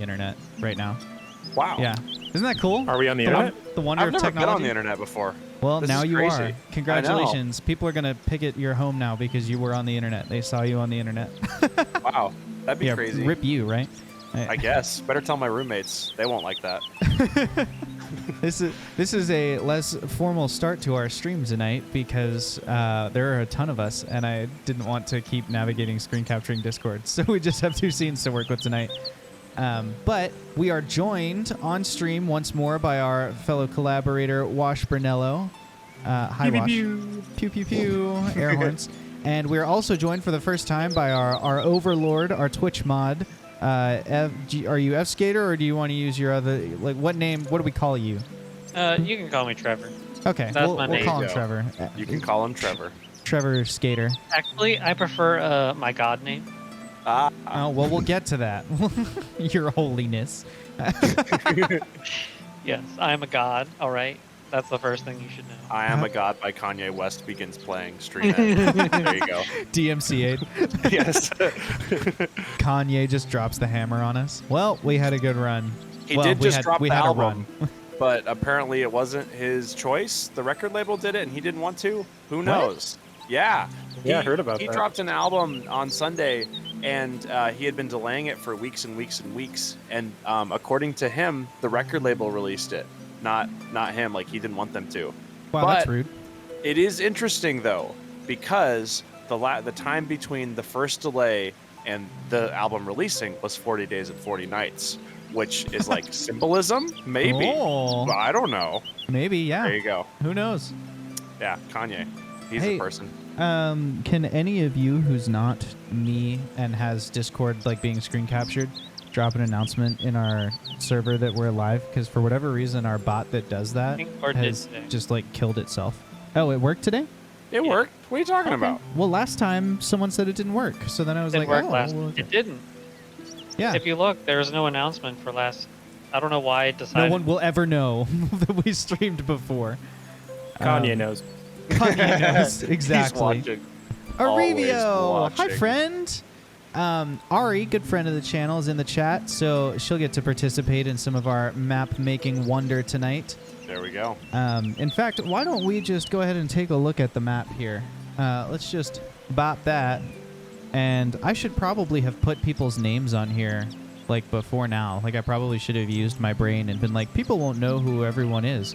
internet right now. Wow. Yeah. Isn't that cool? Are we on the internet? The wonder I've of never technology. been on the internet before. Well, This now is you crazy. are. Congratulations. People are going to picket your home now because you were on the internet. They saw you on the internet. Wow. That'd be yeah, crazy. Rip you, right? I guess. Better tell my roommates. They won't like that. This is a less formal start to our stream tonight because there are a ton of us, and I didn't want to keep navigating screen capturing Discord, so we just have 2 scenes to work with tonight. But we are joined on stream once more by our fellow collaborator Wash Brunello. Hi, Wash. Pew, Pew pew pew. Air horns. And we're also joined for the first time by our overlord, our Twitch mod. Are you F Skater, or do you want to use your other, like, what name? What do we call you? You can call me Trevor. Okay, That's we'll my name. call him Go. Trevor. You can call him Trevor. Trevor Skater. Actually, I prefer my god name. Ah. Oh, well, we'll get to that. Your holiness. Yes, I am a god. All right, that's the first thing you should know. I Am a God by Kanye West begins playing stream. There you go. DMCA'd. Yes. Kanye just drops the hammer on us. Well, we had a good run. He well, did we just had, drop we the had album, a run. but apparently it wasn't his choice. The record label did it, and he didn't want to. Who knows? Yeah. Yeah, I heard about He that. dropped an album on Sunday, and he had been delaying it for weeks and weeks and weeks. And according to him, the record label released it, not him. Like, he didn't want them to. Wow, but that's rude. It is interesting though, because the time between the first delay and the album releasing was 40 days and 40 nights, which is like symbolism, maybe. Oh. But I don't know. Maybe, yeah. There you go. Who knows? Yeah, Kanye. He's Hey, a person. Can any of you who's not me and has Discord like being screen captured drop an announcement in our server that we're live? Because for whatever reason, our bot that does that think Bart did has today. just like killed itself. Oh, it worked today? It worked. What are you talking about? Well, last time someone said it didn't work, so then I was Didn't like, work oh, last. well, It didn't. yeah. If you look, there's no announcement for last. I don't know why it No decided. one will ever know that we streamed before. Kanye knows. Kanye knows exactly. He's watching. Always Arevio, hi watching. friend. Ari, good friend of the channel, is in the chat, so she'll get to participate in some of our map-making wonder tonight. There we go. In fact, why don't we just go ahead and take a look at the map here? Let's just bop that, and I should probably have put people's names on here like before now. Like, I probably should have used my brain and been like, people won't know who everyone is,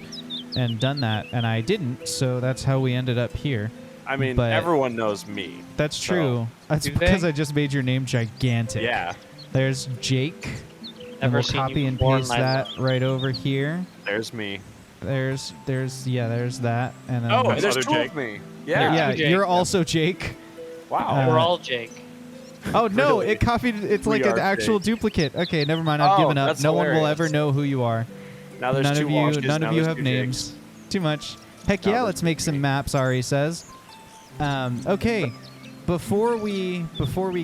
and done that, and I didn't, so that's how we ended up here. I mean, But- everyone knows me. That's So- true. That's Do because they? I just made your name gigantic. Yeah, There's Jake. And Never we'll seen copy you and before in paste my that life. right over here. there's me. There's that, and then Oh, That's there's other two Jake. of me. yeah, Yeah. two Jake. you're also Jake. Wow. We're all Jake. Oh no, Really? it copied. It's We like an are actual Jake. duplicate. Okay, never mind. I've Oh, given up. that's No one will hilarious. ever know who you are. Now there's None two of you. Washes, None now of you there's have two names. Jakes. Too much. Heck Now yeah, there's let's two make some Jake. maps. Ari says. Okay. Before we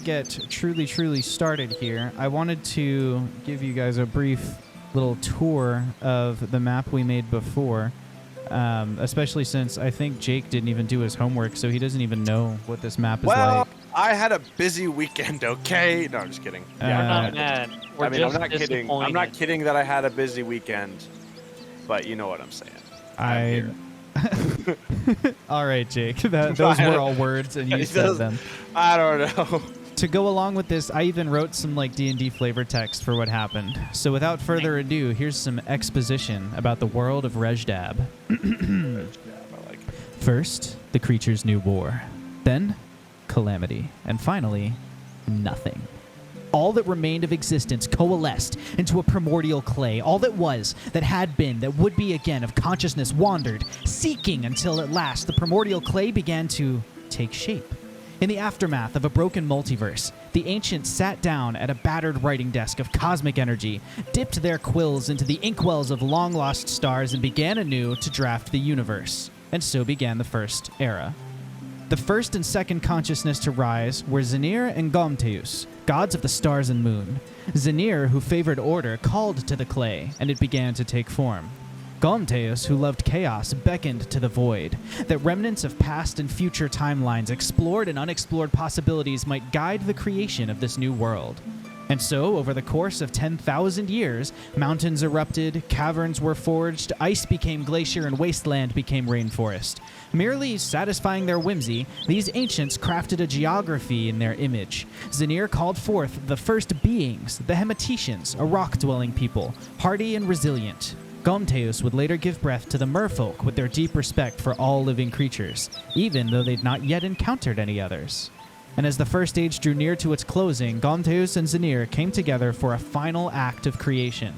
get truly started here, I wanted to give you guys a brief little tour of the map we made before, especially since I think Jake didn't even do his homework, so he doesn't even know what this map is Well, like. I had a busy weekend, okay? No, I'm just kidding. Uh, We're not mad. We're I mean, I'm just not kidding. I'm not disappointed. kidding that I had a busy weekend, but you know what I'm saying. I'm here. All right, Jake. Those were all words, and you It said does- them. I don't know. To go along with this, I even wrote some like D&D flavor text for what happened. So without further ado, here's some exposition about the world of Rejdab. I like it. First, the creatures knew war. Then, calamity. And finally, nothing. All that remained of existence coalesced into a primordial clay. All that was, that had been, that would be again of consciousness wandered, seeking until at last the primordial clay began to take shape. In the aftermath of a broken multiverse, the ancients sat down at a battered writing desk of cosmic energy, dipped their quills into the inkwells of long-lost stars, and began anew to draft the universe. And so began the first era. The first and second consciousness to rise were Zanir and Gomteus, gods of the stars and moon. Zanir, who favored order, called to the clay, and it began to take form. Gomteus, who loved chaos, beckoned to the void, that remnants of past and future timelines, explored and unexplored possibilities might guide the creation of this new world. And so, over the course of 10,000 years, mountains erupted, caverns were forged, ice became glacier, and wasteland became rainforest. Merely satisfying their whimsy, these ancients crafted a geography in their image. Zanir called forth the first beings, the Hematetians, a rock-dwelling people, hardy and resilient. Gomteus would later give breath to the merfolk with their deep respect for all living creatures, even though they'd not yet encountered any others. And as the first age drew near to its closing, Gomteus and Zanir came together for a final act of creation.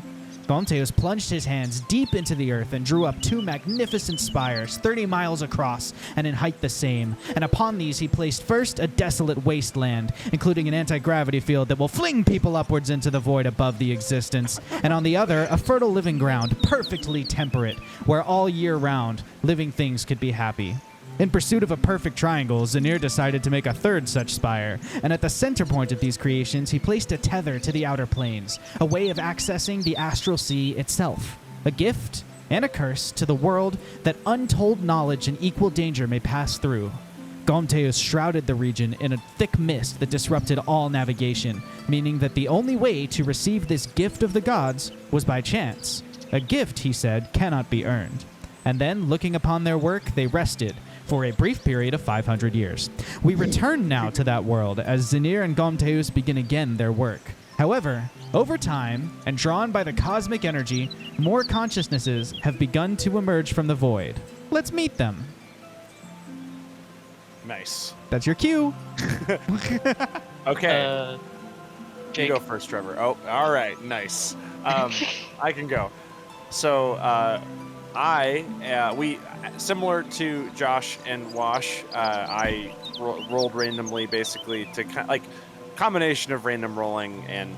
Gomteus plunged his hands deep into the earth and drew up 2 magnificent spires, 30 miles across and in height the same. And upon these he placed first a desolate wasteland, including an anti-gravity field that will fling people upwards into the void above the existence, and on the other, a fertile living ground, perfectly temperate, where all year round, living things could be happy. In pursuit of a perfect triangle, Zanir decided to make a third such spire, and at the center point of these creations, he placed a tether to the outer planes, a way of accessing the astral sea itself, a gift and a curse to the world that untold knowledge and equal danger may pass through. Gomteus shrouded the region in a thick mist that disrupted all navigation, meaning that the only way to receive this gift of the gods was by chance. A gift, he said, cannot be earned. And then, looking upon their work, they rested, for a brief period of 500 years. We return now to that world as Zanir and Gomteus begin again their work. However, over time, and drawn by the cosmic energy, more consciousnesses have begun to emerge from the void. Let's meet them. Nice. That's your cue. Okay. Jake. You go first, Trevor. Oh, all right. Nice. I can go. So, we similar to Josh and Wash, I rolled randomly, basically to combination of random rolling and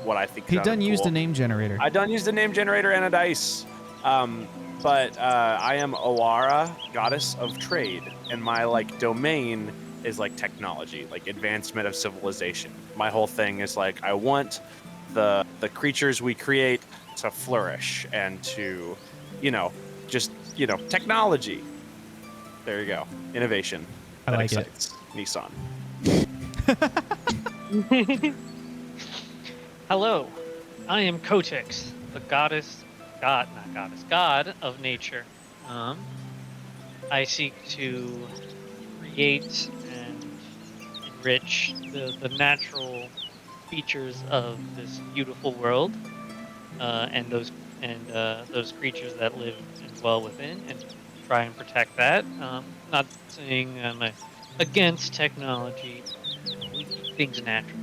what I think. He done cool. used a name generator. I done used a name generator and a dice. But I am Awara, goddess of trade, and my domain is technology, advancement of civilization. My whole thing is I want the creatures we create to flourish and to, technology. There you go. Innovation. I that like excites Nissan. Hello, I am Kotex, the god of nature. I seek to create and enrich the natural features of this beautiful world, and those creatures that live and dwell within, and try and protect that. Not saying I'm against technology. We keep things natural.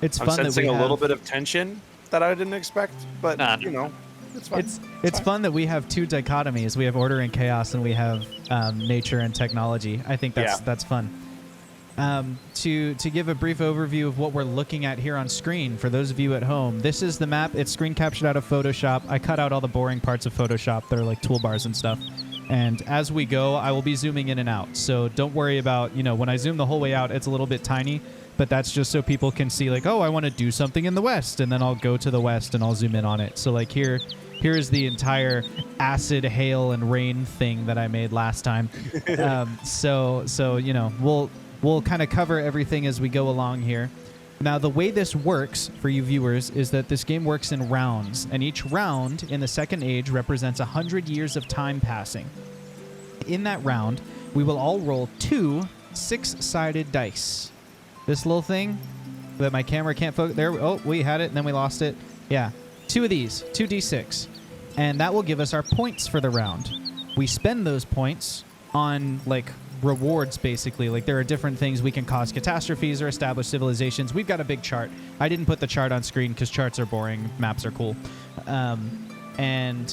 It's I'm fun that we sensing have a little bit of tension that I didn't expect, but it's fine. It's fine. fun that we have 2 dichotomies. We have order and chaos, and we have nature and technology. I think that's fun. To give a brief overview of what we're looking at here on screen, for those of you at home, this is the map. It's screen captured out of Photoshop. I cut out all the boring parts of Photoshop that are toolbars and stuff. And as we go, I will be zooming in and out. So don't worry about, when I zoom the whole way out, it's a little bit tiny. But that's just so people can see, oh, I want to do something in the west. And then I'll go to the west and I'll zoom in on it. So, here's the entire acid, hail, and rain thing that I made last time. We'll kind of cover everything as we go along here. Now, the way this works for you viewers is that this game works in rounds, and each round in the second age represents 100 years of time passing. In that round, we will all roll 2 6-sided dice. This little thing that my camera can't focus. There, we had it, and then we lost it. Yeah, 2 of these, 2d6. And that will give us our points for the round. We spend those points on, rewards, basically. There are different things. We can cause catastrophes or establish civilizations. We've got a big chart. I didn't put the chart on screen because charts are boring. Maps are cool. And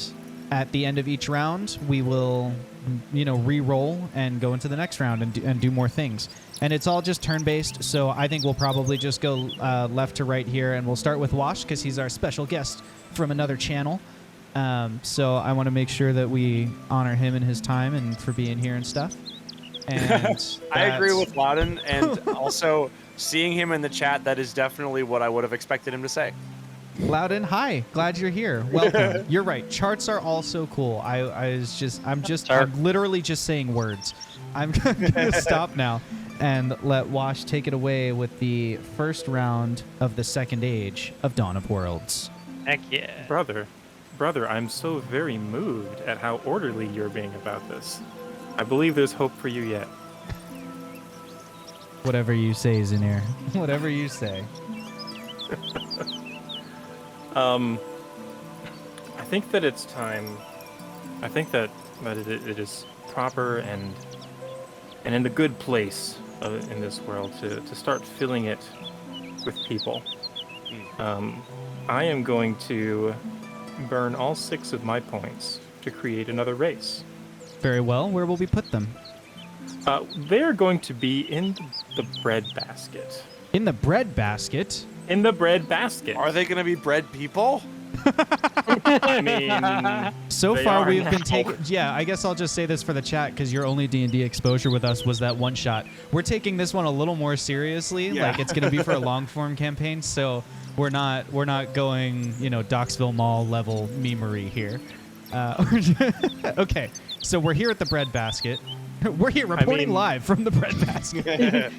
at the end of each round, we will, re-roll and go into the next round and do more things. And it's all just turn-based, so I think we'll probably just go left to right here, and we'll start with Wash because he's our special guest from another channel. So I want to make sure that we honor him and his time and for being here and stuff. And I agree with Loudon, and also seeing him in the chat, that is definitely what I would have expected him to say. Loudon, hi, glad you're here. Welcome. You're right. Charts are also cool. I'm literally just saying words. I'm gonna stop now. and let Wash take it away with the first round of the second age of Dawn of Worlds. Heck yeah. Brother, I'm so very moved at how orderly you're being about this. I believe there's hope for you yet. Whatever you say, Zinir. Whatever you say. I think that it's time. I think that it is proper and in a good place in this world to start filling it with people. I am going to burn all 6 of my points to create another race. Very well. Where will we put them? They're going to be in the bread basket. In the bread basket? In the bread basket. Are they going to be bread people? I mean, So they far, are we've now. been taking... Yeah, I guess I'll just say this for the chat, because your only D&D exposure with us was that one shot. We're taking this one a little more seriously. Yeah. Like, it's going to be for a long-form campaign, so we're not going, Docksville Mall level memery here. Okay, so we're here at the bread basket. We're here reporting live from the bread basket.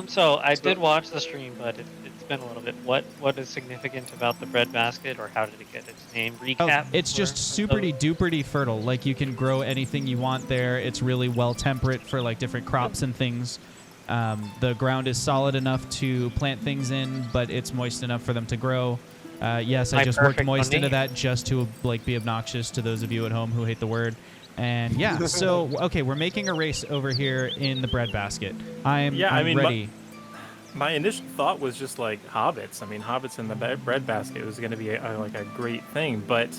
So I did watch the stream, but it's been a little bit. What is significant about the bread basket, or how did it get its name? Recap. It's just super-duper fertile. Like, you can grow anything you want there. It's really well temperate for like different crops and things. The ground is solid enough to plant things in, but it's moist enough for them to grow. Yes, I My just worked perfect moist money. into that just to like be obnoxious to those of you at home who hate the word. And yeah, so okay, we're making a race over here in the bread basket. I'm ready. My initial thought was just like hobbits. I mean, hobbits in the bread basket was going to be like a great thing. But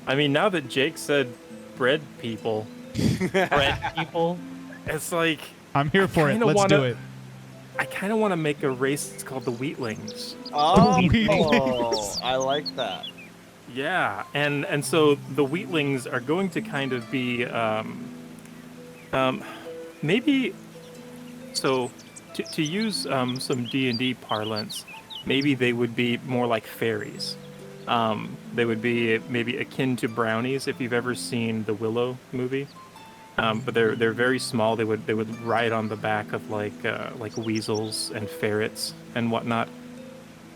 I mean, now that Jake said bread people, bread people. it's like I'm here for it. kinda Let's do it. I kind of want to make a race called the Wheatlings. Oh, I like that. Yeah, and so the Wheatlings are going to kind of be maybe so to use some D&D parlance, maybe they would be more like fairies. They would be maybe akin to brownies if you've ever seen the Willow movie. But they're very small. They would ride on the back of like weasels and ferrets and whatnot.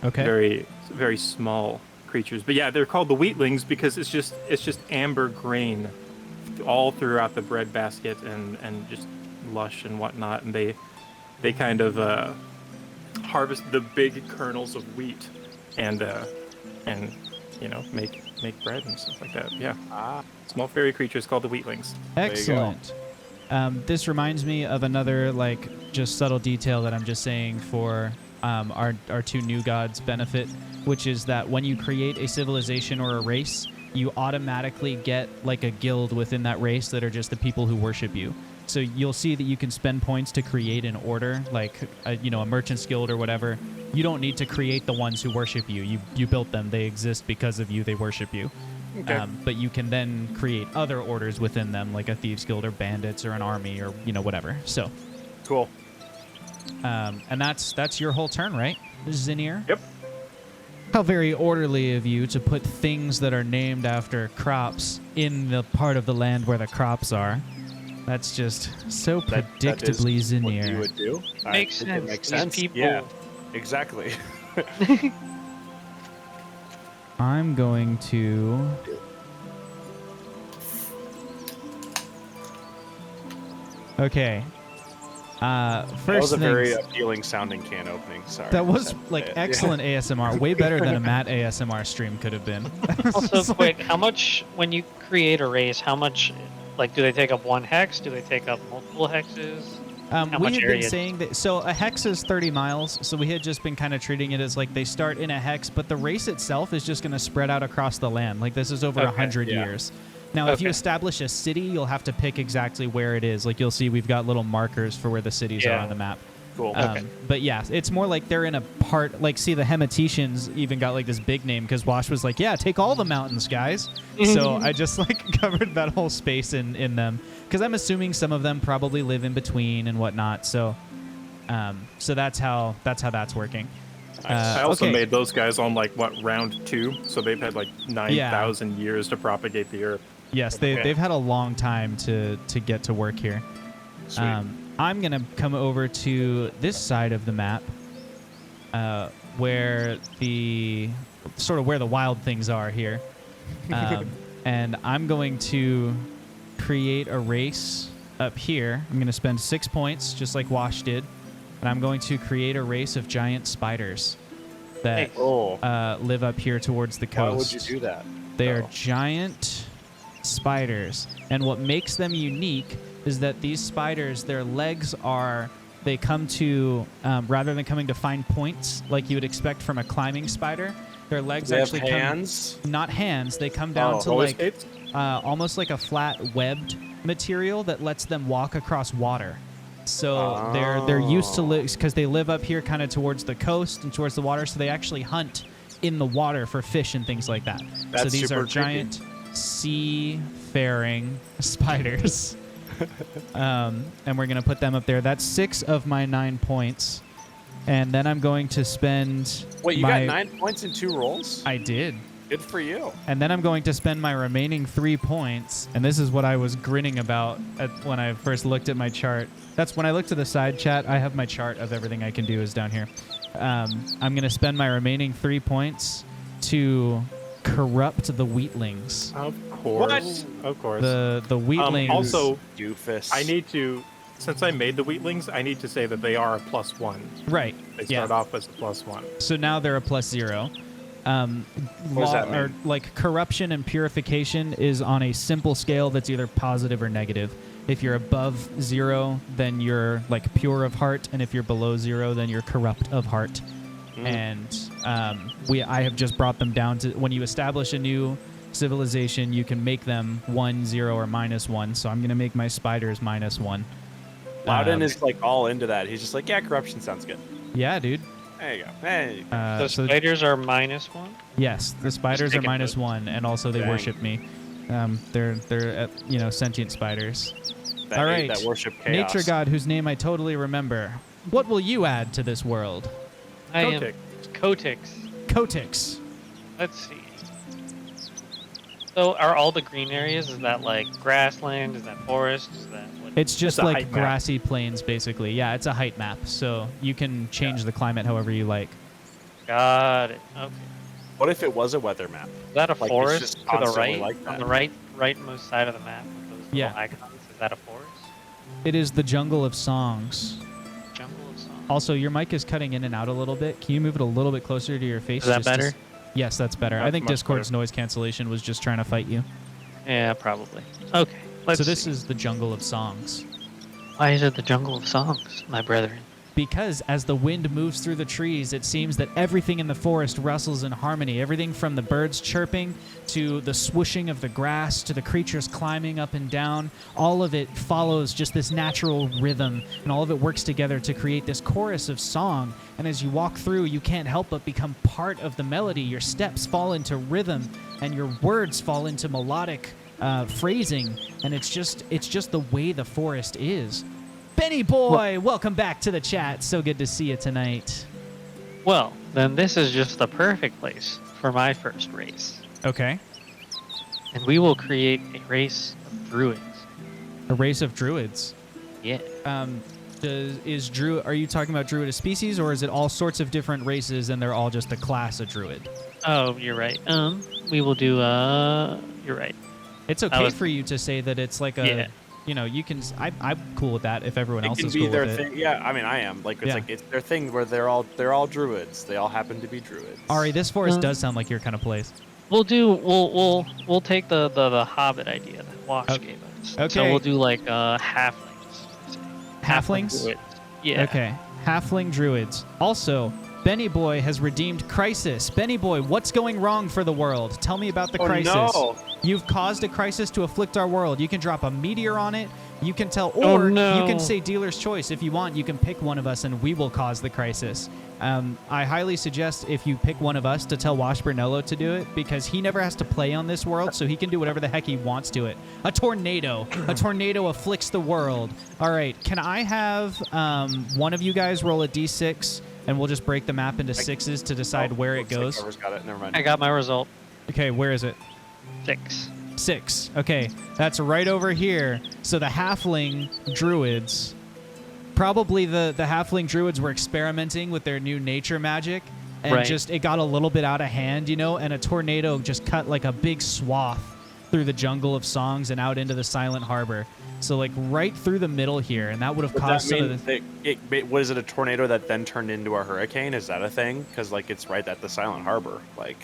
Okay. Very very small creatures. But yeah, they're called the Wheatlings because it's just amber grain all throughout the bread basket and just lush and whatnot. And they kind of harvest the big kernels of wheat and make bread and stuff like that. Yeah. Small fairy creatures called the Wheatlings. Excellent. This reminds me of another just subtle detail that I'm just saying for our 2 new gods' benefit, which is that when you create a civilization or a race, you automatically get like a guild within that race that are just the people who worship you. So you'll see that you can spend points to create an order, like a merchant's guild or whatever. You don't need to create the ones who worship you. You built them. They exist because of you. They worship you. Okay. But you can then create other orders within them, like a thieves guild or bandits or an army or whatever. So Cool. and that's your whole turn, right, Zinir? Yep. How very orderly of you to put things that are named after crops in the part of the land where the crops are. That's just so predictably that is Zinir. What you would do. Makes I think sense. It makes These sense. people- Yeah. Exactly. I'm going to... Okay. First That was a very things- appealing sounding can opening. Sorry. That was Yeah. excellent ASMR. Way better than a Matt ASMR stream could have been. Also, quick, how much when you create a race? How much, do they take up 1 hex? Do they take up multiple hexes? How We much had been area? saying that, so a hex is 30 miles, so we had just been kind of treating it as they start in a hex, but the race itself is just going to spread out across the land. This is over Okay, 100 yeah. years. Now, if you Okay. establish a city, you'll have to pick exactly where it is. You'll see we've got little markers for where the cities are Yeah. on the map. Cool. But yeah, it's more like they're in a part, see, the Hemetetians even got this big name because Wash was like, yeah, take all the mountains, guys. So I just covered that whole space in them because I'm assuming some of them probably live in between and whatnot. So so that's how that's working. I also okay. made those guys on round 2, so they've had 9,000 years to propagate the earth. Yes, Okay. they've had a long time to get to work here. Sweet. I'm going to come over to this side of the map where the wild things are here. And I'm going to create a race up here. I'm going to spend 6 points, just like Wash did. And I'm going to create a race of giant spiders that live up here towards the coast. Why would you do that? They are giant spiders. And what makes them unique is that these spiders, their legs are, they come to, rather than coming to find points like you would expect from a climbing spider, their legs They actually have hands? come, not hands, they come down to roller like, skates? almost like a flat webbed material that lets them walk across water. So they're used to live, because they live up here kind of towards the coast and towards the water, so they actually hunt in the water for fish and things like that. That's so these super are giant seafaring spiders. And we're going to put them up there. That's 6 of my 9 points. And then I'm going to spend... Wait, you got 9 points in 2 rolls? I did. Good for you. And then I'm going to spend my remaining 3 points. And this is what I was grinning about when I first looked at my chart. That's when I looked to the side chat. I have my chart of everything I can do is down here. I'm going to spend my remaining 3 points to corrupt the wheatlings. Of course. What? Of course. The wheatlings. Also, Doofus. I need to, since I made the wheatlings, I need to say that they are a +1. Right. They start off as a +1. So now they're a +0. What does that mean? Or like corruption and purification is on a simple scale that's either positive or negative. If you're above 0, then you're like pure of heart, and if you're below 0, then you're corrupt of heart. And I have just brought them down to, when you establish a new civilization, you can make them 1, 0, or -1. So I'm gonna make my spiders -1. Loudon is like all into that. He's just like, yeah, corruption sounds good. Yeah, dude. There you go. Hey. The So spiders are -1. yes, the spiders are taking notes. -1, and also they Dang. worship me. They're sentient spiders. That, All right, that worship chaos. nature god whose name I totally remember. What will you add to this world? I am Kotick. Kotix. Kotix. Let's see. So are all the green areas, is that like grassland? Is that forest? Is that what? It's just It's a like height map. grassy plains, basically. Yeah, it's a height map, so you can change the climate however you like. Got it. Okay. What if it was a weather map? Is that a Like, it's forest just to the constantly right? like On that. the rightmost side of the map with those little Yeah. icons. Is that a forest? It is the jungle of songs. Jungle of Song. Also, your mic is cutting in and out a little bit. Can you move it a little bit closer to your face? Is that just to better? Yes, that's better. I That's think much Discord's better. noise cancellation was just trying to fight you. Yeah, probably. Okay. Let's So this see. is the jungle of songs. Why is it the jungle of songs, my brethren? Because as the wind moves through the trees, it seems that everything in the forest rustles in harmony. Everything from the birds chirping to the swooshing of the grass to the creatures climbing up and down, all of it follows just this natural rhythm, and all of it works together to create this chorus of song. And as you walk through, you can't help but become part of the melody. Your steps fall into rhythm, and your words fall into melodic phrasing, and it's just the way the forest is. Benny boy, welcome back to the chat. So good to see you tonight. Well, then this is just the perfect place for my first race. Okay. And we will create a race of druids. A race of druids. Yeah. Are you talking about druid as species, or is it all sorts of different races and they're all just a class of druid? Oh, you're right. We will do, you're right. It's I okay was- for you to say that it's like a, Yeah. you can, I'm cool with that if everyone It else can is be cool their with it. thing. Yeah, I mean, I am. Like, it's Yeah. like it's their thing where they're all druids. They all happen to be druids. Ari, this forest Uh, does sound like your kind of place. We'll take the Hobbit idea that Wash Okay. gave us. Okay. So we'll do like halflings. Halflings? druids. Yeah. Okay. Halfling druids. Also, Benny Boy has redeemed Crisis. Benny Boy, what's going wrong for the world? Tell me about the Oh, crisis. no. You've caused a crisis to afflict our world. You can drop a meteor on it. You can tell, Oh, or no. you can say dealer's choice. If you want, you can pick one of us and we will cause the crisis. I highly suggest if you pick one of us to tell Washburnello to do it, because he never has to play on this world, so he can do whatever the heck he wants to it. A tornado. A tornado afflicts the world. All right, can I have one of you guys roll a d6, and we'll just break the map into sixes to decide where it looks like goes? whoever's got it. Never mind. I got my result. Okay, where is it? 6. 6. Okay, that's right over here. So the halfling druids Probably the halfling druids were experimenting with their new nature magic, and Right. just it got a little bit out of hand, and a tornado just cut like a big swath through the jungle of songs and out into the Silent Harbor. So like right through the middle here, and that would have Would caused that some mean of the. was it a tornado that then turned into a hurricane? Is that a thing? Because like it's right at the Silent Harbor. Like,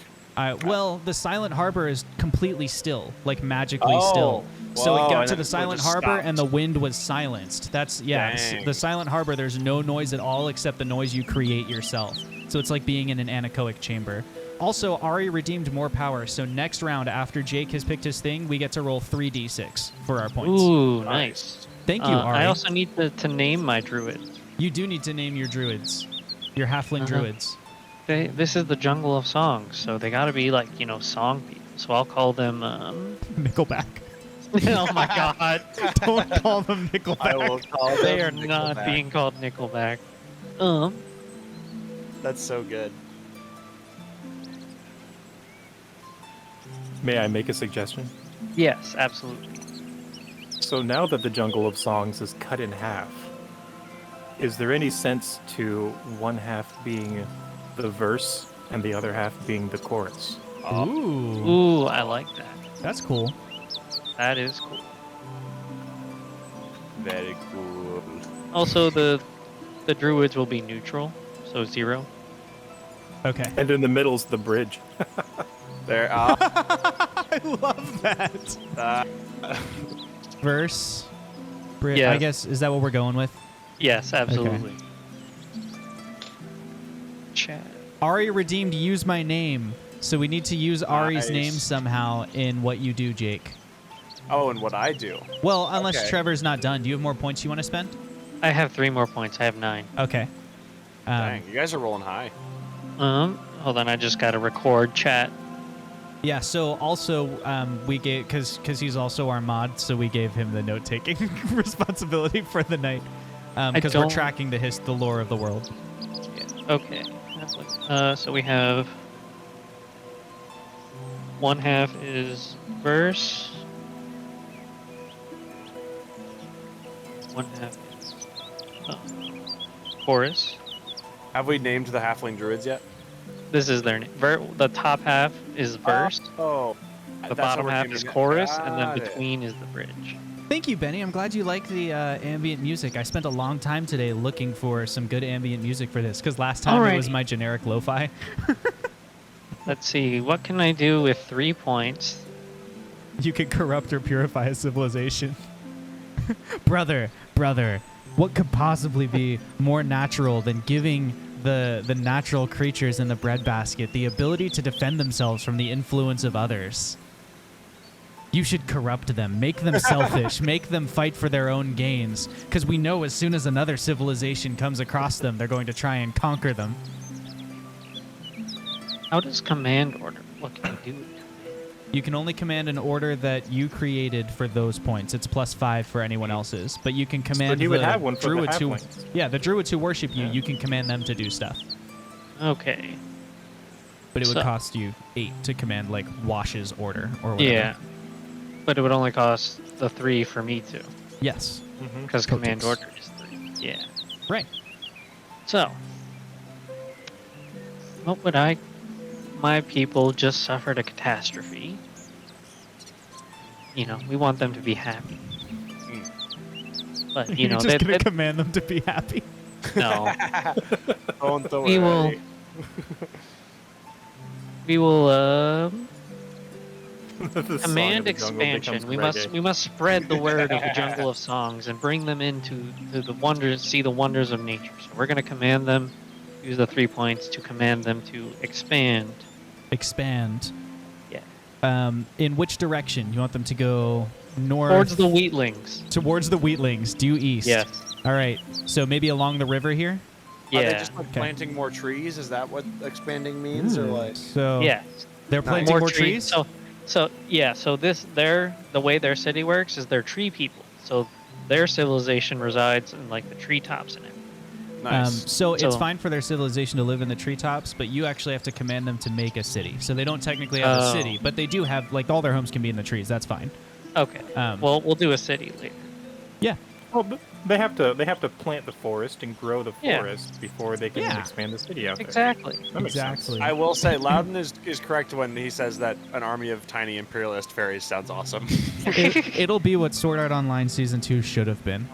Well, the Silent Harbor is completely still, like magically Oh, still. So whoa, it got and to then the it Silent just Harbor stopped. and the wind was silenced. That's Dang. the Silent Harbor. There's no noise at all except the noise you create yourself. So it's like being in an anechoic chamber. Also, Ari redeemed more power. So next round, after Jake has picked his thing, we get to roll 3d6 for our points. Ooh, nice. Thank you, Ari. I also need to name my druid. You do need to name your druids, your halfling Uh-huh. druids. This is the jungle of songs, so they got to be like song people. So I'll call them. Nickelback. Oh my god, Don't call them Nickelback. I will call them they are not Nickelback. being called Nickelback. That's so good. May I make a suggestion? Yes, absolutely. So now that the Jungle of Songs is cut in half, is there any sense to one half being the verse and the other half being the chorus? Ooh, Ooh, I like that. that's cool. That is cool. Very cool. Also, the druids will be neutral, so 0. Okay. And in the middle's the bridge. There. I love that. Verse. I Yes. guess, is that what we're going with? Yes, absolutely. Chat. Ari redeemed use my name. So we need to use Ari's Nice. name somehow in what you do, Jake. Oh, and what I do. Well, unless Okay. Trevor's not done. Do you have more points you want to spend? I have 3 more points. I have 9. Okay. Dang, you guys are rolling high. Hold on. I just got to record chat. Yeah, so also we gave, because he's also our mod, so we gave him the note-taking responsibility for the night. Because we're don't- tracking the lore of the world. Yeah. Okay. So we have 1/2 is verse. 1/2 is chorus. Have we named the halfling druids yet? This is their name. The top half is verse. Oh. The bottom half is chorus, and then between is the bridge. Thank you, Benny. I'm glad you like the ambient music. I spent a long time today looking for some good ambient music for this, because last time it was Alrighty. my generic lo-fi. Let's see. What can I do with 3 points? You can corrupt or purify a civilization. brother, what could possibly be more natural than giving the natural creatures in the breadbasket the ability to defend themselves from the influence of others? You should corrupt them, make them selfish, make them fight for their own gains, because we know as soon as another civilization comes across them, they're going to try and conquer them. How does command order? What can I do? You can only command an order that you created for those points. It's +5 for anyone else's, but you can command you the would have one for the druids who, halflings. yeah, the druids who worship you. Yeah. You can command them to do stuff, Okay. but it would So- cost you 8 to command like Wash's order or whatever. Yeah. But it would only cost the 3 for me to, Yes. because command Codex. order is 3. Yeah. Right. So, what would I? My people just suffered a catastrophe. We want them to be happy. But You're just gonna they command them to be happy. no. Don't We will- worry. We will The song of command the jungle expansion. becomes We must spread the word of the jungle of songs and bring them into the wonders, see the wonders of nature. So we're going to command them. Use the 3 points to command them to expand. Expand. Yeah. In which direction? You want them to go north? Towards the wheatlings. Towards the wheatlings, due east. Yes. All right. So maybe along the river here? Are they Yeah. just like Okay. planting more trees? Is that what expanding means, or like? So Yeah. they're planting more trees? So yeah. So the way their city works is they're tree people. So their civilization resides in like the treetops and everything. Nice. So it's So- fine for their civilization to live in the treetops, but you actually have to command them to make a city. So they don't technically have a Oh. city, but they do have, like, all their homes can be in the trees. That's fine. Okay. Um, Well, we'll do a city later. Yeah. Well, they have to plant the forest and grow the Yeah. forest before they can Yeah. expand the city out there. Exactly. That makes sense. Exactly. I will say, Loudon is correct when he says that an army of tiny imperialist fairies sounds awesome. It'll be what Sword Art Online Season 2 should have been.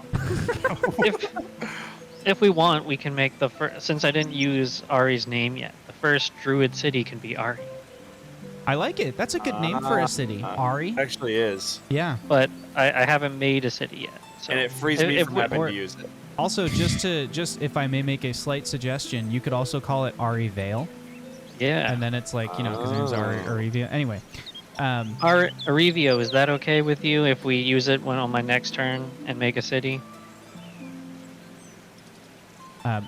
If we want, we can make the first. Since I didn't use Ari's name yet, the first Druid city can be Ari. I like it. That's a good name for a city. Ari? Actually is. Yeah. But I haven't made a city yet. So And it frees me if from we- having or- to use it. Also, just if I may make a slight suggestion, you could also call it Ari Vale, Yeah. and then it's like, because his name's Ari Vale. Anyway, Arivio, is that okay with you if we use it on my next turn and make a city?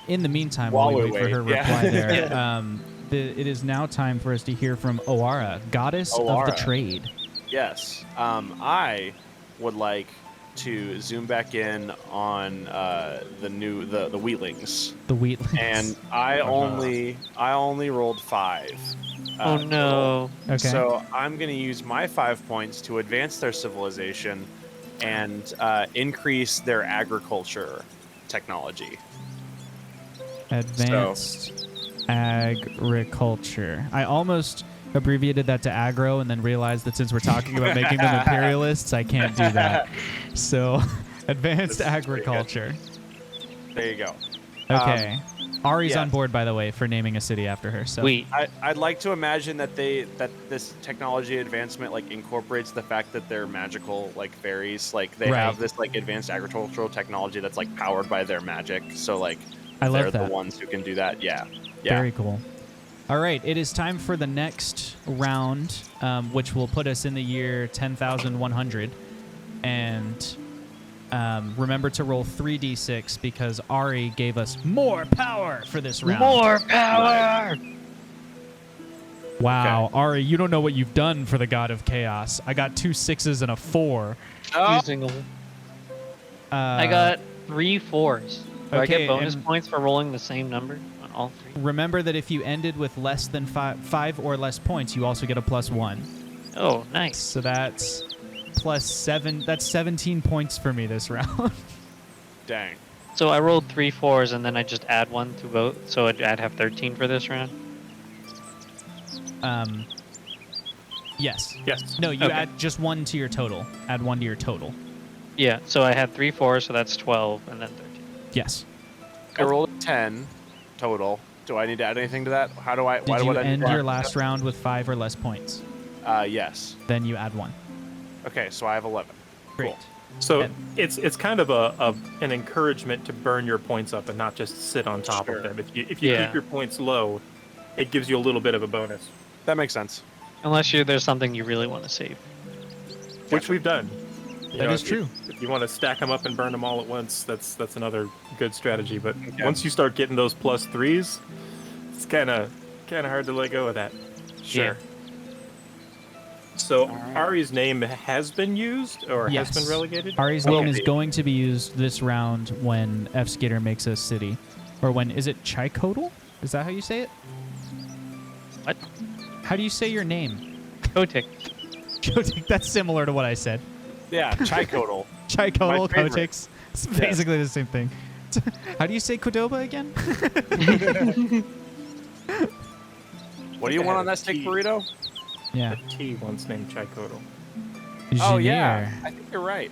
in the meantime, While while we we wait for her wait, yeah. reply there, Yeah. it is now time for us to hear from Oara, goddess of the Oara. trade. Yes. I would like to zoom back in on the wheatlings, The wheatlings. and I only rolled 5. Oh no. Okay. So I'm going to use my 5 points to advance their civilization and increase their agriculture technology. Advanced agriculture. I almost abbreviated that to agro and then realized that since we're talking about making them imperialists, I can't do that. So, advanced This is pretty good. agriculture. There you go. Okay. Ari's yeah. on board, by the way, for naming a city after her. So Wait. I'd like to imagine that this technology advancement like incorporates the fact that they're magical like fairies. Like they Right. have this like advanced agricultural technology that's like powered by their magic. So like I they're love that. the ones who can do that. Yeah. Yeah. Very cool. All right, it is time for the next round, which will put us in the year 10,100. And remember to roll 3d6 because Ari gave us more power for this round. More power! Wow, Ari, you don't know what you've done for the God of Chaos. I got 2 6s and a 4. Using I got 3 4s. Do I okay, get bonus and- points for rolling the same number on all 3? Remember that if you ended with less than five or less points, you also get a +1. Oh, nice. So that's +7. That's 17 points for me this round. Dang. So I rolled 3 4s and then I just add 1 to both. So I'd have 13 for this round. Yes. Yes. No, you Okay. add just 1 to your total. Add 1 to your total. Yeah, so I had 3 4s, so that's 12 and then 13. Yes. I rolled a 10 total. Do I need to add anything to that? How do I? Did why you would I end need to your add- last round with 5 or less points? Yes. Then you add 1. Okay, so I have 11. Great. Cool. So And- it's kind of an encouragement to burn your points up and not just sit on top Sure. of them. If you Yeah. keep your points low, it gives you a little bit of a bonus, That makes sense. Unless there's something you really want to save. which we've done. You That know, is true. If you want to stack them up and burn them all at once, that's another good strategy. But Okay. once you start getting those +3s, it's kind of hard to let go of that. Sure. So Ari's name has been used or Yes. has been relegated. Ari's Okay. name is going to be used this round when F Skater makes a city. Or when, is it Chicodal? Is that how you say it? What? How do you say your name? Kotick. That's similar to what I said. Yeah, Chicodal. Chicodal, My favorite. Kotix. It's basically the same thing. How do you say Cordoba again? What do you want on that steak burrito? Yeah. A T once named Chicodal. Oh yeah, Janier. I think you're right.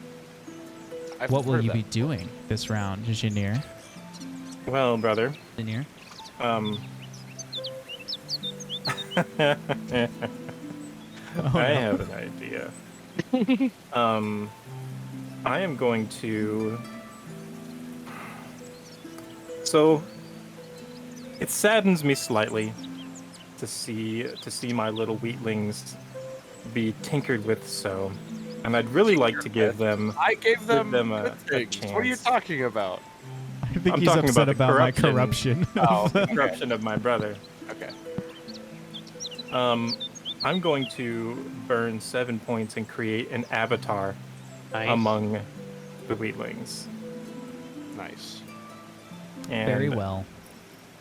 I've What will heard you that. be doing this round, Janier? Well, brother, Janier? Oh, I no. have an idea. I am going to. So, it saddens me slightly to see my little wheatlings be tinkered with so, and I'd really like to give them. I gave them, them a good things. What are you chance. talking about? I think I'm he's talking upset about the about my corruption. Oh, okay. corruption of my brother. Okay. I'm going to burn 7 points and create an avatar Nice. among the wheatlings. Nice. And Very well.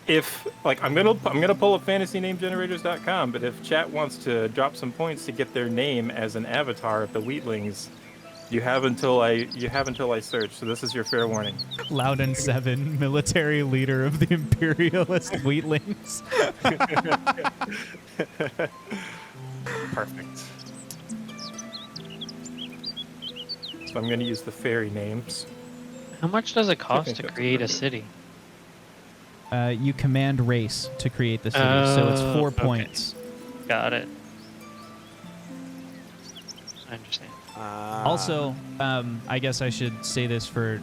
If like I'm gonna pull up fantasynamegenerators.com, but if chat wants to drop some points to get their name as an avatar of the wheatlings, You have until I search. So this is your fair warning. Loudon 7, military leader of the imperialist Wheatlings. Perfect. So I'm going to use the fairy names. How much does it cost think to that's create a appropriate. city? You command race to create the city, so it's 4 okay. points. Got it. I understand. Also, I guess I should say this for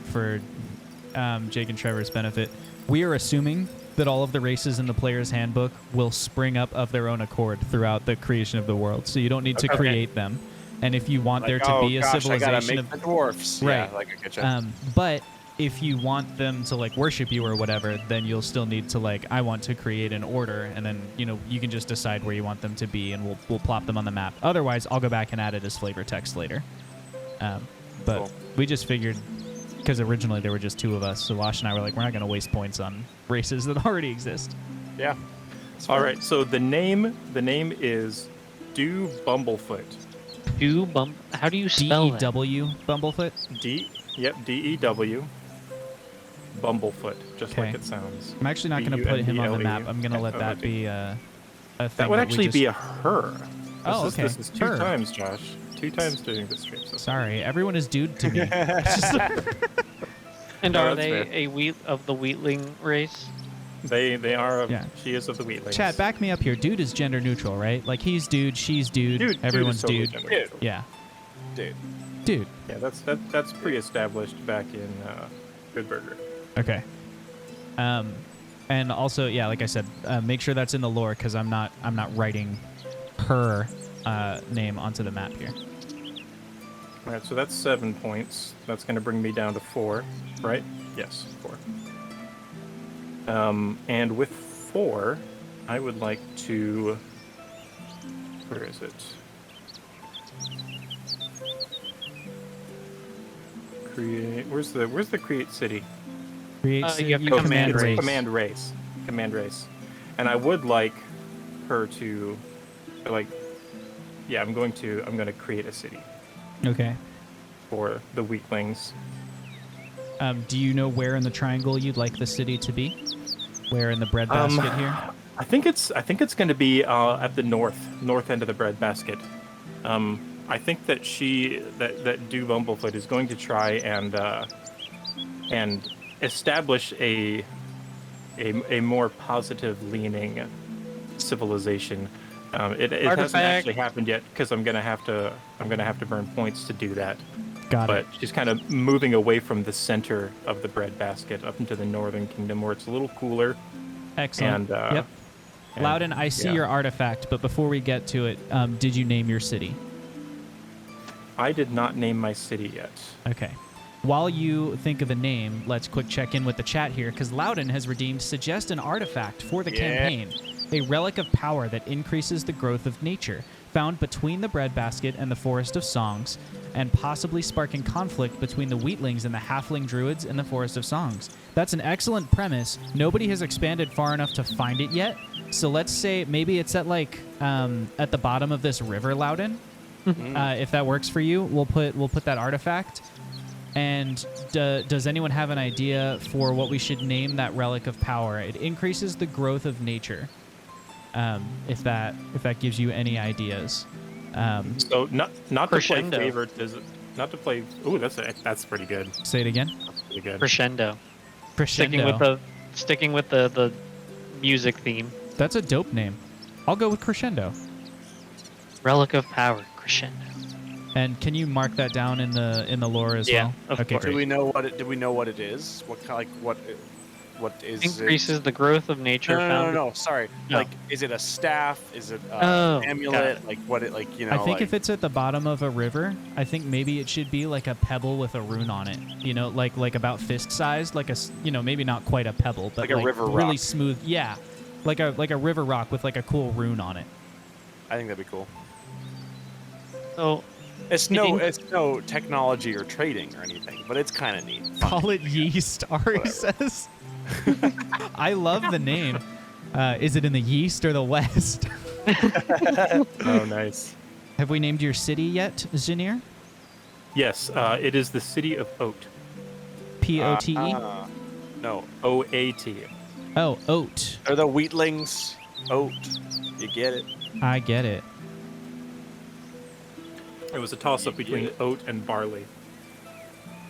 Jake and Trevor's benefit. We are assuming that all of the races in the player's handbook will spring up of their own accord throughout the creation of the world, so you don't need to Okay. create them. And if you want Like, there to oh be a gosh, I gotta civilization make of the dwarfs. Right. Yeah, like I get you. but if you want them to like worship you or whatever, then you'll still need to like I want to create an order, and then you can just decide where you want them to be, and we'll plop them on the map. Otherwise, I'll go back and add it as flavor text later. But Cool. we just figured because originally there were just 2 of us, so Wash and I were like, we're not going to waste points on races that already exist. Yeah. All right. So the name is Dew Bumblefoot. How do you spell that? DEW Bumblefoot. DEW. Bumblefoot, just Okay. like it sounds. I'm actually not going to put him on the map. I'm going to let that be a thing. That would we actually just- be a her. Oh, okay. This is 2 Her. times, Josh. 2 times doing this stream. So Sorry, everyone is dude to me. And No, are that's they fair. a wheat of the wheatling race? They are. Yeah. She is of the Wheatlings. Chat, back me up here. Dude is gender neutral, right? Like he's dude, she's dude, Dude, everyone's dude. dude. Is totally gender neutral. Yeah, Dude. dude. Yeah, that's pre-established back in Good Burger. Okay. And also, yeah, like I said, make sure that's in the lore because I'm not writing her name onto the map here. All right, so that's 7 points. That's going to bring me down to 4, right? Yes, 4. And with 4, I would like to. Where is it? Create. Where's the create city? Create You city, have to command race. Command race. And I would like her to, like, yeah, I'm going to create a city Okay. for the Wheatlings. Do you know where in the triangle you'd like the city to be? Where in the breadbasket here? I think it's going to be at the north end of the breadbasket. I think that that Dew Bumblefoot is going to try and establish a more positive leaning civilization. It hasn't Artifact. actually happened yet because I'm gonna have to burn points to do that. Got But it. she's kind of moving away from the center of the breadbasket up into the northern kingdom where it's a little cooler. Excellent. And, Yep. and- Loudon, I see yeah. your artifact, but before we get to it, did you name your city? I did not name my city yet. Okay. While you think of a name, let's quick check in with the chat here, because Loudon has redeemed Suggest an Artifact for the Yeah. campaign. A relic of power that increases the growth of nature, found between the breadbasket and the Forest of Songs, and possibly sparking conflict between the Wheatlings and the Halfling Druids in the Forest of Songs. That's an excellent premise. Nobody has expanded far enough to find it yet, so let's say maybe it's at at the bottom of this river, Loudon. If that works for you, we'll put that artifact. And does anyone have an idea for what we should name that relic of power? It increases the growth of nature. If that gives you any ideas. So not to Crescendo. play favorite is it? Not to play. Ooh, that's pretty good. Say it again. Pretty good. Crescendo. Crescendo. Sticking with the music theme. That's a dope name. I'll go with Crescendo. Relic of power. Crescendo. And can you mark that down in the lore as Yeah, well? of Okay, course. Do we great. know what it? Do we know what it is? What kind? What is Increases the growth of it? nature. No. Sorry. No. Like, is it a staff? Is it Oh, an got amulet? it. Like what? It like I think like, if it's at the bottom of a river, I think maybe it should be like a pebble with a rune on it. Like about fist sized, like maybe not quite a pebble, but Like a river really rock. smooth. Yeah, like a river rock with like a cool rune on it. I think that'd be cool. So It's no technology or trading or anything, but it's kind of neat. Call it yeast, Ari Whatever. says. I love the name. Is it in the yeast or the west? Oh, nice. Have we named your city yet, Zinir? Yes, it is the city of Oat. Pote. No, OAT. Oh, oat. they're the wheatlings. Oat. You get it. I get it. It was a toss-up between oat and barley.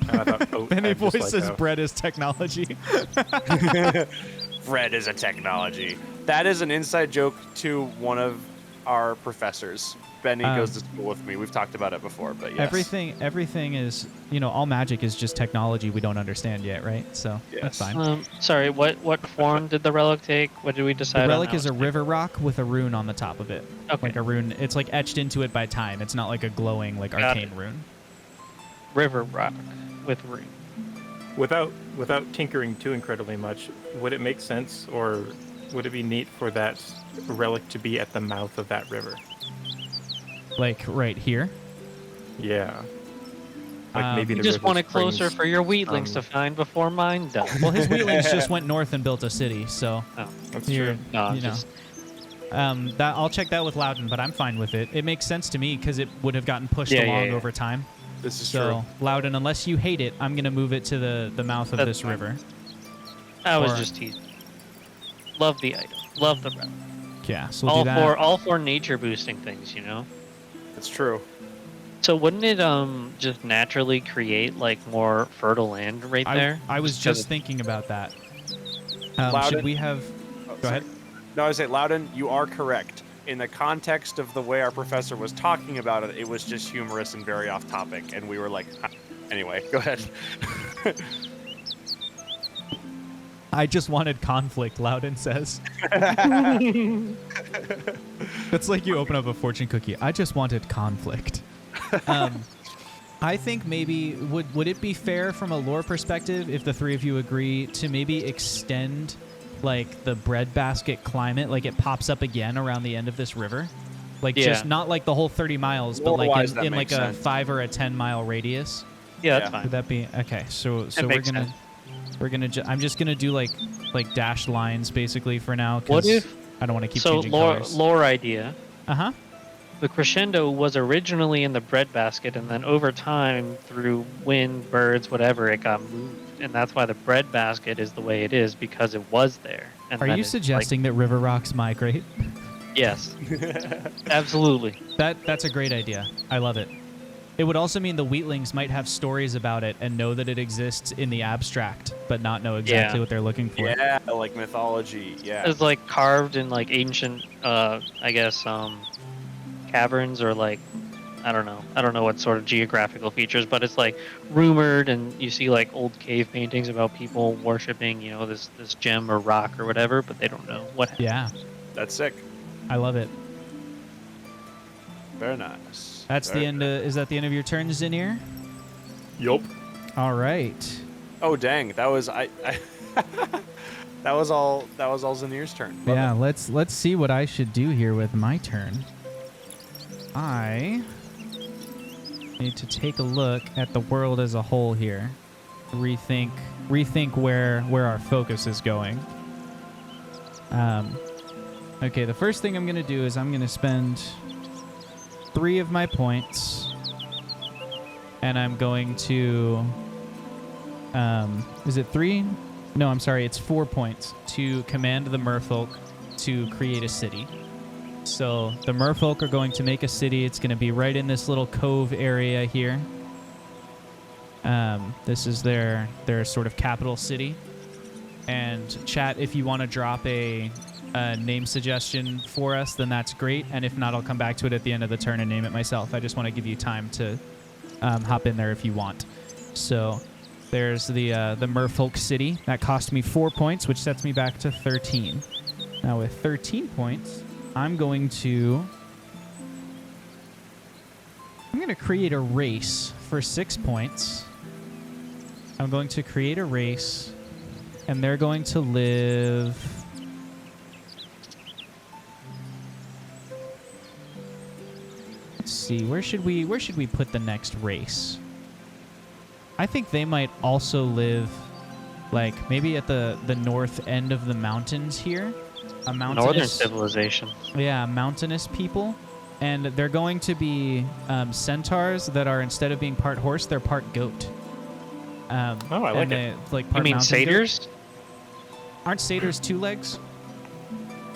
And I thought oat. Benny I'm just like, voices oh. bread is technology. Bread is a technology. That is an inside joke to one of our professors. Benny goes to school with me. We've talked about it before, but yes. Everything is, all magic is just technology we don't understand yet, right? So that's Yes. fine. Sorry, what form did the relic take? What did we decide The on? relic Now? is a river rock with a rune on the top of it. Okay. Like a rune. It's like etched into it by time. It's not like a glowing, like Got arcane it. rune. River rock with rune. Without tinkering too incredibly much, would it make sense, or would it be neat for that relic to be at the mouth of that river? Like right here. Yeah. Like maybe You the just river want it closer springs for your wheatlings to from- find before mine does. Well, his wheatlings just went north and built a city, so That's you're, true. No, you know. just That I'll check that with Loudon, but I'm fine with it. It makes sense to me because it would have gotten pushed Yeah, along yeah. over time. This is So Loudon, unless you hate it, I'm gonna move it to the mouth of That's this fine. river. I was Or- just teasing. Love the item. Love the relic. Yeah, so we'll do that. All for nature boosting things, you know. true. It's true. So wouldn't it just naturally create like more fertile land right there? I was Just 'cause just thinking about that. Should Loudon? we have? Oh, Go sorry. ahead. No, I was saying, Loudon, you are correct. In the context of the way our professor was talking about it, it was just humorous and very off topic, and we were like, "Huh." Anyway, go ahead. I just wanted conflict. Loudon says. That's like you open up a fortune cookie. I just wanted conflict. I think maybe would it be fair from a lore perspective if the three of you agree to maybe extend like the breadbasket climate, like it pops up again around the end of this river, like Yeah. just not like the whole 30 miles, but like Lore-wise, that in like makes a sense. 5 or a 10 mile radius. Yeah, that's Yeah. fine. Would that be okay? So we're makes gonna sense. I'm just gonna do like dashed lines basically for now. 'Cause What if- I don't want to keep So changing lore colors. lore idea. Uh-huh. The crescendo was originally in the breadbasket, and then over time, through wind, birds, whatever, it got moved, and that's why the breadbasket is the way it is because it was there. And Are then you it's, suggesting that river rocks migrate? Like, yes, absolutely. That's a great idea. I love it. It would also mean the wheatlings might have stories about it and know that it exists in the abstract, but not know exactly Yeah. what they're looking for. Yeah, like mythology. Yeah. It's like carved in like ancient, I guess, caverns or like, I don't know what sort of geographical features, but it's like rumored, and you see like old cave paintings about people worshiping, this gem or rock or whatever, but they don't know what happened. Yeah, That's sick. I love it. Very nice. That's Very the end. Is that the end of your turn, Zinir? Yup. All right. Oh dang, that was I that was all Zanir's turn. Love Yeah, it. let's see what I should do here with my turn. I need to take a look at the world as a whole here. Rethink where our focus is going. Okay, the first thing I'm going to do is I'm going to spend 3 of my points, and I'm going to is it 3? No, I'm sorry, it's 4 points to command the merfolk to create a city. So the merfolk are going to make a city. It's going to be right in this little cove area here. This is their sort of capital city. And chat, if you want to drop a name suggestion for us, then that's great. And if not, I'll come back to it at the end of the turn and name it myself. I just want to give you time to hop in there if you want. So there's the merfolk city. That cost me 4 points, which sets me back to 13. Now with 13 points, I'm going to create a race for 6 points. I'm going to create a race, and they're going to live. Let's see, where should we put the next race? I think they might also live, like maybe at the north end of the mountains here. A Northern mountainous, civilization. yeah, mountainous people. and they're going to be centaurs that are, instead of being part horse, they're part goat. I like and it. Like You part mean mountain goat. satyrs? Aren't satyrs 2 legs?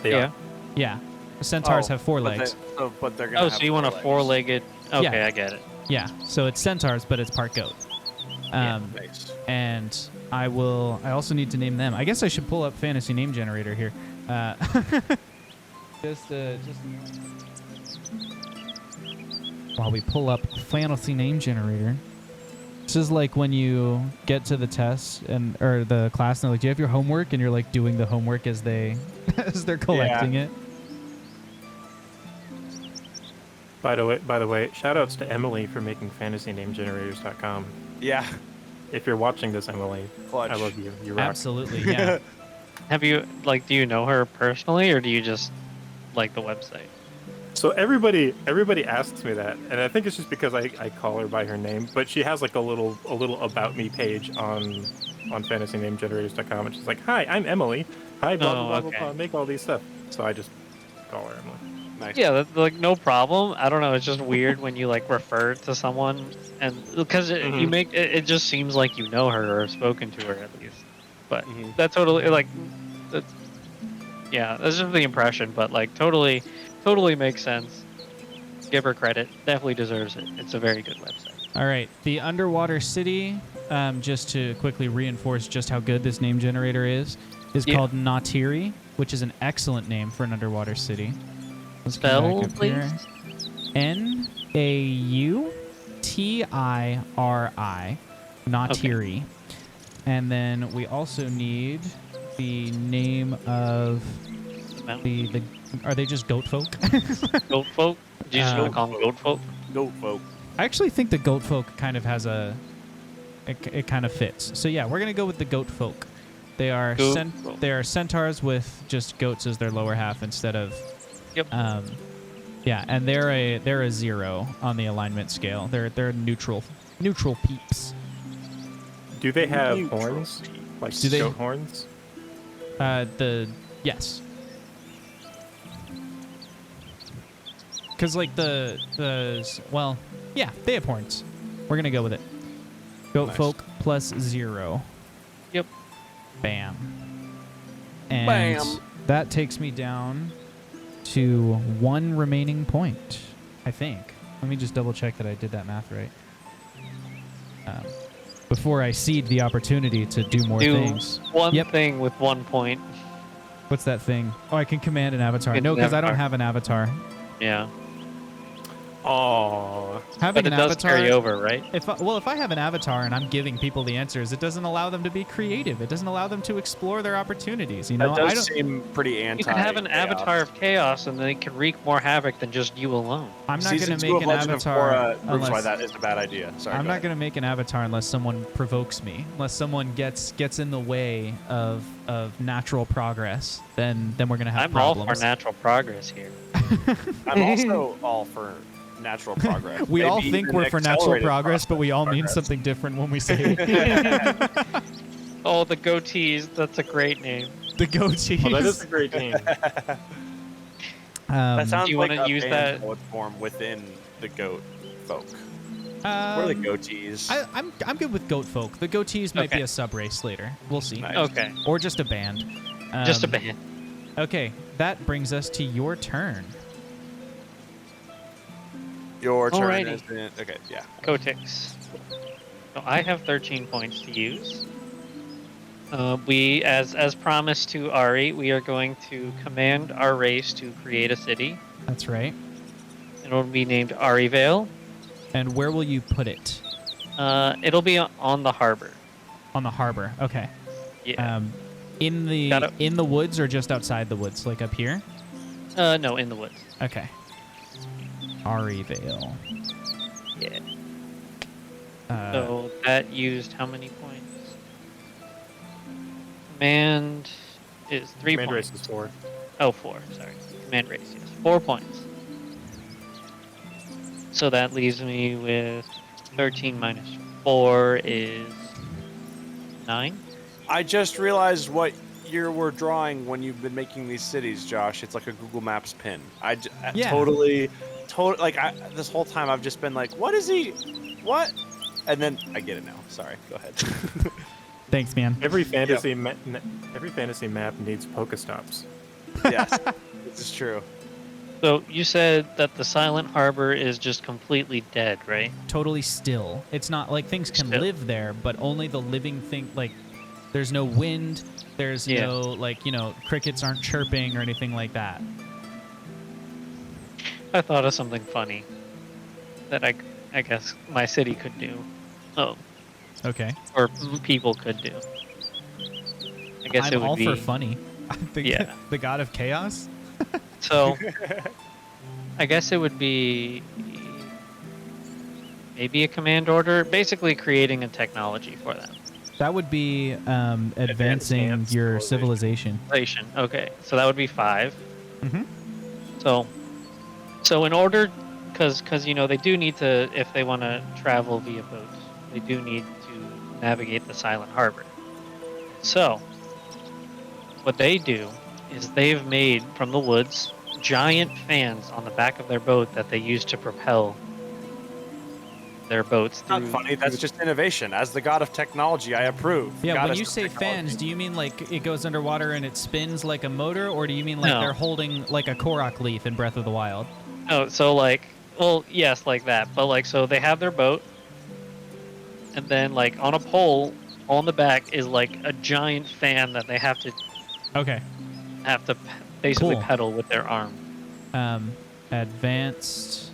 They Yeah. are. Yeah. Centaurs Oh, have 4 but legs. but they're gonna. Oh, have so you want a 4 legs. 4-legged? Okay, Yeah. I get it. Yeah. So it's centaurs, but it's part goat. Nice. And I also need to name them. I guess I should pull up fantasy name generator here. Just while we pull up fantasy name generator. This is like when you get to the test or the class, and they're like, "Do you have your homework?" And you're like doing the homework as they're collecting it. By the way, shout outs to Emily for making fantasynamegenerators.com. Yeah. If you're watching this, Emily, Clutch. I love you. You rock. Absolutely, yeah. Have you do you know her personally, or do you just like the website? So everybody asks me that, and I think it's just because I call her by her name. But she has like a little about me page on fantasynamegenerators.com, and she's like, "Hi, I'm Emily. Hi, blah blah blah okay. blah. Make all these stuff." So I just call her Emily. Nice. Yeah, that's, like no problem. I don't know. It's just weird when you like refer to someone, and because you make it just seems like you know her or have spoken to her at least. But that totally that's that's just the impression. But like totally makes sense. Give her credit. Definitely deserves it. It's a very good website. All right, the underwater city. Just to quickly reinforce just how good this name generator is called Natiri, which is an excellent name for an underwater city. Let's come Spell, back up here. Nautiri, Natiri. And then we also need the name of the are they just goat folk? Goat folk? Do you just want to call them goat folk? Goat folk. I actually think the goat folk kind of has it kind of fits. So yeah, we're gonna go with the goat folk. They are they are centaurs with just goats as their lower half instead of. Yep. Yeah, and they're a 0 on the alignment scale. They're neutral peeps. Do they have Neutral. horns? Like Do they- goat horns? Yes. Because like they have horns. We're gonna go with it. Goat Nice. folk plus 0. Yep. Bam. And Bam. that takes me down to 1 remaining point, I think. Let me just double check that I did that math right. Before I cede the opportunity to do more things. One Yep. thing with 1 point. What's that thing? Oh, I can command an avatar. It's No, an because I don't avatar. have an avatar. Yeah. Oh, Having But it an does avatar, carry over, right? If I have an avatar and I'm giving people the answers, it doesn't allow them to be creative. It doesn't allow them to explore their opportunities. You know, That I does don't. seem pretty anti. You could have an avatar of chaos, and they can wreak more havoc than just you alone. I'm not Season going to 2 make of an Legend avatar of Korra proves why unless that is a bad idea. Sorry. I'm not going to make an avatar unless someone provokes me, unless someone gets in the way of natural progress. Then we're going to have I'm problems. all for natural progress here. I'm also all for natural progress. We all Maybe think even we're for natural accelerated progress, but we all mean progress. something different when we say Oh, the goatees. That's a great name. the goatees. well, that is a great name. That sounds Do you like wanna a use band that- poet form within the goat folk. Or the goatees. I'm good with goat folk. The goatees might be Okay. a sub race later. We'll see. Nice. Okay. Or just a band. Just a Um, band. Okay, that brings us to your turn. Your turn Alrighty. has been okay. Yeah. Kotix. So I have 13 points to use. We, as promised to Ari, we are going to command our race to create a city. That's right. It will be named Arivale. And where will you put it? It'll be on the harbor. On the harbor. Okay. Yeah. In the woods or just outside the woods, like up here? No, in the woods. Okay. Arivale. Yeah. So So that used how many points? Command is 3 Command points. race is 4. Oh, 4. Sorry. Command race, yes. 4 points. So that leaves me with 13 minus 4 is 9. I just realized what you were drawing when you've been making these cities, Josh. It's like a Google Maps pin. Yeah. Totally total like this whole time I've just been like, what is he? What? And then I get it now. Sorry, go ahead. Thanks, man. Every fantasy every fantasy map needs Pokestops. Yes, this is true. So you said that the Silent Harbor is just completely dead, right? Totally still. It's not like things can Still. live there, but only the living thing. Like, there's no wind. There's Yeah. no like crickets aren't chirping or anything like that. I thought of something funny that I guess my city could do. Oh, Okay. or people could do. I guess it I'm would all be for funny. Yeah. The god of chaos. so. I guess it would be maybe a command order, basically creating a technology for them. That would be advancing Advanced your civilization. civilization. Okay, so that would be 5. Mm-hmm. So in order, because they do need to, if they want to travel via boats, they do need to navigate the Silent Harbor. So what they do is they've made from the woods giant fans on the back of their boat that they use to propel their boats Not through. funny. That's just innovation. As the god of technology, I approve. Yeah, when Goddess you of say technology. fans, do you mean like it goes underwater and it spins like a motor, or do you mean like No. they're holding like a Korok leaf in Breath of the Wild? Oh, so well, yes, like that. But so they have their boat, and then on a pole on the back is like a giant fan that they have to Okay. basically Cool. pedal with their arm. Advanced.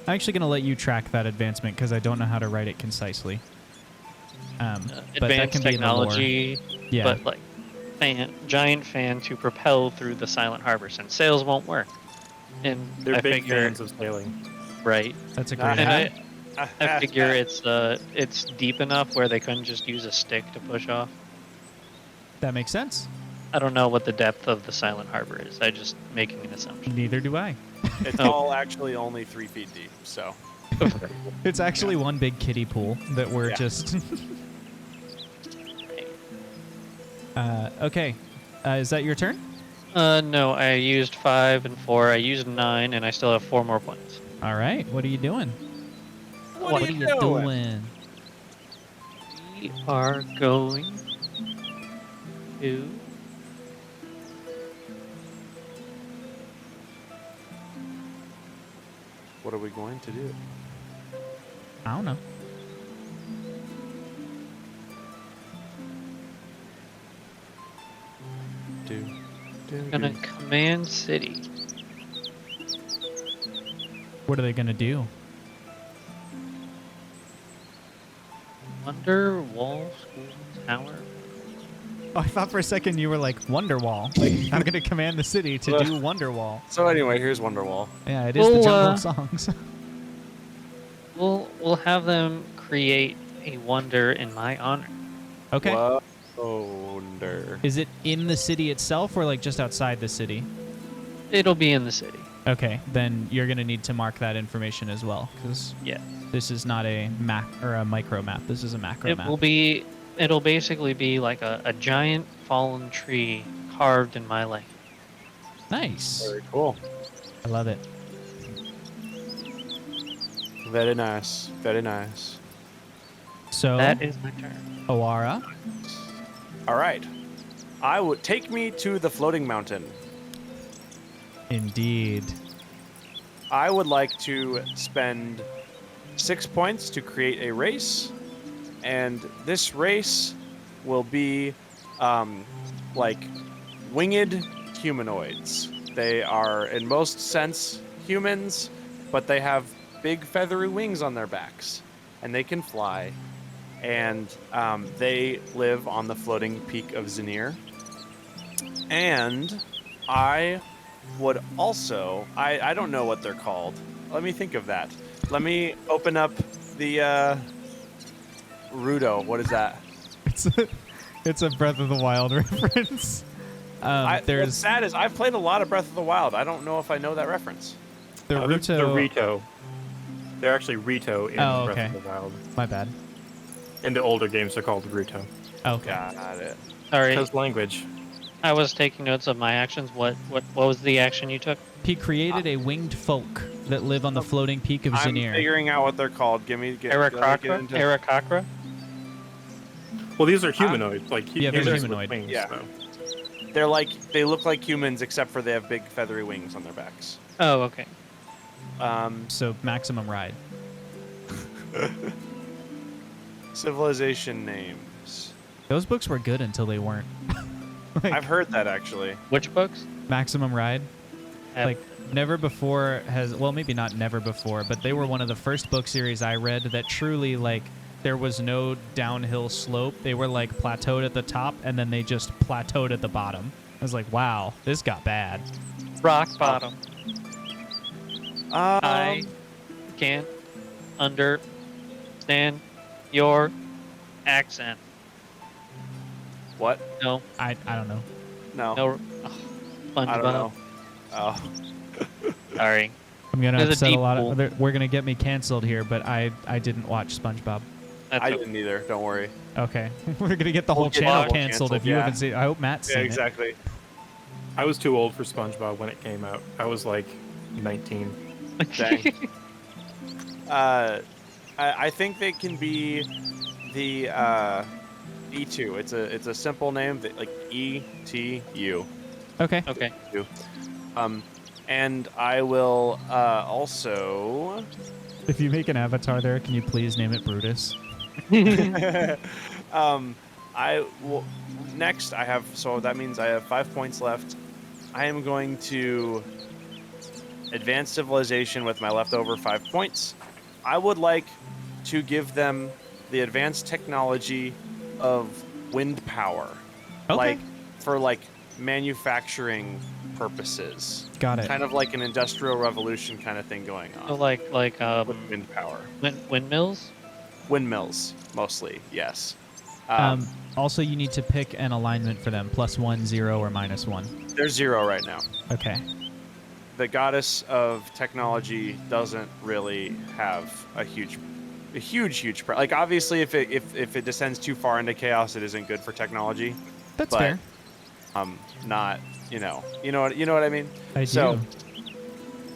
I'm actually going to let you track that advancement because I don't know how to write it concisely. But that Advanced can be in the lore. technology, Yeah. but giant fan to propel through the Silent Harbor since sails won't work. And They're I big figure, fans of sailing. right? That's a Nah, great And idea. I figure it's deep enough where they couldn't just use a stick to push off. That makes sense. I don't know what the depth of the Silent Harbor is. I just making an assumption. Neither do I. It's all actually only 3 feet deep. So It's actually one big kiddie pool that we're Yeah. just. Okay. Is that your turn? No, I used 5 and 4. I used 9, and I still have 4 more points. All right. What are you doing? What are you doing? We are going to. what are we going to do? I don't know. Gonna command city. What are they going to do? Wonder Wall School Tower. Oh, I thought for a second you were like Wonderwall. Like, I'm going to command the city to do Wonderwall. So anyway, here's Wonderwall. Yeah, it is the Well, Jungle of Songs. We'll have them create a wonder in my honor. Okay. Wonder. Is it in the city itself or like just outside the city? It'll be in the city. Okay, then you're going to need to mark that information as well because Yeah. this is not a map or a micro map. This is a macro It map. will be. It'll basically be like a giant fallen tree carved in my likeness. Nice. Very cool. I love it. Very nice. Very nice. So, That is my turn. Oara, All right. I would take me to the floating mountain. indeed. I would like to spend 6 points to create a race, and this race will be like winged humanoids. They are, in most sense, humans, but they have big feathery wings on their backs, and they can fly. And they live on the floating peak of Zanir. And I would also, I don't know what they're called. Let me think of that. Let me open up the Rudo. What is that? It's a Breath of the Wild reference. What's There's sad is I've played a lot of Breath of the Wild. I don't know if I know that reference. the The Ruto. Rito. They're actually Rito in Oh, Breath okay. of the Wild. My bad. In the older games, they're called Ruto. Okay. Got it. Sorry, Because language. I was taking notes of my actions. What was the action you took? He created a winged folk that live on the floating peak of I'm Zanir. figuring out what they're called. Let me get Arakakra? into- Arakakra? Well, these are humanoids, like Yeah, they're humanoids humanoid. with wings. Yeah. So. They look like humans except for they have big feathery wings on their backs. Oh, okay. So maximum ride. Civilization names. Those books were good until they weren't. Like, I've heard that actually. Which books? maximum ride. Have- Like never before has, well, maybe not never before, but they were one of the first book series I read that truly, like, there was no downhill slope. They were like plateaued at the top and then they just plateaued at the bottom. I was like, wow, this got bad. Rock bottom. I Um, can't understand your accent. what? No, I don't know. No. no. Oh, I don't know. Oh. Sorry. I'm gonna There's a upset a deep lot pool. of. We're gonna get me canceled here, but I didn't watch SpongeBob. That's I okay. didn't either. Don't worry. Okay, we're gonna get the whole We'll get channel double canceled if canceled, you yeah. haven't seen. I hope Matt's Yeah, seen exactly. I was too old for SpongeBob when it came out. I was like 19. Dang. I think they can be the E2. It's a simple name that, like ETU. it. Okay. Okay. And I will also. If you make an avatar there, can you please name it Brutus? I will next. I have so that means I have 5 points left. I am going to advance civilization with my leftover 5 points. I would like to give them the advanced technology of wind power, Okay. like for like manufacturing purposes, Got it. kind of like an industrial revolution kind of thing going So on like with wind power. windmills. Windmills, mostly, yes. Also, you need to pick an alignment for them: +1, 0, or -1. They're 0 right now. Okay. The goddess of technology doesn't really have a huge like obviously if it descends too far into chaos, it isn't good for technology. That's But, fair. Not you know what I mean. I do. So,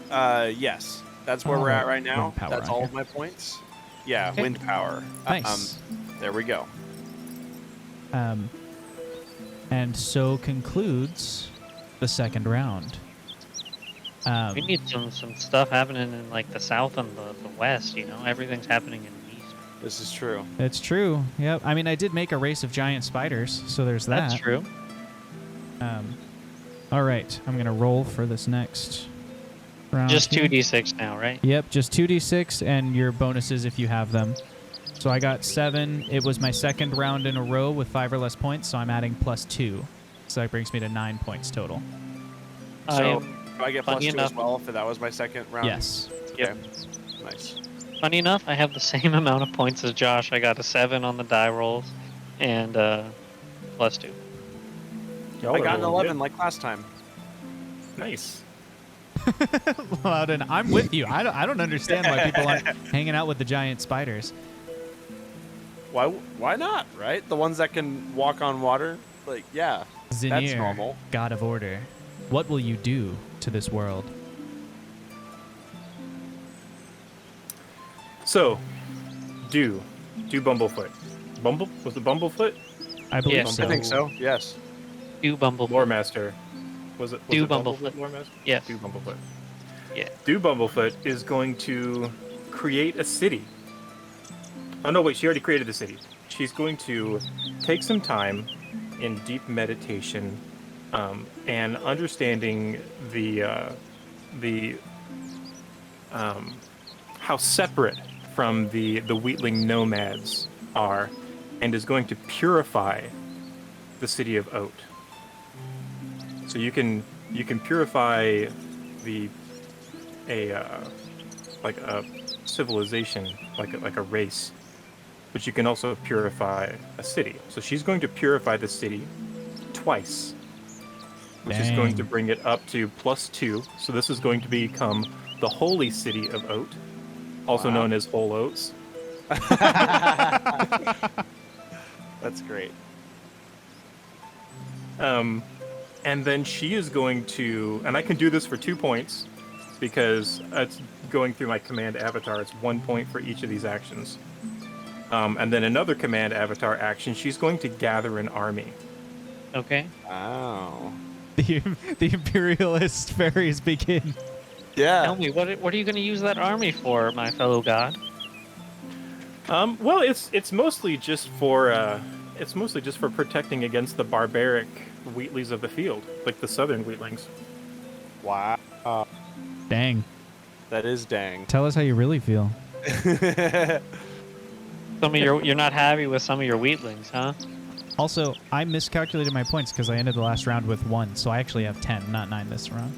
yes, that's where Oh, we're at right now. wind power That's on all here. of my points. Yeah, Okay. wind power. Nice. There we go. And so concludes the second round. We need some stuff happening in like the south and the west. You know, everything's happening in the east. This is true. It's true. Yep. I mean, I did make a race of giant spiders, so there's that. That's true. All right. I'm going to roll for this next round. Just here. 2d6 now, right? Yep, just 2d6 and your bonuses if you have them. So I got 7. It was my second round in a row with 5 or less points, so I'm adding +2. So that brings me to 9 points total. I So am- do I get funny +2 enough- as well if that was my second round? Yes. Yep. Okay. Nice. Funny enough, I have the same amount of points as Josh. I got a 7 on the die rolls, and +2. Y'all I are got an rolling 11 like last time. good. Nice. Loudon, I'm with you. I don't understand why people aren't hanging out with the giant spiders. Why not, right? The ones that can walk on water? Like, yeah. Zanir, That's normal. God of Order, what will you do to this world? So, do Bumblefoot. Was it Bumblefoot? I believe Yes. so. I think so, yes. Do Bumble. Lore Master. Was it Do it Bumblefoot. Lore Master? Yes. Do Bumblefoot. Yeah. Do Bumblefoot is going to create a city. Oh no, wait, she already created the city. She's going to take some time in deep meditation and understanding the how separate from the Wheatling nomads are, and is going to purify the city of Oat. So you can purify like a civilization, like a race, but you can also purify a city. So she's going to purify the city twice, which is going to Dang. bring it up to +2. So this is going to become the holy city of Oat, also Wow. known as Whole Oats. That's great. And then she is going to, and I can do this for 2 points. because it's going through my command avatar. It's 1 point for each of these actions. And then another command avatar action, she's going to gather an army. Okay. Oh. The imperialist fairies begin. Yeah. Tell me, what are you going to use that army for, my fellow god? Well, it's mostly just for protecting against the barbaric Wheatleys of the field, like the southern Wheatlings. Wow. Dang. That is dang. Tell us how you really feel. Some of you're not happy with some of your wheatlings, huh? Also, I miscalculated my points because I ended the last round with 1, so I actually have 10, not 9 this round.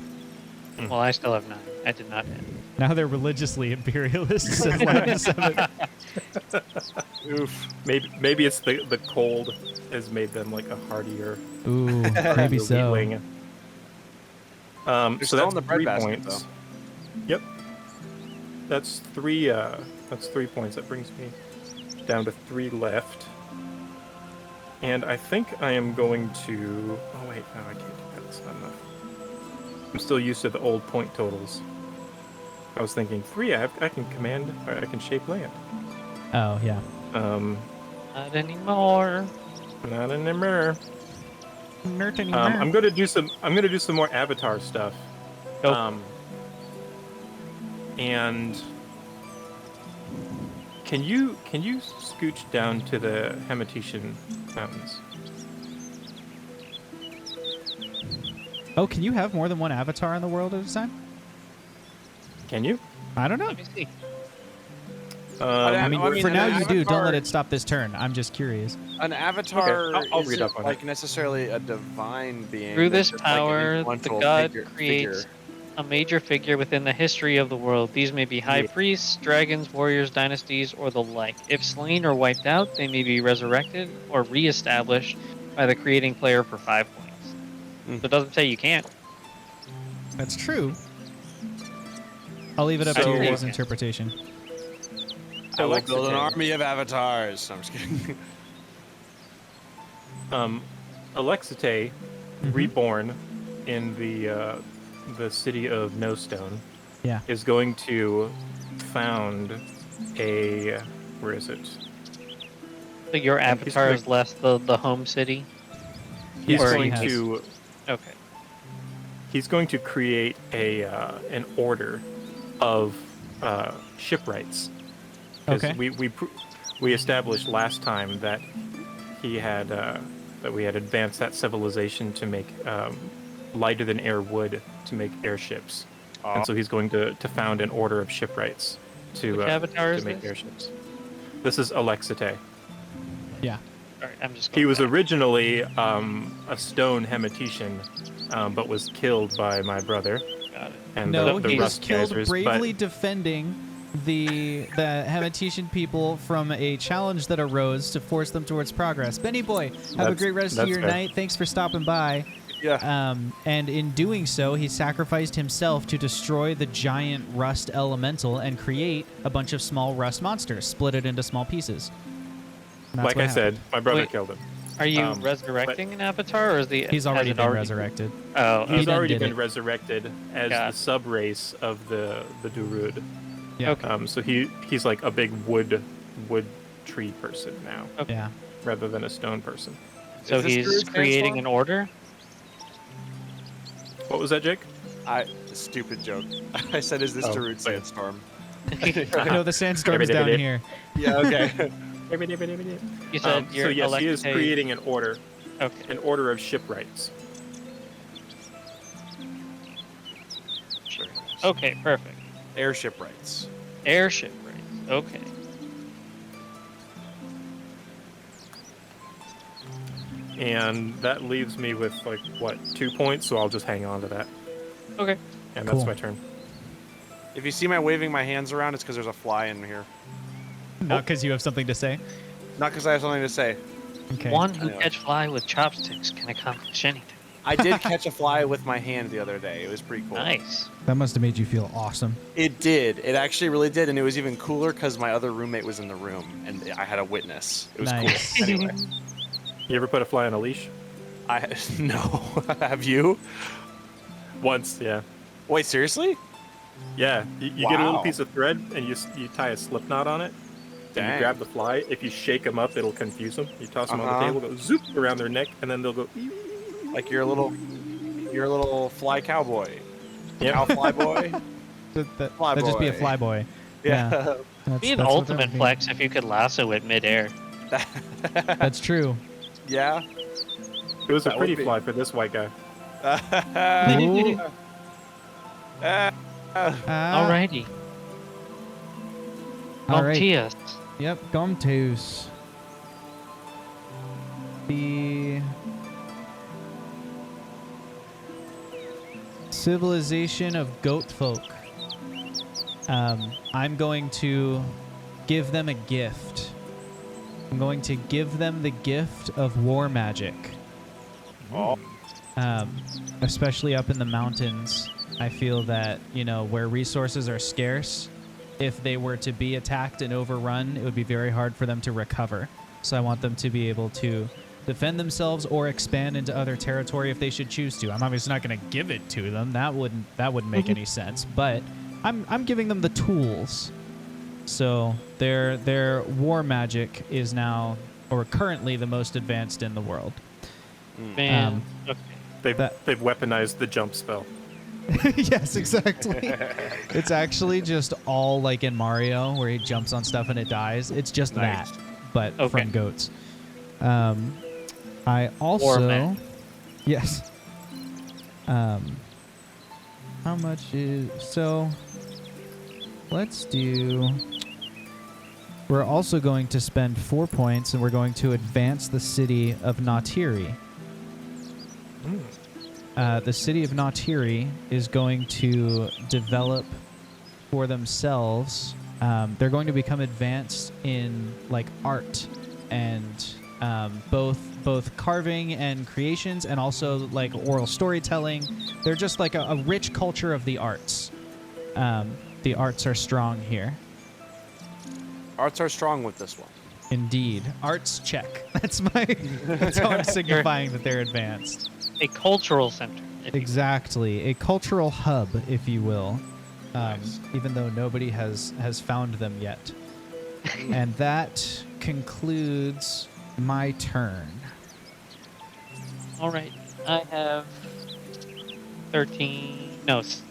Well, I still have 9. I did not hit. Now they're religiously imperialists and 97. Oof. Maybe it's the cold has made them like a hardier. Ooh, maybe so. Wheatling. So still that's in the bread 3 basket, points. though. Yep. That's 3. That's 3 points. That brings me down to 3 left. And I think I am going to. Oh wait, no, I can't do that. That's not enough. I'm still used to the old point totals. I was thinking 3. I can command. Or I can shape land. Oh, yeah. Not anymore. Not anymore. Nerd anymore. I'm gonna do some more avatar stuff. Go. And can you scooch down to the Hematetian mountains? Oh, can you have more than one avatar in the world at a time? Can you? I don't know. Let me see. I mean, for an now you do. Don't avatar- let it stop this turn. I'm just curious. An avatar Okay, I'll read isn't up on like it. necessarily a divine being. Through that's this just like an power, the influential god figure. creates a major figure within the history of the world. These may be high Yeah. priests, dragons, warriors, dynasties, or the like. If slain or wiped out, they may be resurrected or re-established by the creating player for 5 points. Mm. So it doesn't say you can't. That's true. I'll leave it up So- to your guys' interpretation. I will build an Alexite. army of avatars. No, I'm just kidding. Alexite, Mhm. reborn in the city of No Stone, Yeah. is going to found a. Where is it? So your And he's avatar gonna- is less the home city? He's Yes, he going has. to. Okay. He's going to create an order of shipwrights. 'Cause Okay. we established last time that he had that we had advanced that civilization to make lighter than air wood to make airships, and so he's going to found an order of shipwrights to Which avatar to is make this? airships. This is Alexite. Yeah. All right, I'm just He going was back. originally a stone Hematetian, but was killed by my brother. Got it. And No, the he was Rust killed Geysers, bravely but defending the Hematetian people from a challenge that arose to force them towards progress. Benny boy, have a That's- great rest of that's your fair. night. Thanks for stopping by. Yeah. And in doing so, he sacrificed himself to destroy the giant rust elemental and create a bunch of small rust monsters, split it into small pieces. And that's like what I happened. said, my brother Wait. killed him. Are you but- resurrecting an avatar, or is the He's has already it been resurrected. Oh, He He's done already did been it. resurrected as Got the it. sub race of the Durud. Yeah. Okay. So he's like a big wood tree person now, Yeah. rather than a stone person. so Is this he's Druid creating Sandstorm? an order. What was that, Jake? Stupid joke. I said, "Is this Oh, Darude wait. Sandstorm?" No, the sandstorm is down here. Yeah. Okay. You said So you're yes, he is Alexite- creating an order Okay. of shipwrights. Sure. Okay. Perfect. Airship rights. Airship race. Okay. And that leaves me with like what 2 points, so I'll just hang on to that, Okay. and that's Cool. my turn. If you see my waving my hands around, it's because there's a fly in here. Not because you have something to say. Not because I have something to say. Okay. One who Anyway. catch fly with chopsticks can accomplish anything. I did catch a fly with my hand the other day. It was pretty cool. Nice. That must have made you feel awesome. It did. It actually really did, and it was even cooler because my other roommate was in the room, and I had a witness. It was Nice. cool. Anyway, You ever put a fly on a leash? no. Have you? Once, yeah. Wait, seriously? Yeah, you get a little Wow. piece of thread and you tie a slip knot on it. And you Dang. grab the fly. If you shake them up, it'll confuse them. You toss them on the Uh-huh. table, go zoop around their neck, and then they'll go. Like you're a little fly cowboy. Yep. Cow fly boy. Fly That'd just be a boy. fly boy. Yeah. Be an That's what that ultimate would be. flex if you could lasso it midair. That's true. Yeah. It was a That would pretty be- fly for this white guy. Ooh. Ah, Alrighty. all right. Maltias. Yep, Gomtus. The civilization of goat folk. I'm going to give them a gift. I'm going to give them the gift of war magic. Oh. Especially up in the mountains. I feel that, where resources are scarce, if they were to be attacked and overrun, it would be very hard for them to recover. So I want them to be able to defend themselves or expand into other territory if they should choose to. I'm obviously not going to give it to them. That wouldn't make any sense. But I'm giving them the tools. So their war magic is now, or currently, the most advanced in the world. Man. Okay. They've weaponized the jump spell. Yes, exactly. It's actually just all like in Mario where he jumps on stuff and it dies. It's just Nice. that, but Okay. from goats. I War also man. yes. How much is so? Let's do. We're also going to spend 4 points, and we're going to advance the city of Natiri. The city of Natiri is going to develop for themselves. They're going to become advanced in like art and both carving and creations, and also like oral storytelling. They're just like a rich culture of the arts. The arts are strong here. Arts are strong with this one. Indeed, arts check. That's how I'm signifying that they're advanced. A cultural center. if you will. Exactly, a cultural hub, if you will. Nice. Even though nobody has found them yet. And that concludes my turn. All right. I have 9 points.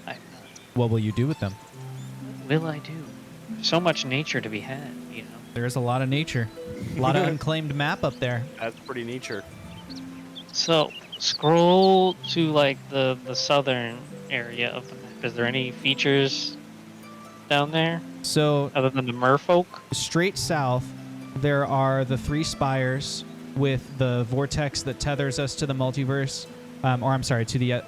I have 9. What will you do with them? Will I do? So much nature to be had, There is a lot of nature, a lot of unclaimed map up there. That's pretty nature. So, scroll to like the southern area of the map. Is there any features down there So other than the merfolk? straight south, there are the 3 spires with the vortex that tethers us to the multiverse, to the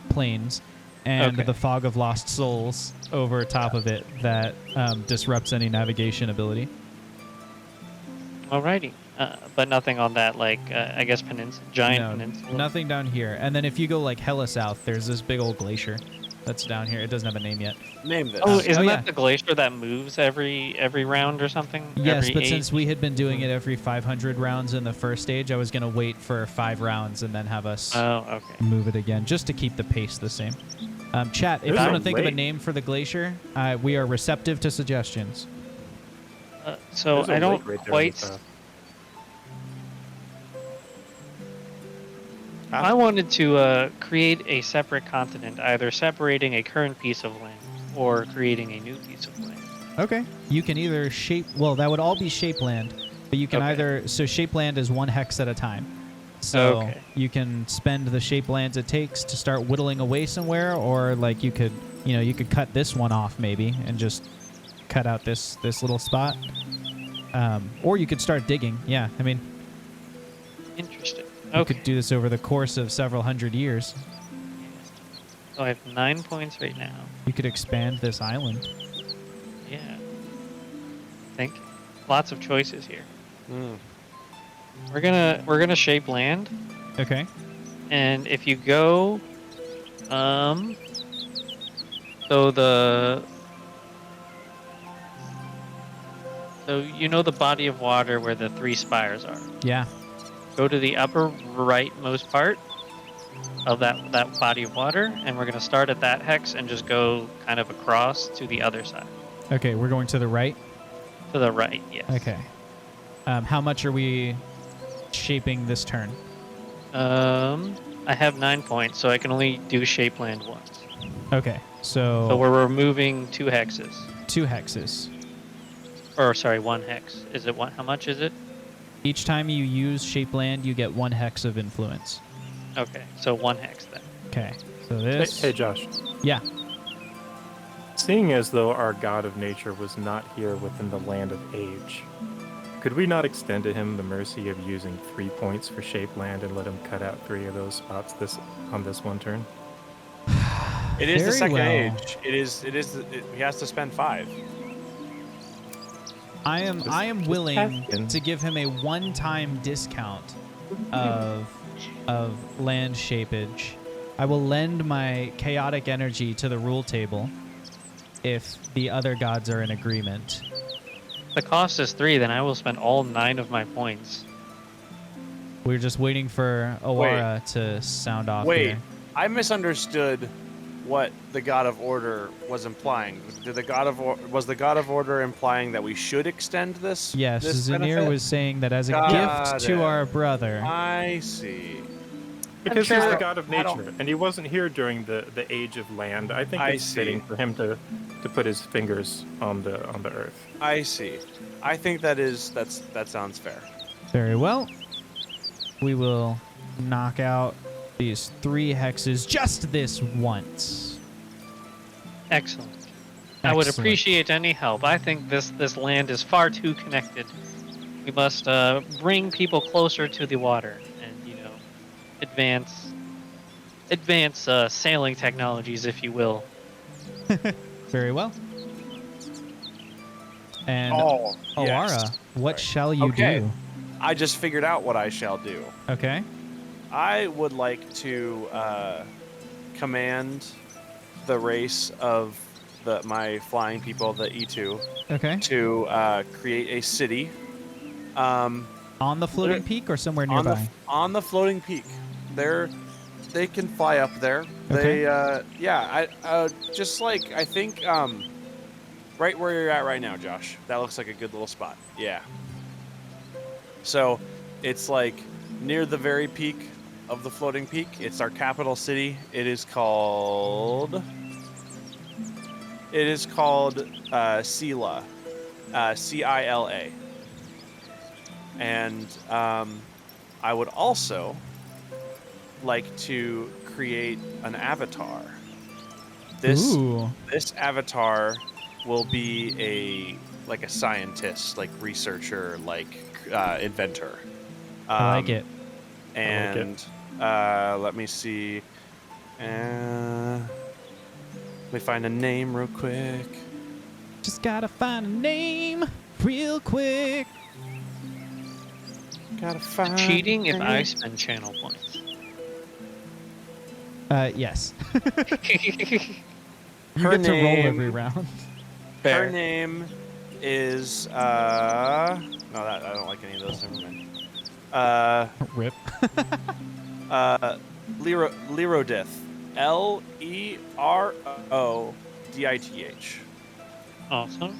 planes, and Okay. the fog of lost souls over top of it that disrupts any navigation ability. Alrighty. But nothing on that, I guess, giant No, peninsula. nothing down here. And then if you go like hella south, there's this big old glacier that's down here. It doesn't have a name yet. Name this. Oh, isn't yeah. that the glacier that moves every round or something? Yes, Every but 8? since we had been doing it every 500 rounds in the first stage, I was going to wait for 5 rounds and then have us Oh, okay. move it again, just to keep the pace the same. Chat, if you There's want a to think of a lake. name for the glacier, we are receptive to suggestions. So There's a I don't lake right there on the quite. path. I wanted to create a separate continent, either separating a current piece of land or creating a new piece of land. Okay. You can either shape... Well, that would all be shape land, but you can Okay. either... So shape land is 1 hex at a time. So Okay. you can spend the shape lands it takes to start whittling away somewhere, or like you could cut this one off maybe and just cut out this little spot. Or you could start digging. Yeah, I mean, Interesting. you Okay. could do this over the course of several hundred years. So I have 9 points right now. You could expand this island. Yeah. Think. Lots of choices here. Mm. We're gonna shape land, Okay. and if you go, so the body of water where the 3 spires are. Yeah. Go to the upper rightmost part, of that body of water, and we're gonna start at that hex and just go kind of across to the other side, Okay, we're going to the right. to the right. Yes. Okay. How much are we shaping this turn? I have 9 points, so I can only do shape land once. Okay, So so we're removing 2 hexes, 2 hexes. or sorry, 1 hex. Is it one? How much is it? Each time you use shape land, you get 1 hex of influence. Okay, so 1 hex then. Okay, so Hey, this. hey, Josh. Yeah. Seeing as though our god of nature was not here within the land of age, could we not extend to him the mercy of using 3 points for shape land and let him cut out 3 of those spots on this one turn? It is the Very second well. age. He has to spend 5. I am Just willing asking. to give him a one-time discount of land shapage. I will lend my chaotic energy to the rule table if the other gods are in agreement. If the cost is 3, then I will spend all 9 of my points. We're just waiting for Owara to sound off Wait, here. I misunderstood what the God of Order was implying. Was the God of Order implying that we should extend this? Yes, this Zanir benefit? was saying that as a Got gift to it. our brother. I see. Because sure- he's the god of I don't- nature, and he wasn't here during the age of land. I think I it's see. fitting for him to put his fingers on the earth. I see. I think that sounds fair. Very well. We will knock out these 3 hexes just this once. Excellent. I would Excellent. appreciate any help. I think this land is far too connected. We must bring people closer to the water, and advance sailing technologies, if you will. Very well. And Oh, Owara, yes. what Sorry. shall you Okay. do? I just figured out what I shall do. Okay. I would like to command the race of my flying people, the E2, Okay. to create a city On the floating peak or somewhere nearby? on the floating peak. They can fly up there. Okay. Just like I think right where you're at right now, Josh. That looks like a good little spot. Yeah. So, it's like near the very peak of the floating peak. It's our capital city. It is called Sila, Cila. And I would also like to create an avatar. Ooh. This avatar will be a scientist, like researcher, like inventor. I like it. And let me see. Let me find a name real quick. Just gotta find a name real quick. Gotta find. Cheating if a I name. spend channel points. Yes. You Her get to roll name- every round. Her Fair. name is no, that I don't like any of those. Never mind. Rip. Lerodith. Lerodith. Awesome.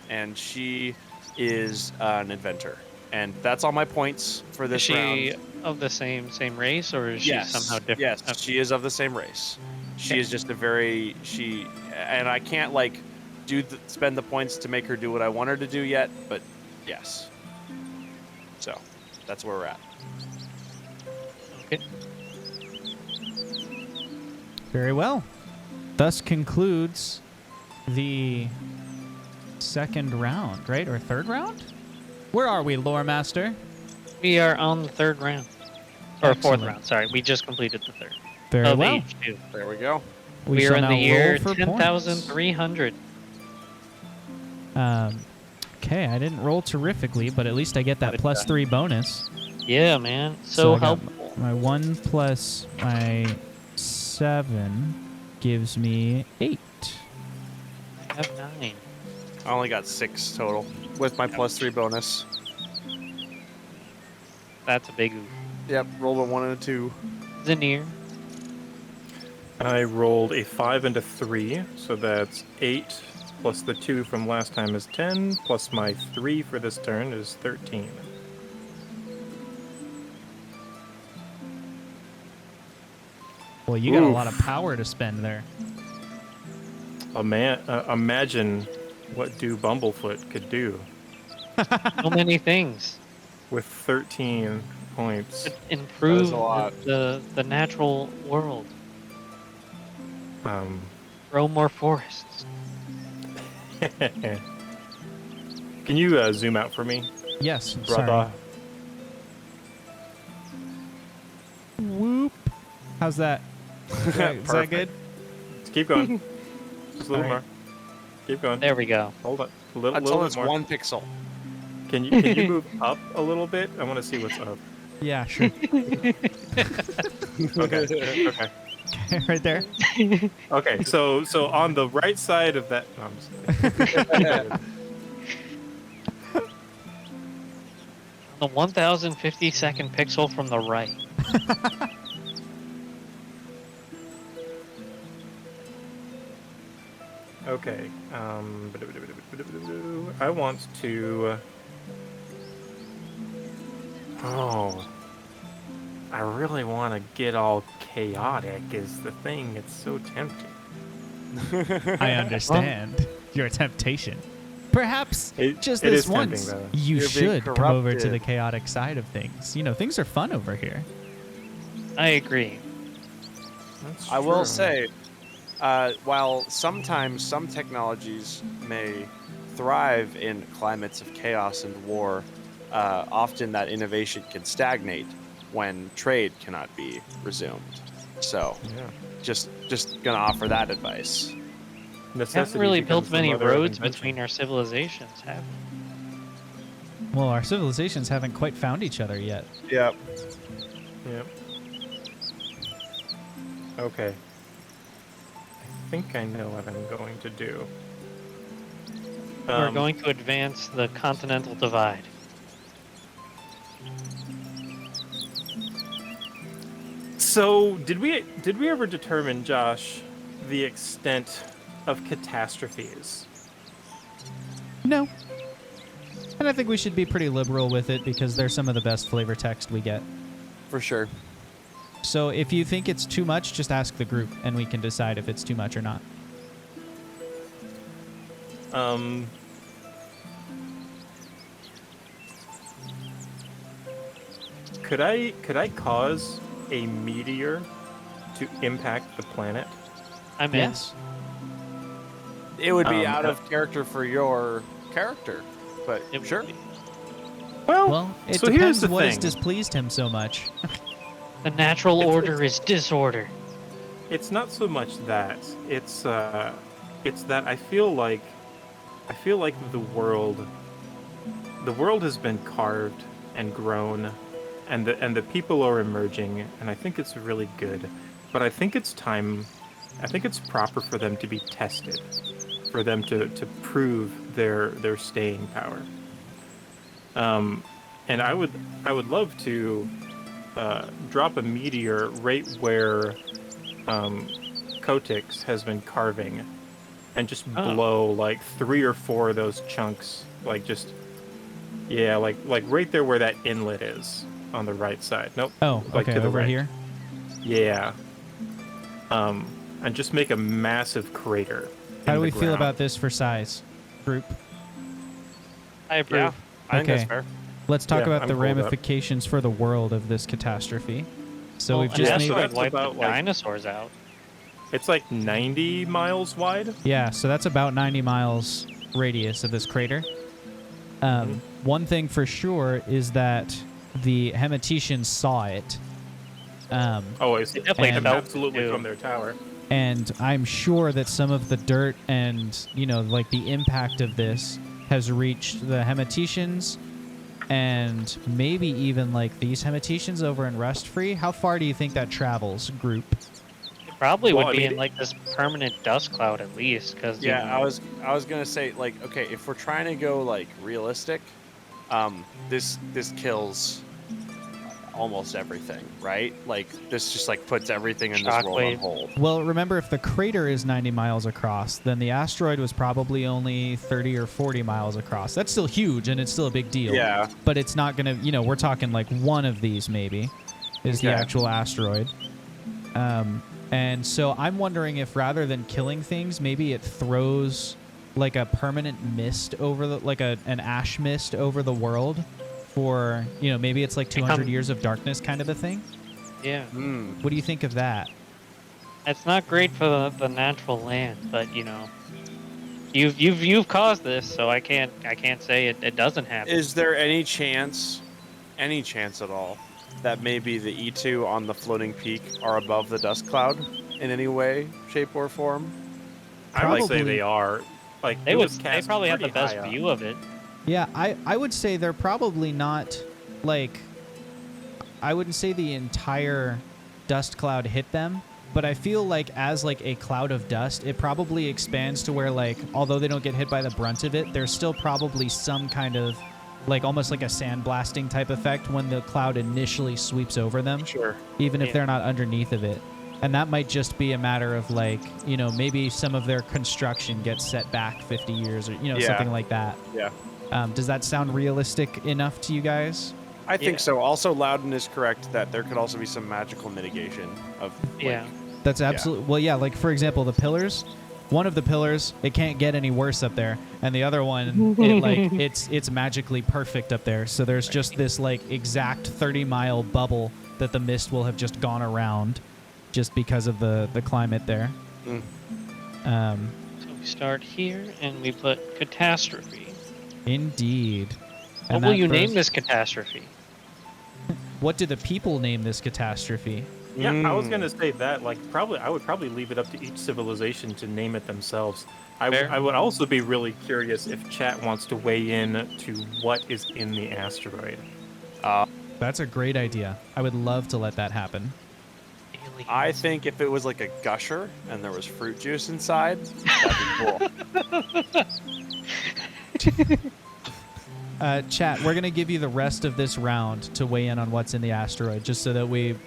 And she is an inventor. And that's all my points for Is this she round. of the same race, or is Yes. she somehow different? Yes, Okay. she is of the same race. She Okay. is just and I can't spend the points to make her do what I want her to do yet, but yes. So, that's where we're at. Okay. Very well. Thus concludes the second round, right? Or third round? Where are we, Lore Master? We are on the 3rd round. Or 4th Excellent. round, sorry. We just completed the 3rd. Very of well. age 2. There we go. We We are shall in now the year roll for points. 10,300. Okay, I didn't roll terrifically, but at least I get that What a plus die. 3 bonus. Yeah, man. So So I got helpful. My 1 plus my 7 gives me 8. I have 9. I only got 6 total with my plus 3 bonus. That's a big oof. Yep, rolled a 1 and a 2. Zanir. I rolled a 5 and a 3, so that's 8, plus the 2 from last time is 10, plus my 3 for this turn is 13. Well, you got a Oof. lot of power to spend there. Imagine what Bumblefoot could do So many things. with 13 points. Could improve lot. the natural world. Um, Grow more forests. Can you zoom out for me, Yes, brother? sorry. Whoop. How's that? Is that good? Just keep going. Just a little All right. more. Keep going. There we go. Hold on. A little Until bit it's more. 1 pixel. Can you move up a little bit? I want to see what's up. Yeah, sure. Okay. Okay. Right there. Okay. So on the right side of that. No, I'm just kidding. The 1052nd pixel from the right. Okay. I want to. Oh. I really want to get all chaotic. Is the thing? It's so tempting. I understand your temptation. Perhaps just it this is tempting, once, though. you You're being should come over to the corrupted. chaotic side of things. You know, things are fun over here. I agree. That's I will true. say, while sometimes some technologies may thrive in climates of chaos and war, often that innovation can stagnate when trade cannot be resumed. So, Yeah. just gonna offer that advice. We haven't Necessity really becomes built the many mother of roads invention. between our civilizations, have we? Well, our civilizations haven't quite found each other yet. Yep. Yep. Okay. I think I know what I'm going to do. We're going to advance the continental divide. So, did we ever determine, Josh, the extent of catastrophes? No. And I think we should be pretty liberal with it because they're some of the best flavor text we get. For sure. So if you think it's too much, just ask the group and we can decide if it's too much or not. Could I cause a meteor to impact the planet? I'm in. Yes. It would be Um, out of character for your character, but It would sure. be. Well, it so here's depends the what has thing. displeased him so much. The natural It's- order is disorder. It's not so much that. It's that I feel like the world has been carved and grown, and the people are emerging, and I think it's really good. But I think it's time. I think it's proper for them to be tested, for them to prove their staying power. And I would love to drop a meteor right where Kotix has been carving, and just Oh. blow like 3 or 4 of those chunks, like just like right there where that inlet is on the right side. Nope. Oh, like okay, to the over right. here. Yeah. And just make a massive crater. How in do the we feel ground. about this for size, group? I approve. Yeah, I think Okay. that's fair. Let's talk Yeah, about I'm the cool with that. ramifications for the world of this catastrophe. So Well, we've an just yeah, made so asteroid that's wiped about, the like- dinosaurs out. It's like 90 miles wide. Yeah, so that's about 90 miles radius of this crater. One thing for sure is that the Hemeticians saw it. Oh, it's They definitely And- felt it, absolutely too. from their tower. And I'm sure that some of the dirt and, like the impact of this has reached the Hemeticians and maybe even like these Hemeticians over in Rust Free. How far do you think that travels, group? It probably Well, would I be mean, in like this permanent dust cloud at least, because Yeah, I was gonna say, like, okay, if we're trying to go like realistic, this kills almost everything, right? Like this just like puts everything in this world on Shockwave. hold. Well, remember, if the crater is 90 miles across, then the asteroid was probably only 30 or 40 miles across. That's still huge, and it's still a big deal. Yeah. But it's not going to, we're talking like one of these maybe is the Okay. actual asteroid. And so I'm wondering if rather than killing things, maybe it throws like a permanent mist over an ash mist over the world for, maybe it's like 200 years of darkness kind of a thing. Yeah. Mm. What do you think of that? It's not great for the natural land, but you've caused this, so I can't say it doesn't happen. Is there any chance at all, that maybe the E2 on the floating peak are above the dust cloud in any way, shape, or form? I would say Probably. they are. Like They it would. was They cast probably have the pretty best high up. view of it. Yeah, I would say they're probably not, like, I wouldn't say the entire dust cloud hit them, but I feel like as, like, a cloud of dust, it probably expands to where, like, although they don't get hit by the brunt of it, there's still probably some kind of, like, almost like a sandblasting type effect when the cloud initially sweeps over them, Sure. even if Yeah. they're not underneath of it. And that might just be a matter of, like, maybe some of their construction gets set back 50 years or, Yeah. something like that. Yeah. Does that sound realistic enough to you guys? I think Yeah. so. Also, Loudon is correct that there could also be some magical mitigation of. Like, Yeah. That's absolutely well. Yeah, like for example, the pillars. One of the pillars, it can't get any worse up there, and the other one, it's magically perfect up there. So there's just this like exact 30-mile bubble that the mist will have just gone around, just because of the climate there. Mm. So we start here, and we put catastrophe. Indeed. What And will that you name first- this catastrophe? What do the people name this catastrophe? Yeah, I was Mm. gonna say that. Like, I would probably leave it up to each civilization to name it themselves. Fair. I would also be really curious if chat wants to weigh in to what is in the asteroid. That's a great idea. I would love to let that happen. Aliens. I think if it was like a gusher and there was fruit juice inside, that'd be cool. Chat, we're going to give you the rest of this round to weigh in on what's in the asteroid, just so that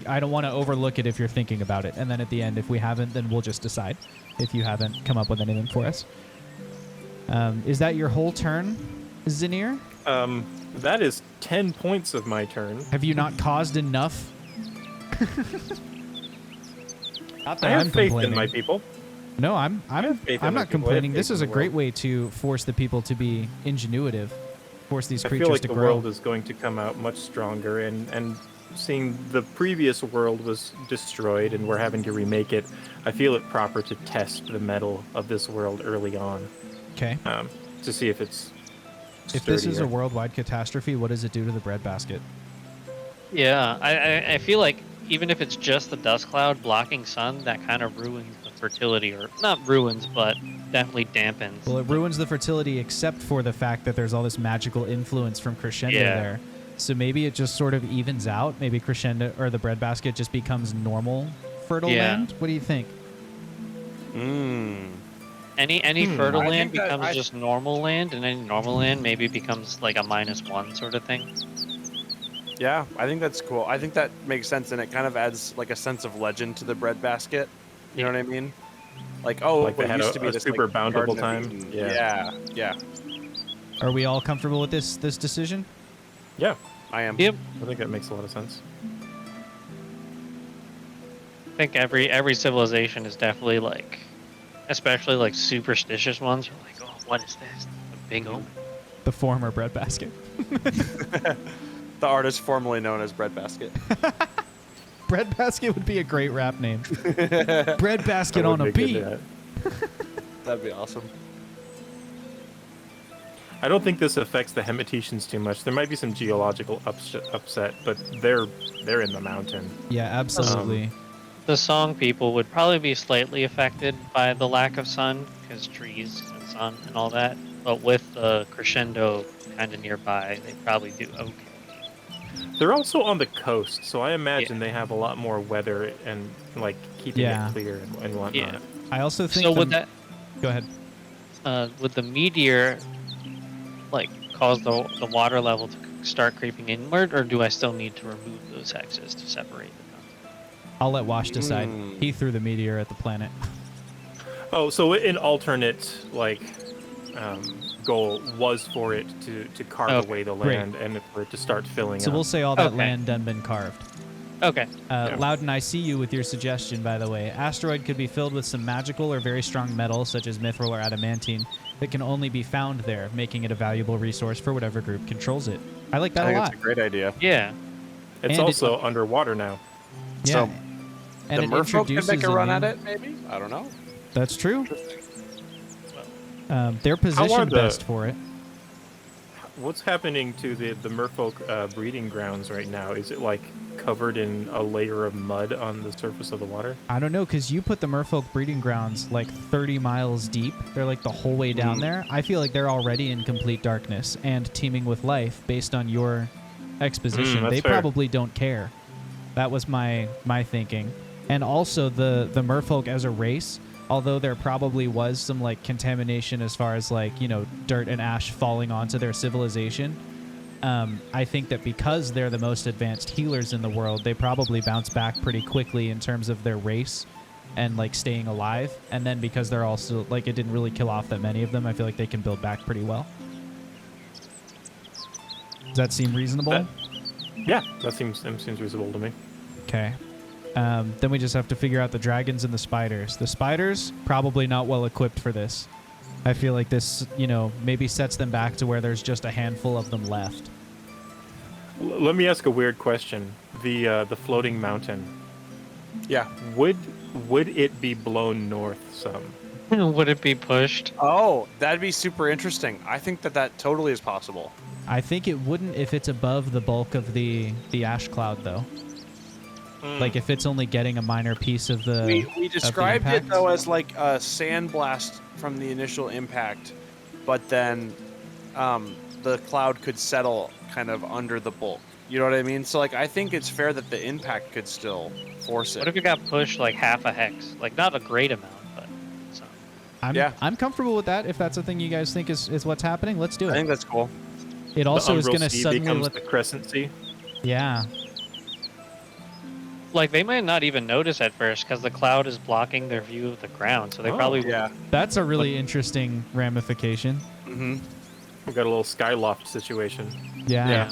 I don't want to overlook it if you're thinking about it. And then at the end, if we haven't, then we'll just decide if you haven't come up with anything for us. Is that your whole turn, Zinir? That is 10 points of my turn. Have you not caused enough? Not that I have I'm faith complaining. in my people. No, I'm have faith in I'm my not people. I have complaining. faith This is in a the great world. way to force the people to be ingenuitive, force these I creatures feel like to the grow. world is going to come out much stronger, and seeing the previous world was destroyed and we're having to remake it, I feel it proper to test the metal of this world early on, Okay. to see if it's If this is a sturdier. worldwide catastrophe, what does it do to the breadbasket? Yeah, I feel like even if it's just the dust cloud blocking sun, that kind of ruins the fertility, or not ruins, but definitely dampens. Well, it ruins the fertility except for the fact that there's all this magical influence from Crescendo Yeah. there. So maybe it just sort of evens out. Maybe Crescendo or the breadbasket just becomes normal fertile Yeah. land. What do you think? Mm. Any fertile I land think that becomes I- just normal land, and any normal land maybe becomes like a -1 sort of thing. Yeah, I think that's cool. I think that makes sense, and it kind of adds like a sense of legend to the breadbasket. You know what I mean? Like, oh, Like they it had used a- to be a this super like, bountiful Garden of time. Eden. Yeah. Yeah, Are we all comfortable with this decision? Yeah, I am. Yep. I think that makes a lot of sense. I think every civilization is definitely like, especially like superstitious ones, are like, oh, what is this? A big omen. The former breadbasket. The artist formerly known as Breadbasket. Breadbasket would be a great rap name. Breadbasket That on would a be beat. good to that. That'd be awesome. I don't think this affects the Hemetetians too much. There might be some geological upset, but they're in the mountain. Yeah, absolutely. The song people would probably be slightly affected by the lack of sun, because trees and sun and all that. But with the crescendo kind of nearby, they probably do okay. They're also on the coast, so I imagine they have a lot more weather and like keeping Yeah. it clear and whatnot. Yeah. I also think. So the- would that, Go ahead. would the meteor, like, cause the water level to start creeping inward, or do I still need to remove those hexes to separate them? I'll let Wash decide. He threw the meteor at the planet. Oh, so an alternate goal was for it to carve away the great. land and for it to start filling So up. we'll say all that Okay. land done been carved. Okay. Loudon, I see you with your suggestion, by the way. Asteroid could be filled with some magical or very strong metals, such as mithril or adamantine, that can only be found there, making it a valuable resource for whatever group controls it. I like that I a think lot. it's a great idea. Yeah. It's and also underwater now. Yeah. So, And the it merfolk could introduces make a a run new- at it, maybe? I don't know. That's true. Interesting. They're positioned the- best for it. What's happening to the merfolk breeding grounds right now? Is it like covered in a layer of mud on the surface of the water? I don't know, because you put the merfolk breeding grounds like 30 miles deep. They're like the whole way down there. I feel like they're already in complete darkness and teeming with life based on your exposition. that's They fair. probably don't care. That was my thinking. And also the merfolk as a race, although there probably was some like contamination as far as like, dirt and ash falling onto their civilization. I think that because they're the most advanced healers in the world, they probably bounce back pretty quickly in terms of their race and like staying alive. And then because they're also like, it didn't really kill off that many of them, I feel like they can build back pretty well. Does that seem reasonable? Yeah, that seems reasonable to me. Okay. Then we just have to figure out the dragons and the spiders. The spiders, probably not well equipped for this. I feel like this, maybe sets them back to where there's just a handful of them left. Let me ask a weird question. The floating mountain, Yeah. would it be blown north some? Would it be pushed? Oh, that'd be super interesting. I think that totally is possible. I think it wouldn't if it's above the bulk of the ash cloud, though. Like if it's only getting a minor piece of the. We described it impact. though as like a sandblast from the initial impact, but then the cloud could settle kind of under the bulk. You know what I mean? So like I think it's fair that the impact could still force What if it. it got pushed like half a hex? Like not a great amount, but some. I'm comfortable with that. If that's a thing you guys think is what's happening, let's do I it. think that's cool. It also the is Umbral going to Sea suddenly becomes let. the Crescent Sea. Yeah. Like they might not even notice at first because the cloud is blocking their view of the ground, so they probably Yeah. That's a really interesting ramification. Mm-hmm. We got a little skyloft situation. Yeah.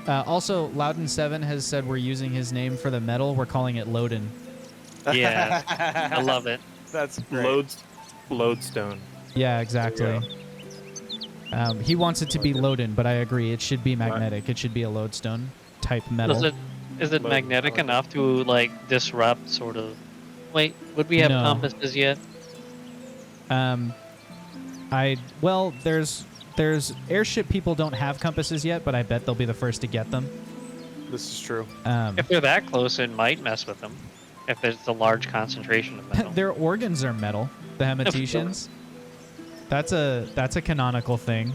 Also, Loudon7 has said we're using his name for the metal. We're calling it Loden. Yeah, I love it. That's great. Lodestone. Yeah, exactly. He wants it to be Loden, but I agree. It should be magnetic. It should be a lodestone type metal. Is it magnetic enough to like disrupt sort of? Wait, would we have No. compasses yet? There's airship people don't have compasses yet, but I bet they'll be the first to get them. This is true. If they're that close, it might mess with them. If there's a large concentration of metal. Their organs are metal. The Hematetians. That's a canonical thing.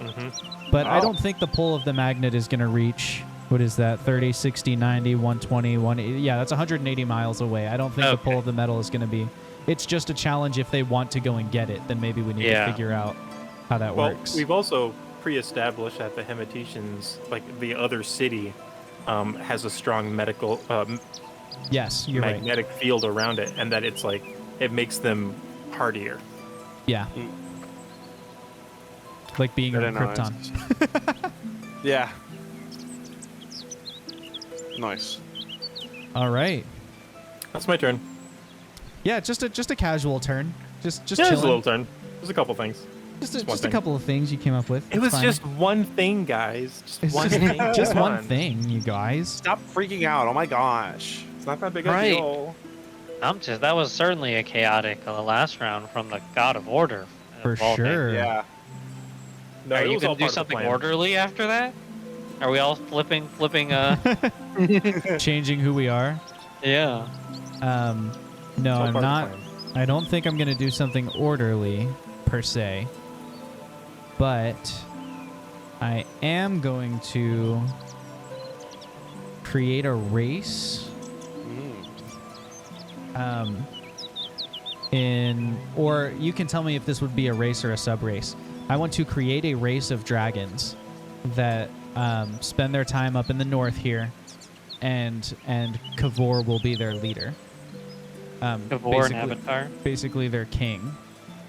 Mm-hmm. But I Oh. don't think the pull of the magnet is going to reach, what is that, 30, 60, 90, 120, 180. Yeah, that's 180 miles away. I don't think the Okay. pull of the metal is going to be. It's just a challenge if they want to go and get it. Then maybe we need Yeah. to figure out how that Well, works. we've also pre-established that the Hematetians, like the other city, has a strong Yes, you're right. magnetic field around it, and that it's like it makes them hardier. Yeah. Like being Good on Krypton. analysis. Yeah. Nice. All right. That's my turn. Yeah, just a casual turn. Just Yeah, just a chilling. little turn. There's a couple things. Just one a thing. couple of things you came up with. It It's was fine. just one thing, guys. Just It's one just, thing. just Come one on. thing, you guys. Stop freaking out. Oh my gosh. It's not that big Right. a deal. That was certainly a chaotic last round from the God of Order. For of all things. sure. Yeah. No, Are it you was all gonna do part of the something plan. orderly after that? Are we all flipping? Changing who we are. Yeah. No, It's all I'm part of the not. plan. I don't think I'm going to do something orderly, per se. But I am going to create a race or you can tell me if this would be a race or a sub race. I want to create a race of dragons that spend their time up in the north here, and Kavor will be their leader. Kavor and Avatar. Basically their king.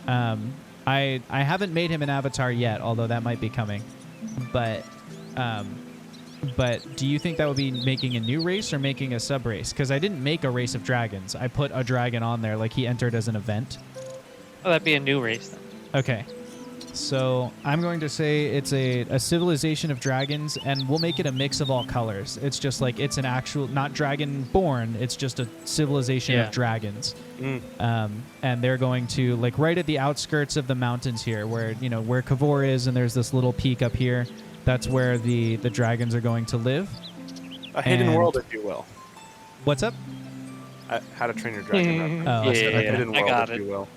I haven't made him an avatar yet, although that might be coming. But do you think that would be making a new race or making a sub race? Because I didn't make a race of dragons. I put a dragon on there, like he entered as an event. Oh, that'd be a new race then. Okay. So I'm going to say it's a civilization of dragons, and we'll make it a mix of all colors. It's just like it's an actual, not dragon born, it's just a civilization of dragons. And they're going to, like, right at the outskirts of the mountains here, where, you know, where Kavor is, and there's this little peak up here. That's where the dragons are going to live. A hidden world, if you will. What's up? How to Train Your Dragon. Oh, Yeah, A hidden I world, got if it. you will.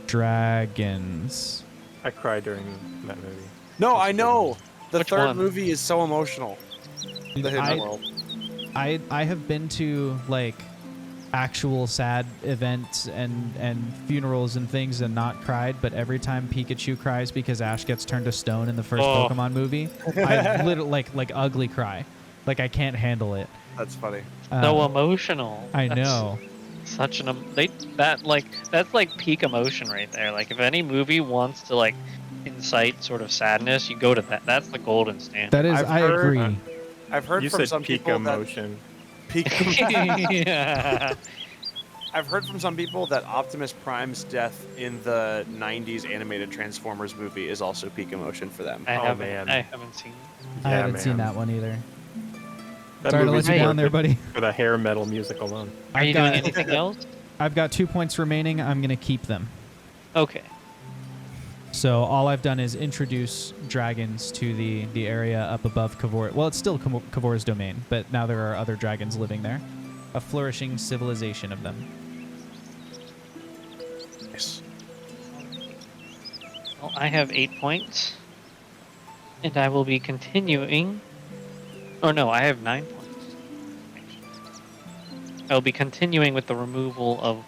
Dragons. I cried during that movie. No, I know. The Which third one? movie is so emotional. The Hidden World. I have been to, like, actual sad events and funerals and things and not cried, but every time Pikachu cries because Ash gets turned to stone in the first Pokemon movie, I literally like ugly cry. Like, I can't handle it. That's funny. So emotional. I That's know. Such an that's like peak emotion right there. Like, if any movie wants to, like, incite sort of sadness, you go to that. That's the golden standard. That is, I've I heard- agree. I've heard You from said some peak people emotion. Yeah. I've heard from some people that Optimus Prime's death in the '90s animated Transformers movie is also peak emotion for them. I Oh, haven't. man. I haven't seen. I Yeah, haven't seen man. that one either. That Sorry to let movie's you down worth there, it buddy. For the hair metal music alone. Are you doing anything else? I've got 2 points remaining. I'm going to keep them. Okay. So all I've done is introduce dragons to the area up above Kavor. Well, it's still Kavor's domain, but now there are other dragons living there. A flourishing civilization of them. Nice. Well, I have 8 points, and I will be continuing. Oh no, I have 9 points. I will be continuing with the removal of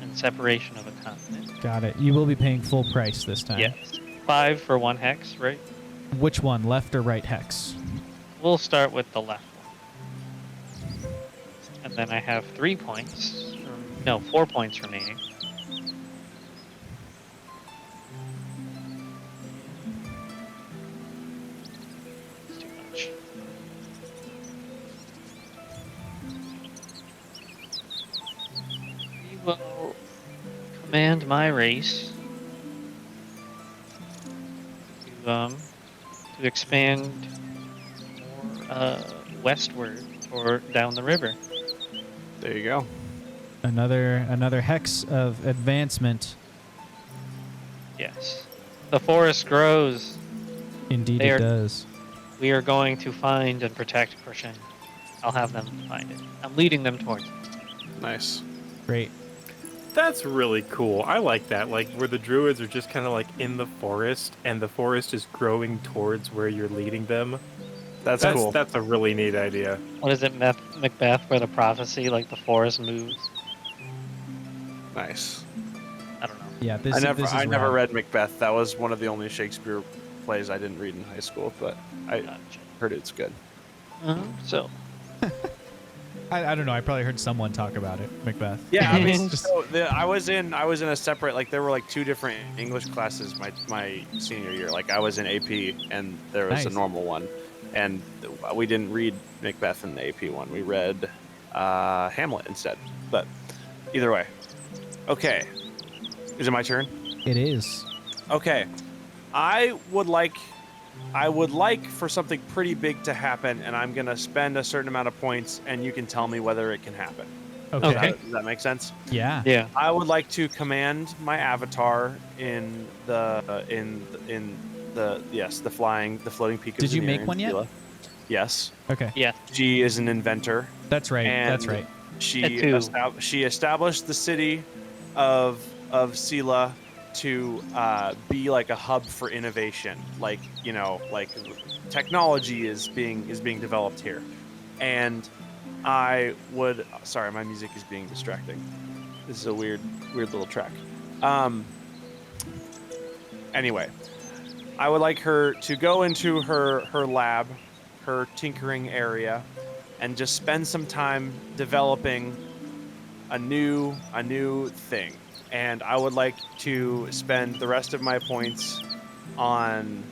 and separation of a continent. Got it. You will be paying full price this time. Yes. 5 for 1 hex, right? Which one, left or right hex? We'll start with the left one. And then I have 3 points. No, 4 points remaining. It's too much. We will command my race to expand more westward or down the river. There you go. Another hex of advancement. Yes. The forest grows. Indeed, They it are- does. We are going to find and protect Pershin. I'll have them find it. I'm leading them towards it. Nice. Great. That's really cool. I like that. Like, where the druids are just kind of like in the forest, and the forest is growing towards where you're leading them. That's cool. That's a really neat idea. What is it, Macbeth, where the prophecy, like the forest moves? Nice. I don't know. Yeah, this I this is never rad. read Macbeth. That was one of the only Shakespeare plays I didn't read in high school, but I Gotcha. heard it's good. So, I don't know. I probably heard someone talk about it, Macbeth. Yeah, I mean, Just- so I was in a separate, like, there were like 2 different English classes my senior year. Like, I was in AP and there was a Nice. normal one, and we didn't read Macbeth in the AP one. We read Hamlet instead. But either way, okay. Is it my turn? It is. Okay. I would like for something pretty big to happen, and I'm gonna spend a certain amount of points, and you can tell me whether it can happen. Okay. Does that make sense? Yeah. yeah. I would like to command my avatar in the floating peak of Did you make Zanir one yet? Sela. Yes. Okay. Yeah. She is an inventor. That's right. And That's right. She That too. she established the city of Sela to be like a hub for innovation. Like, you know, like technology is being developed here. And I would, sorry, my music is being distracting. This is a weird little track. Anyway, I would like her to go into her lab, her tinkering area, and just spend some time developing a new thing. And I would like to spend the rest of my points on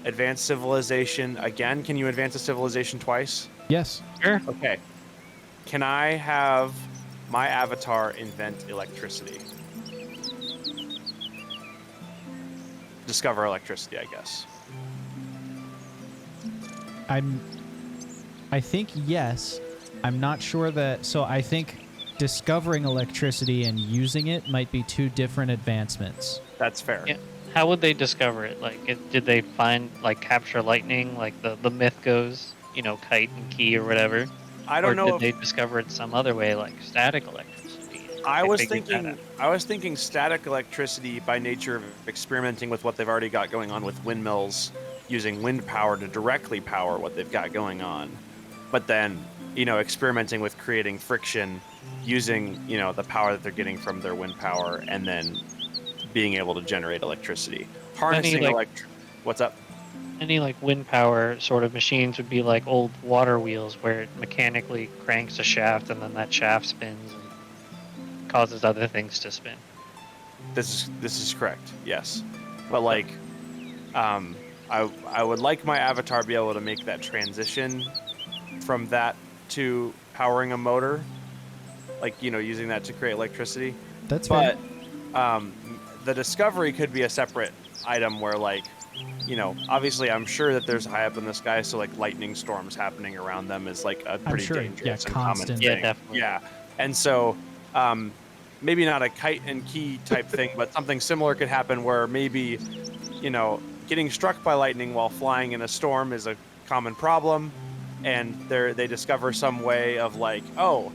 advanced civilization again. Can you advance a civilization twice? Yes. Sure. Okay. Can I have my avatar invent electricity? Discover electricity, I guess. I think yes. I'm not sure that. So I think discovering electricity and using it might be two different advancements. That's fair. Yeah. How would they discover it? Like, did they find like capture lightning, like the myth goes, kite and key or whatever? I Or don't know did if they discover it some other way, like static electricity? and I they was figured that thinking out? I was thinking static electricity by nature of experimenting with what they've already got going on with windmills, using wind power to directly power what they've got going on. But then, experimenting with creating friction using, the power that they're getting from their wind power and then being able to generate electricity. Harnessing like- What's up? Any like wind power sort of machines would be like old water wheels where it mechanically cranks a shaft and then that shaft spins and causes other things to spin. This is correct. Yes. But I would like my avatar be able to make that transition from that to powering a motor, using that to create electricity. That's fair. But the discovery could be a separate item where, obviously I'm sure that there's high up in the sky, so lightning storms happening around them is a pretty sure, dangerous and constant. common Yeah, thing. definitely. Yeah, and so maybe not a kite and key type thing, but something similar could happen where maybe getting struck by lightning while flying in a storm is a common problem, and they discover some way of oh,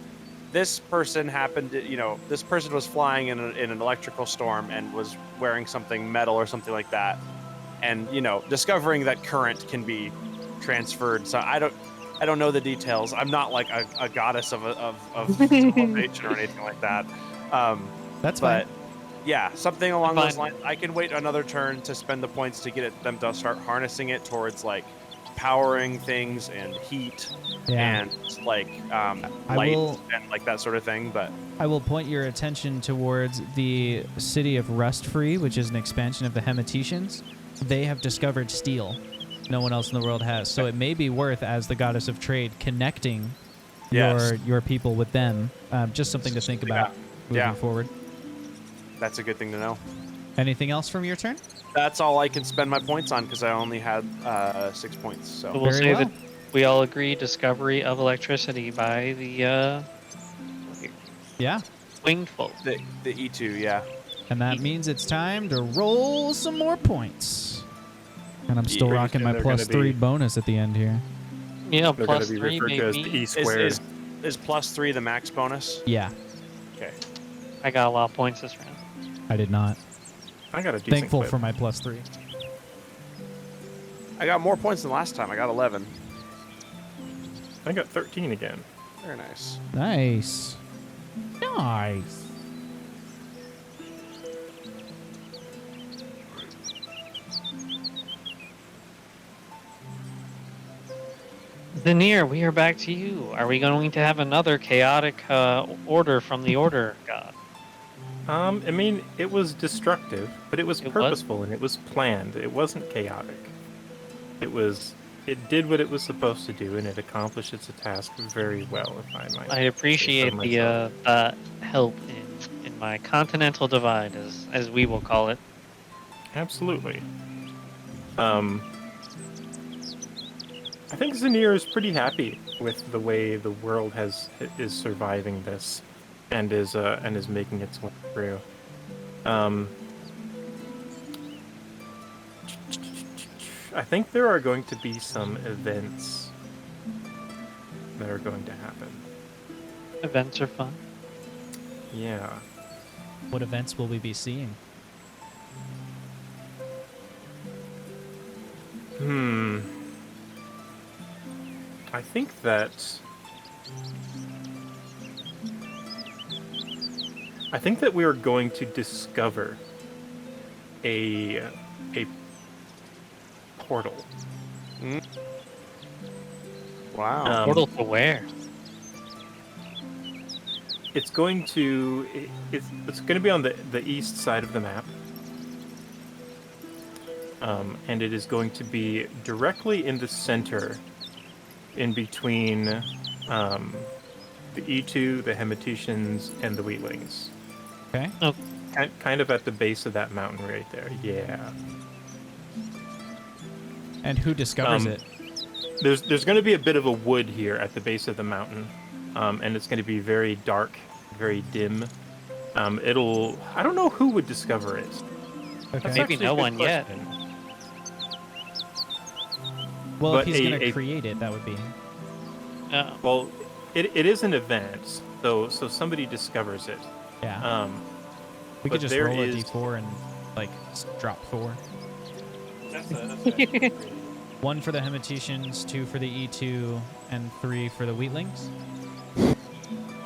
this person happened to, this person was flying in an electrical storm and was wearing something metal or something like that, and discovering that current can be transferred. So I don't know the details. I'm not like a goddess of civilization or anything like that. That's fine. But yeah, something along Fine. those lines. I can wait another turn to spend the points to get them to start harnessing it towards powering things and heat Yeah. and I light will- and that sort of thing. But I will point your attention towards the city of Rustfree, which is an expansion of the Hemeticians. They have discovered steel. No one else in the world has. So it may be worth, as the goddess of trade, connecting Yes. your people with them. Just something to think about moving Yeah. forward. that's a good thing to know. Anything else from your turn? That's all I can spend my points on because I only had 6 points. So So we'll Very say well. that we all agree discovery of electricity by the Yeah. winged folk. the E2, yeah. And that means it's time to roll some more points. And I'm still Yeah. rocking my They're plus gonna 3 be- bonus at the end here. Yeah, They're going plus to be 3 referred to as the maybe. E squared. Is +3 the max bonus? Yeah, Okay. I got a lot of points this round. I did not. I got a decent Thankful clip. for my plus 3. I got more points than last time. I got 11. I got 13 again. Very nice. Nice. Nice. Veneer, we are back to you. Are we going to have another chaotic order from the Order God? I mean, it was destructive, but it was It was? purposeful and it was planned. It wasn't chaotic. It did what it was supposed to do, and it accomplished its task very well, if I might. I say so appreciate myself. the help in my continental divide, as we will call it. Absolutely. I think Zanir is pretty happy with the way the world is surviving this, and is making its way through. I think there are going to be some events that are going to happen. Events are fun. Yeah. What events will we be seeing? I think that we are going to discover a portal. Wow. Portal to where? It's going to it's going to be on the east side of the map, and it is going to be directly in the center, in between the E2, the Hemeticians, and the Wheatlings. Okay. Oh, Kind of at the base of that mountain right there. Yeah. And who discovers it? There's going to be a bit of a wood here at the base of the mountain, and it's going to be very dark, very dim. I don't know who would discover it. That's Okay. Maybe actually a no good one yet. question. Well, if but he's a- going to a- create it, that would be. Well, it is an event, so somebody discovers it. Yeah. We but could just there roll is- a d4 and like drop 4. That's One for the Hemeticians, 2 for the E2, and 3 for the Wheatlings.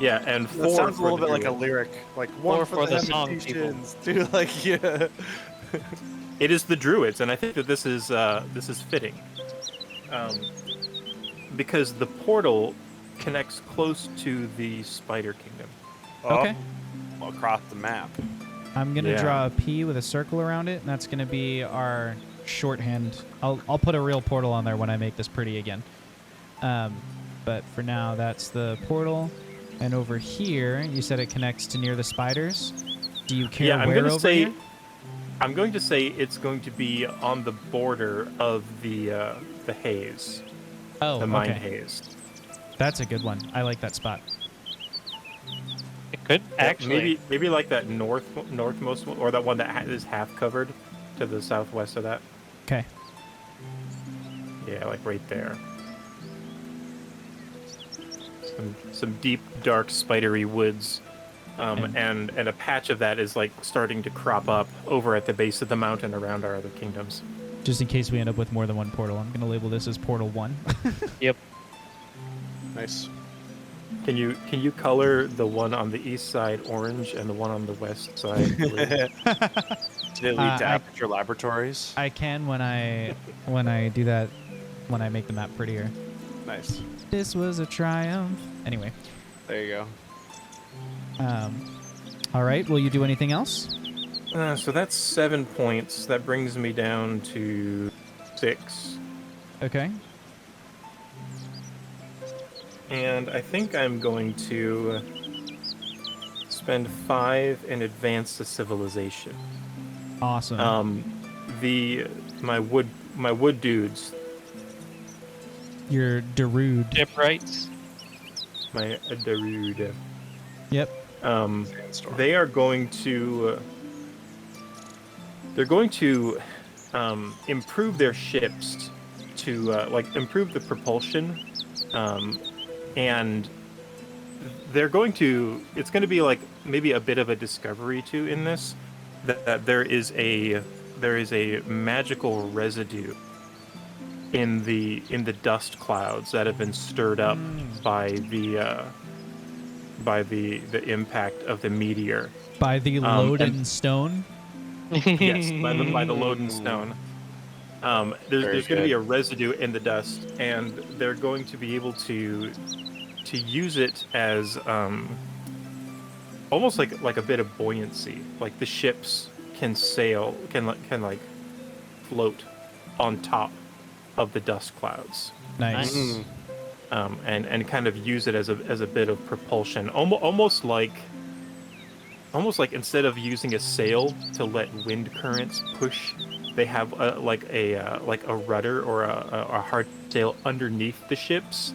Yeah, and That 4 sounds a for little the bit like a druid. lyric. Like one for the song Hemeticians, two like yeah. It is the druids, and I think that this is fitting, because the portal connects close to the Spider Kingdom. Okay. Across the map. I'm going to Yeah. draw a P with a circle around it, and that's going to be our shorthand. I'll put a real portal on there when I make this pretty again. But for now, that's the portal. And over here, you said it connects to near the spiders. Do you care Yeah, I'm where going to over say here? I'm going to say it's going to be on the border of the haze, Oh, the mind okay. haze. That's a good one. I like that spot. It could actually. Maybe like that northmost one, or that one that is half covered to the southwest of that. Okay. Yeah, like right there. Some deep, dark, spidery woods, and a patch of that is like starting to crop up over at the base of the mountain around our other kingdoms. Just in case we end up with more than one portal, I'm going to label this as Portal 1. Yep. Nice. Can you color the one on the east side orange and the one on the west side blue? Did it lead to I- Aperture Laboratories? I can when I do that, when I make the map prettier. Nice. This was a triumph. Anyway. There you go. All right. Will you do anything else? So that's 7 points. That brings me down to 6. Okay. And I think I'm going to spend 5 and advance the civilization. Awesome. My wood dudes, You're Darude. Shipwrights. my Darude, Yep. Sandstorm. they are going to improve their ships to like improve the propulsion, and they're going to it's going to be like maybe a bit of a discovery too in this, that there is a magical residue in the dust clouds that have been stirred up by the impact of the meteor. By the loaded stone. Yes, by the Loden stone. There's going to be a residue in the dust, and they're going to be able to use it as almost like a bit of buoyancy. Like the ships can sail, can like float on top of the dust clouds, Nice. Mm. and kind of use it as a bit of propulsion, almost like instead of using a sail to let wind currents push, they have like a rudder or a hard sail underneath the ships,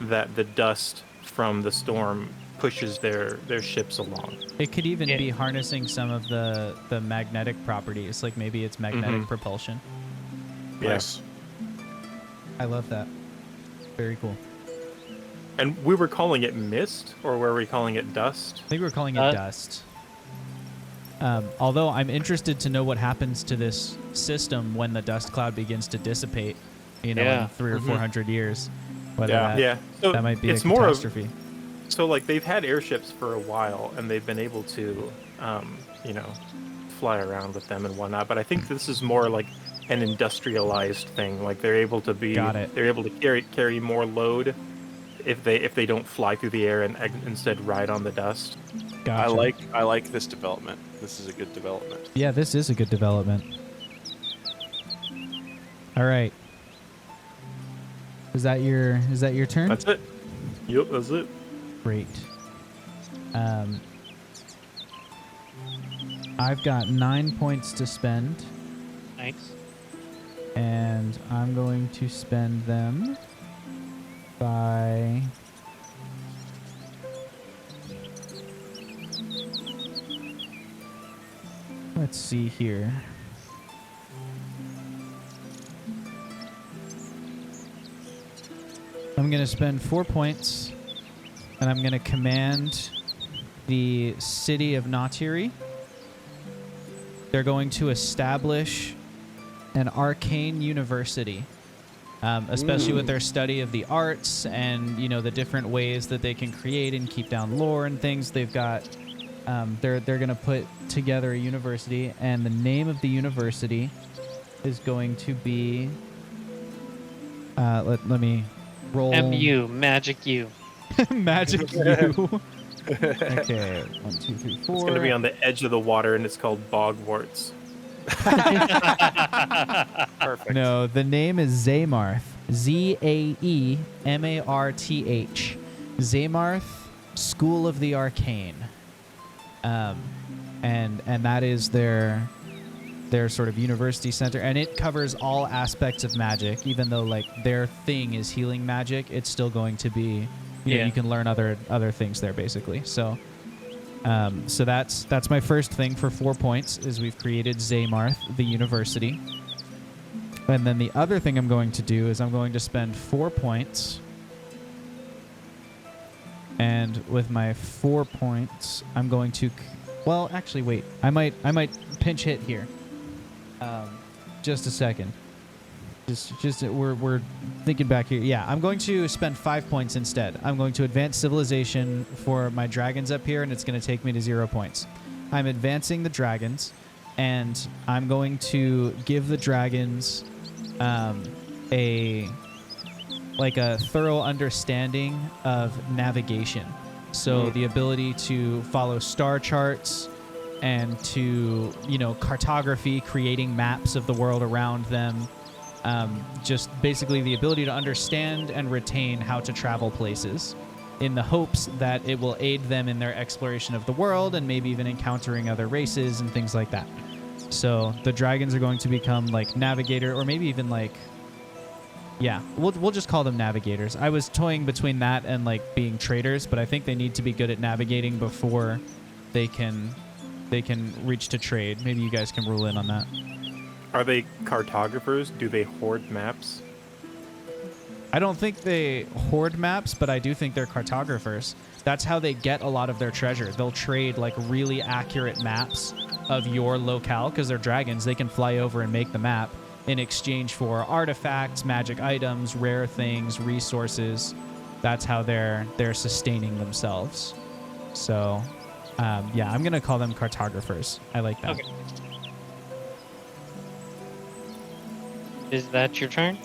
that the dust from the storm pushes their ships along. It could even Yeah. be harnessing some of the magnetic properties, like maybe it's magnetic propulsion. Nice. I love that. Very cool. And we were calling it mist, or were we calling it dust? I think we're calling it dust. Although I'm interested to know what happens to this system when the dust cloud begins to dissipate, in Yeah. 300 or 400 years. Whether Yeah. that, Yeah, so that might be it's a more of catastrophe. so like they've had airships for a while, and they've been able to fly around with them and whatnot. But I think this is more like an industrialized thing. Like they're able to be, Got it. they're able to carry more load if they don't fly through the air and instead ride on the dust. Gotcha. I like this development. This is a good development. Yeah, this is a good development. All right. Is that your turn? That's it. Yep, that's it. Great. I've got 9 points to spend, Nice. and I'm going to spend them by... Let's see here. I'm going to spend 4 points, and I'm going to command the city of Natiri. They're going to establish an arcane university, especially with their study of the arts and, you know, the different ways that they can create and keep down lore and things. They've got, they're going to put together a university, and the name of the university is going to be, let me roll. MU, Magic U. Magic U. Okay, 1, 2, 3, 4. It's going to be on the edge of the water, and it's called Bogwarts. Perfect. No, the name is Zamarth. Zaemarth. Zamarth School of the Arcane. And that is their sort of university center, and it covers all aspects of magic. Even though like their thing is healing magic, it's still going to be, you know, you can learn other things there basically. So so that's my first thing for 4 points, is we've created Zamarth, the university. And then the other thing I'm going to do is I'm going to spend 4 points, and with my 4 points I'm going to, well, actually wait, I might pinch hit here. Just a second. Just we're thinking back here. Yeah, I'm going to spend 5 points instead. I'm going to advance civilization for my dragons up here, and it's going to take me to 0 points. I'm advancing the dragons, and I'm going to give the dragons a thorough understanding of navigation. So the ability to follow star charts and to, you know, cartography, creating maps of the world around them. Just basically the ability to understand and retain how to travel places, in the hopes that it will aid them in their exploration of the world and maybe even encountering other races and things like that. So the dragons are going to become like navigator, or maybe even like, yeah, we'll just call them navigators. I was toying between that and like being traders, but I think they need to be good at navigating before they can reach to trade. Maybe you guys can rule in on that. Are they cartographers? Do they hoard maps? I don't think they hoard maps, but I do think they're cartographers. That's how they get a lot of their treasure. They'll trade like really accurate maps of your locale, because they're dragons. They can fly over and make the map in exchange for artifacts, magic items, rare things, resources. That's how they're sustaining themselves. So, yeah, I'm gonna call them cartographers. I like that. Okay. Is that your turn?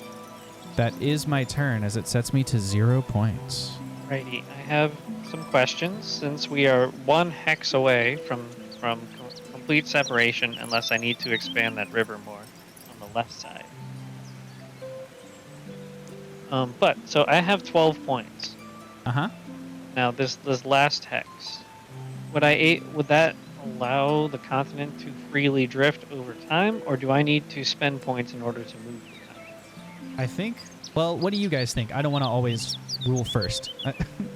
That is my turn, as it sets me to 0 points. Righty. I have some questions, since we are 1 hex away from complete separation, unless I need to expand that river more on the left side. But so I have 12 points. Uh-huh. Now this last hex, would that allow the continent to freely drift over time, or do I need to spend points in order to move the continent? I think. Well, what do you guys think? I don't want to always rule first.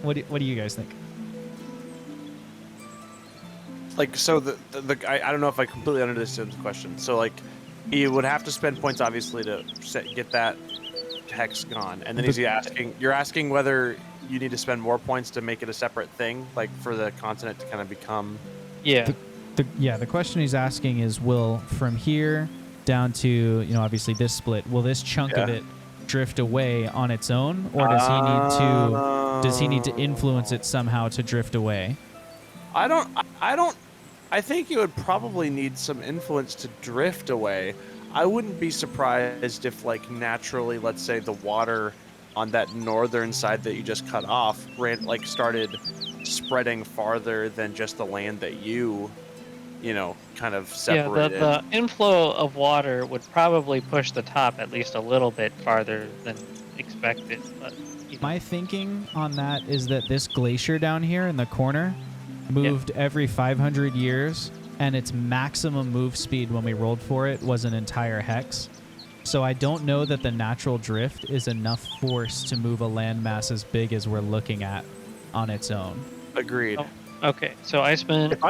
What do you guys think? Like, so I don't know if I completely understood the question. So like, you would have to spend points obviously to get that hex gone, and then you're asking whether you need to spend more points to make it a separate thing, like for the continent to kind of become. Yeah. The question he's asking is, will from here down to, you know, obviously this split, will this chunk of it drift away on its own, or does he need to influence it somehow to drift away? I think you would probably need some influence to drift away. I wouldn't be surprised if, like, naturally, let's say the water on that northern side that you just cut off started spreading farther than just the land that you kind of Yeah, separated. the inflow of water would probably push the top at least a little bit farther than expected, but My thinking on that is that this glacier down here in the corner moved every 500 years, and its maximum move speed when we rolled for it was an entire hex. So I don't know that the natural drift is enough force to move a landmass as big as we're looking at on its own. Agreed. Oh, okay, so I spent. If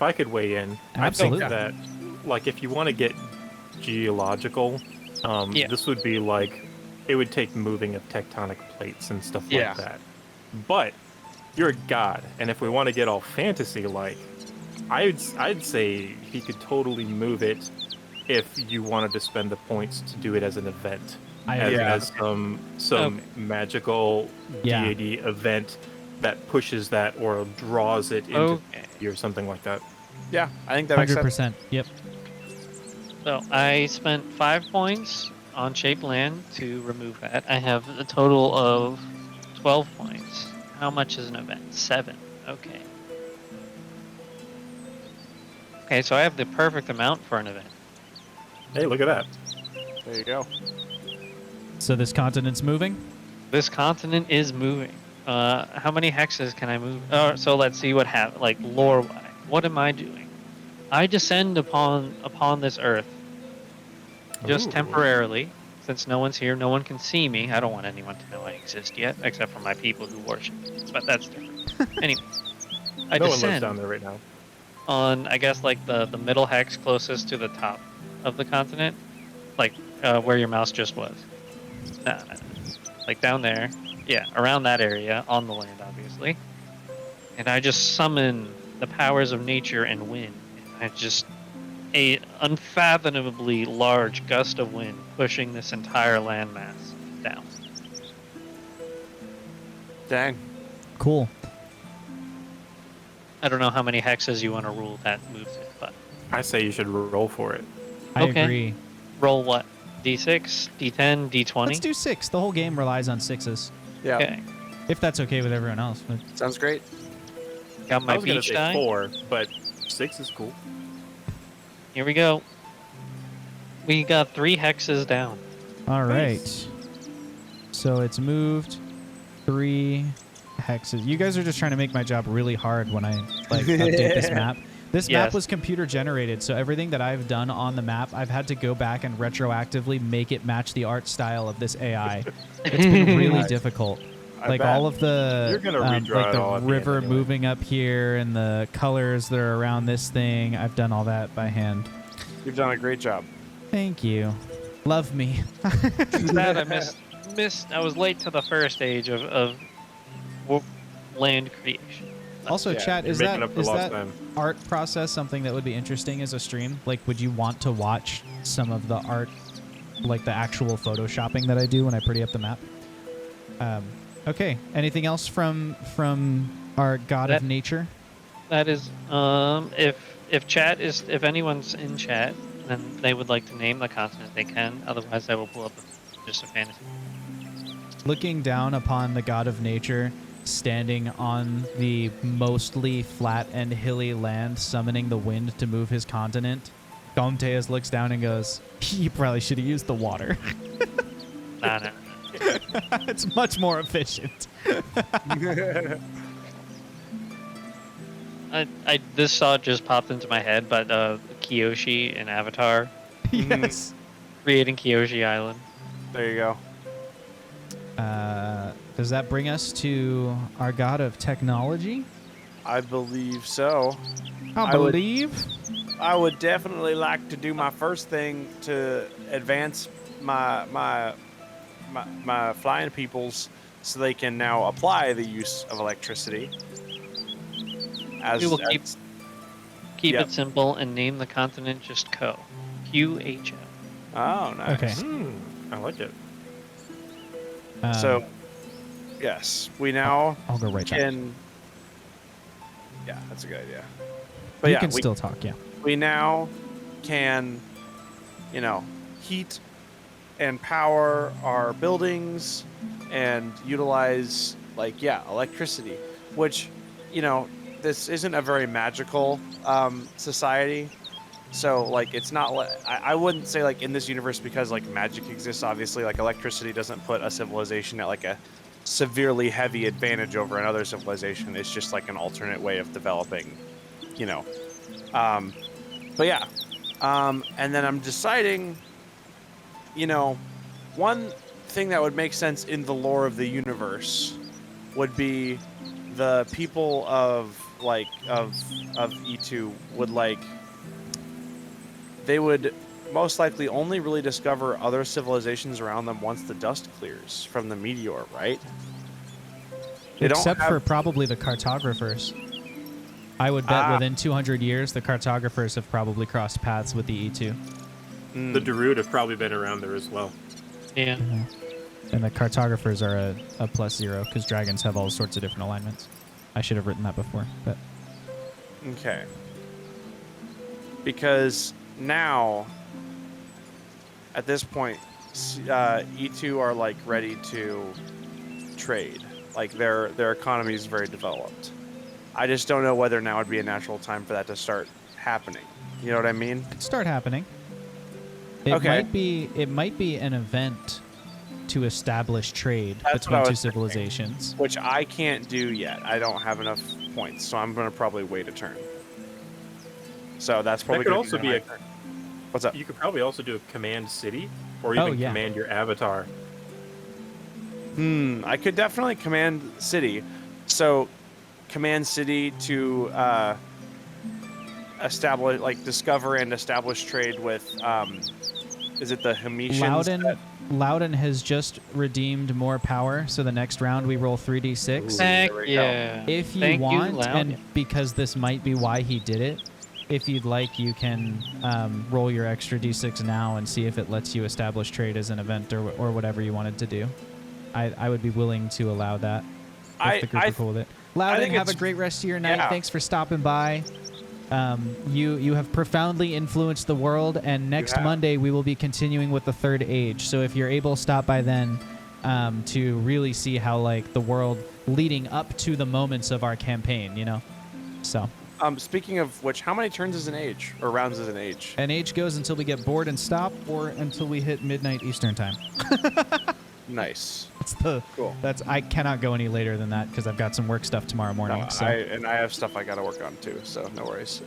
I could weigh in, Absolutely. I think that, like, if you want to get geological, Yeah. this would be like, it would take moving of tectonic plates and stuff Yeah. like that. But you're a god, and if we want to get all fantasy-like, I'd say he could totally move it if you wanted to spend the points to do it as an event, as some Okay. magical Yeah. deity event that pushes that or draws it into Okay. or something like that. Yeah, I think that makes sense. 100%. Yep. So I spent 5 points on shaped land to remove that. I have a total of 12 points. How much is an event? 7. Okay. Okay, so I have the perfect amount for an event. Hey, look at that. There you go. So this continent's moving? This continent is moving. How many hexes can I move? So let's see what happens. Like lore-wise, what am I doing? I descend upon this earth just Ooh. temporarily, since no one's here, no one can see me. I don't want anyone to know I exist yet, except for my people who worship me. But that's different. Anyway, I No one lives descend down there right now. on, I guess, like the middle hex closest to the top of the continent, like where your mouse just was. Nah, like down there. Yeah, around that area, on the land, obviously. And I just summon the powers of nature and wind. And I just a unfathomably large gust of wind pushing this entire landmass down. Dang. Cool. I don't know how many hexes you want to rule that moves it, but I say you should roll for it. I Okay. agree. roll what? D6, D10, D20? Let's do 6. The whole game relies on 6s. Yeah, Okay. If that's okay with everyone else. But sounds great. Got I my was gonna beach say die. 4, but 6 is cool. Here we go. We got 3 hexes down. all right. Nice. So it's moved 3 hexes. You guys are just trying to make my job really hard when I update this map. This map Yes. was computer generated, so everything that I've done on the map, I've had to go back and retroactively make it match the art style of this AI. It's been really Nice. difficult. I Like bet. all of the You're gonna redraw like it the all at the end river anyway. moving up here and the colors that are around this thing. I've done all that by hand. You've done a great job. Thank you. Love me. That I missed. I was late to the first stage of land creation. Also, Yeah, chat, You're is making that up for is lost that time. art process something that would be interesting as a stream? Like, would you want to watch some of the art, like the actual photoshopping that I do when I pretty up the map? Okay. Anything else from our god of That- nature? That is, if anyone's in chat, then they would like to name the continent, they can. Otherwise, I will pull up just a fantasy. Looking down upon the god of nature, standing on the mostly flat and hilly land, summoning the wind to move his continent, Gomteas looks down and goes, "You probably should have used the water. Nah. It's much more efficient." This thought just popped into my head, but Kyoshi in Avatar, Yes. creating Kyoshi Island. There you go. Does that bring us to our god of technology? I believe so. I I would- believe. I would definitely like to do my first thing to advance my flying peoples so they can now apply the use of electricity. We will keep Yep. it simple and name the continent just Co. QHO. Oh, nice. Okay. I like it. So, yes, we now I'll go right back. can. Yeah, that's a good idea. But You yeah, can we, still talk, yeah. we now can, heat and power our buildings and utilize electricity, which this isn't a very magical society. So it's not I wouldn't say in this universe, because magic exists, obviously electricity doesn't put a civilization at a severely heavy advantage over another civilization. It's just an alternate way of developing, you know. But yeah, and then I'm deciding, one thing that would make sense in the lore of the universe would be the people of E2 would they would most likely only really discover other civilizations around them once the dust clears from the meteor, right? They don't Except have- for probably the cartographers. I would bet within 200 years, the cartographers have probably crossed paths with the E2. The Darude have probably been around there as well. Yeah. And the cartographers are a +0 because dragons have all sorts of different alignments. I should have written that before, but Okay. Because now, at this point, E2 are ready to trade. Their economy is very developed. I just don't know whether now would be a natural time for that to start happening. You know what I mean? it start happening. It Okay. might be an event to establish trade That's what I between two was thinking. civilizations. Which I can't do yet. I don't have enough points, so I'm going to probably wait a turn. So that's probably That could gonna also be my a- turn. What's up? You could probably also do a command city, or even yeah. command your avatar. I could definitely command city. So, command city to establish, discover and establish trade with. Is it the Hametians? Loudon has just redeemed more power, so the next round we roll 3d6. Ooh. Heck there we go. yeah. If you Thank want, Loudon. and because this might be why he did it, if you'd like, you can roll your extra d6 now and see if it lets you establish trade as an event or whatever you wanted to do. I would be willing to allow that if the group are cool with it. Loudon, think have a it's- great rest of your night. yeah. Thanks for stopping by. You have profoundly influenced the world, and next have. Monday we will be continuing with the Third Age. So if you're able, stop by then to really see how the world leading up to the moments of our campaign, So Speaking of which, how many turns is an age, or rounds is an age? an age goes until we get bored and stop, or until we hit midnight Eastern time. Nice. Cool. I cannot go any later than that because I've got some work stuff tomorrow morning. No, so. I have stuff I got to work on too, so no worries.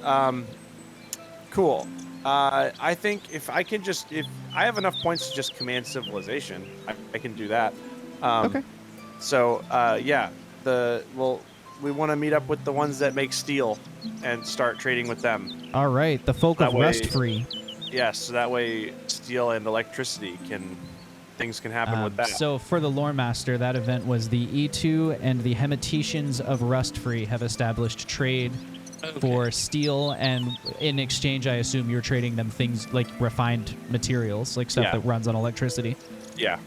Cool. I think if I have enough points to just command civilization, I can do that. Okay. So yeah, we want to meet up with the ones that make steel and start trading with them. All right, the folk That of way- Rust Free. Yes, so that way steel and electricity things can happen with that. So for the Lore Master, that event was the E2 and the Hemetetians of Rust Free have established trade for steel, and in exchange, I assume you're trading them things like refined materials, like stuff Yeah. that runs on electricity. Yeah,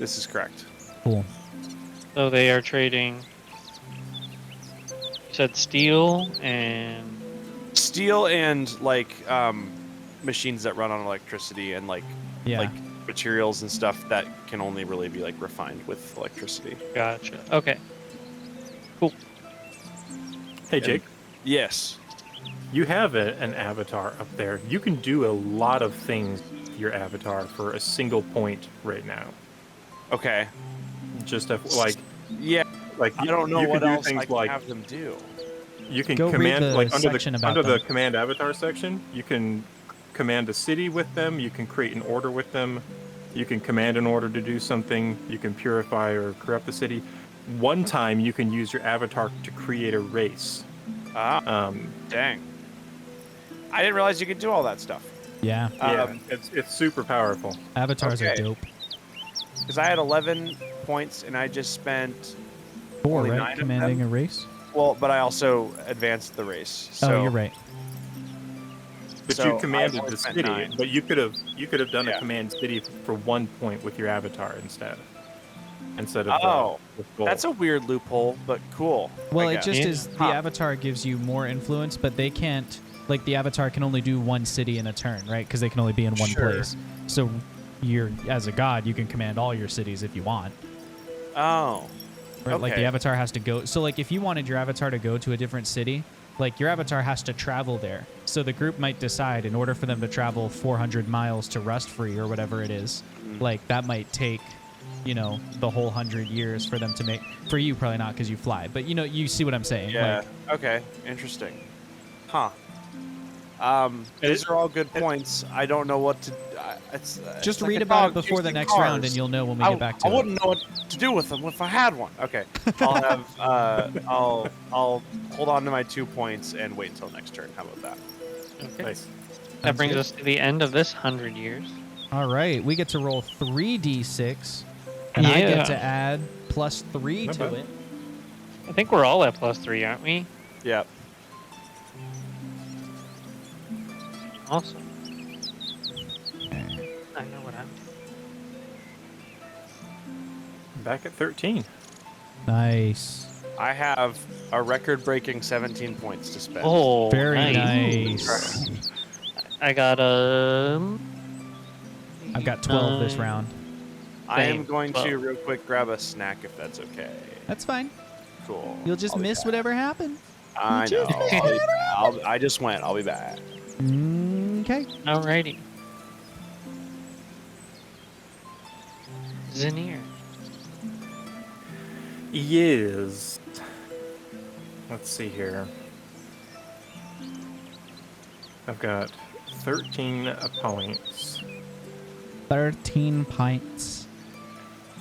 this is correct. Cool. So they are trading. You said steel and Steel and machines that run on electricity, and Yeah. materials and stuff that can only really be refined with electricity. gotcha. Okay. Hey, Jake, Yes. you have an avatar up there. You can do a lot of things with your avatar for a single point right now. Okay. Just Yeah. I don't know you what can do else I things can like have them do. you can Go read command the under section the about under the them. command avatar section. You can command a city with them. You can create an order with them. You can command an order to do something. You can purify or corrupt the city. One time you can use your avatar to create a race. Dang. I didn't realize you could do all that stuff. Yeah. Yeah, it's super powerful. Avatars are okay. dope. Because I had 11 points and I just spent 4, only 9 right? of Commanding them. a race? Well, but I also advanced the race. So Oh, you're right. But So you commanded I only the spent city. 9. But you could have done Yeah. a command city for 1 point with your avatar instead of Oh, with gold. that's a weird loophole, but cool. Well, I it guess. just Yeah. is the Huh. avatar gives you more influence, but they can't like the Avatar can only do one city in a turn, right? Because they can only be in one Sure. place. So you're as a god, you can command all your cities if you want. Oh. Right? Like the Okay. Avatar has to go. So like if you wanted your Avatar to go to a different city, like your Avatar has to travel there. So the group might decide in order for them to travel 400 miles to Rust Free or whatever it is, like that might take, you know, the whole 100 years for them to make. For you, probably not because you fly. But you know, you see what I'm saying? Yeah. Like, Okay. Interesting. Huh. These are all good points. I don't know what to. It's just it's like read a about dog it before the chasing next round, and cars. you'll know when we I, get back I to it. wouldn't know what to do with them if I had one. Okay, I'll have I'll hold on to my 2 points and wait until next turn. How about that? Okay. Nice. That Sounds brings good. us to the end of this 100 years. All right, we get to roll 3d6, and I get to Yeah. add +3 Not to bad. it. I think we're all at +3, aren't we? Yeah. Awesome. I know what I'm. Back at 13. Nice. I have a record-breaking 17 points to spend. Oh, Very nice. nice. I got I've got 12 this nine. round. I am Same, going to 12. real quick grab a snack if that's okay. That's fine. Cool. You'll just I'll be miss back. whatever happened. I know. I just went. I'll be back. Okay. Alrighty. Zinir. Yes. Let's see here. I've got 13 points. 13 pints.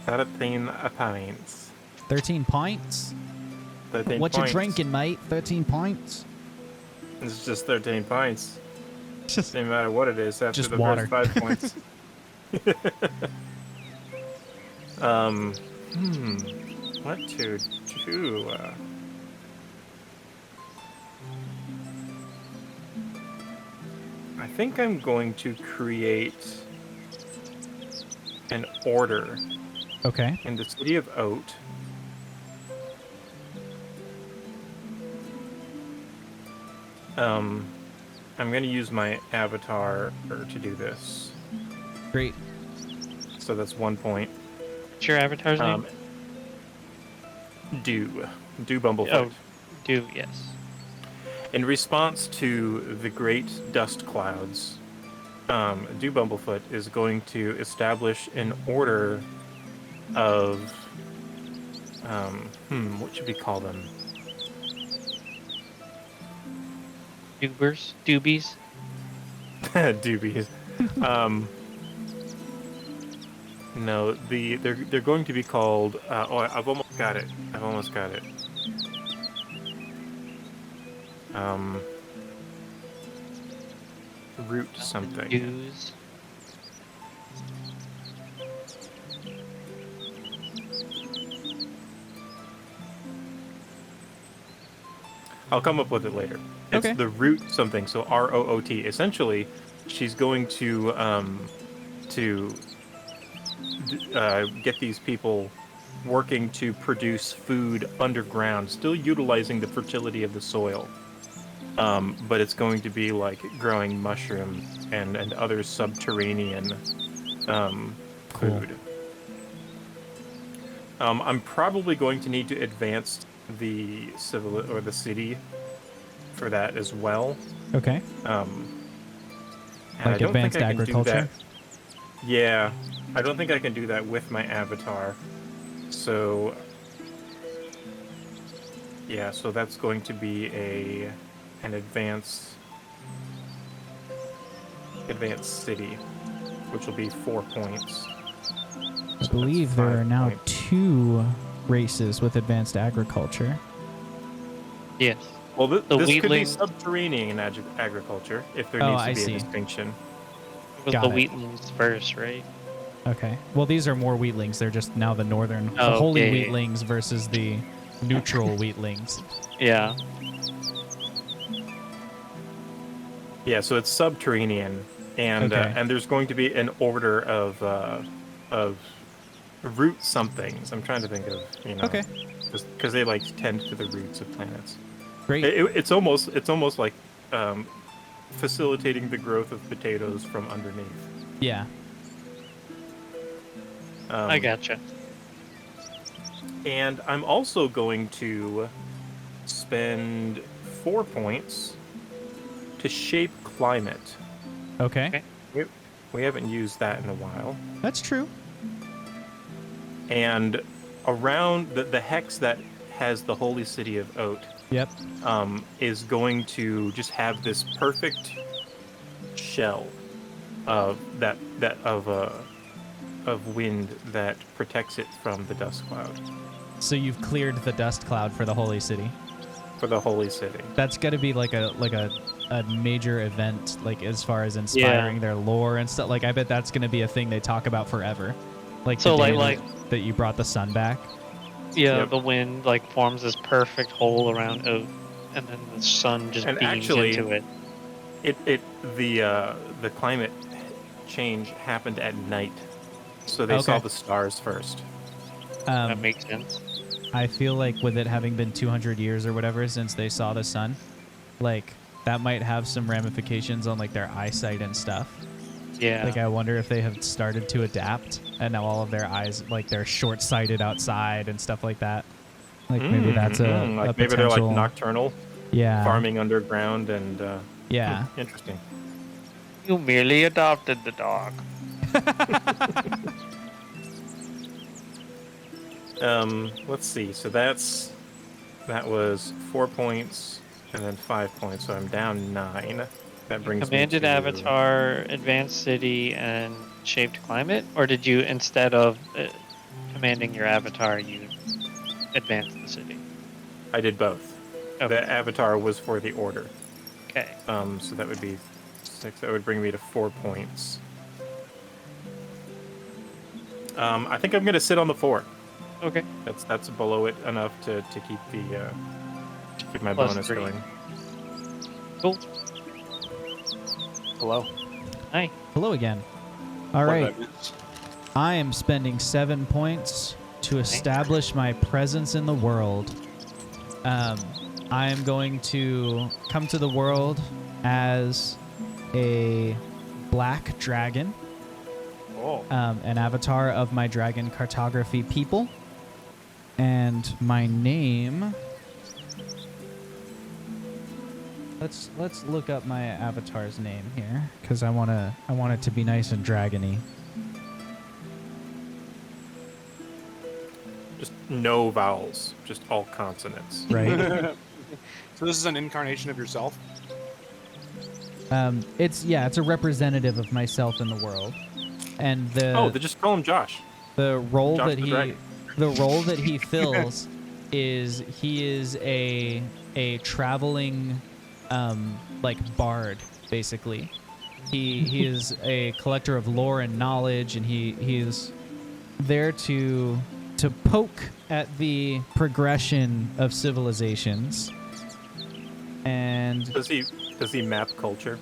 13 points. 13 pints? 13 What points. you drinking, mate? 13 pints? It's just 13 points. Just No matter what it is after Just the water. first 5 points. What to do? I think I'm going to create an order okay. in the city of Oat. I'm going to use my avatar to do this. Great. So that's 1 point. What's your avatar's name? Do Bumblefoot. Oh, do, yes. In response to the great dust clouds, Do Bumblefoot is going to establish an order of, what should we call them? Dubers? Doobies? Doobies. No, they're going to be called. I've almost got it. Root something. Dews. I'll come up with it later. It's Okay. the root something, so ROOT. Essentially, she's going to get these people working to produce food underground, still utilizing the fertility of the soil. But it's going to be like growing mushrooms and other subterranean Cool. food. I'm probably going to need to advance the city for that as well. Okay. And Like advanced I can do agriculture? that. Yeah, I don't think I can do that with my avatar. So yeah, so that's going to be an advanced city, which will be 4 points. I believe there are now 2 races with advanced agriculture. Yes. Well, The this could be wheatling- subterranean agriculture if there Oh, needs to I be see. a distinction. It was Got the it. wheatlings first, right? Okay. Well, these are more wheatlings. They're just now the northern, the holy Okay. wheatlings versus the neutral wheatlings. Yeah. Yeah, so it's subterranean, and Okay. and there's going to be an order of root somethings. I'm trying to think of Okay. because they like tend to the roots of planets. Great. It's almost like facilitating the growth of potatoes from underneath. Yeah. I gotcha. And I'm also going to spend 4 points to shape climate. Okay. We haven't used that in a while. That's true. And around the hex that has the holy city of Oat Yep. is going to just have this perfect shell of of wind that protects it from the dust cloud So you've cleared the dust cloud for the holy city. for the holy city. That's got to be like a major event, like as far as inspiring their lore and stuff. Like I bet that's going to be a thing they talk about forever. Like So, the day like- that you brought the sun back. Yeah, Yep. the wind like forms this perfect hole around Oat, and then the sun just And beams actually- into it. The climate change happened at night, so they saw Okay. the stars first. That makes sense. I feel like with it having been 200 years or whatever since they saw the sun, like that might have some ramifications on like their eyesight and stuff. Yeah. Like I wonder if they have started to adapt and now all of their eyes, like they're short-sighted outside and stuff like that. Like maybe that's a like a maybe they're like potential- nocturnal, Yeah. farming underground, and Yeah. interesting. You merely adopted the dog. Let's see. So that was 4 points and then 5 points. So I'm down 9. That brings Commanded me to avatar, advanced city, and shaped climate? Or did you, instead of commanding your avatar, you advanced the city? I did both. Okay. The avatar was for the order. Okay. So that would be 6. That would bring me to 4 points. I think I'm gonna sit on the 4. Okay. That's below it enough to keep the keep my Plus bonus 3. going. Cool. Hello. Hi. Hello again. All right. I am spending 7 points to establish my presence in the world. I am going to come to the world as a black dragon, Oh. an avatar of my dragon cartography people, and my name. Let's look up my avatar's name here because I want it to be nice and dragony. Just no vowels, just all consonants. Right. So this is an incarnation of yourself? It's a representative of myself in the world, and Oh, they just call him Josh. the role Josh that the he Dragon. the role that he fills is he is a traveling like bard basically. He is a collector of lore and knowledge, and he is there to poke at the progression of civilizations. And Does he map culture?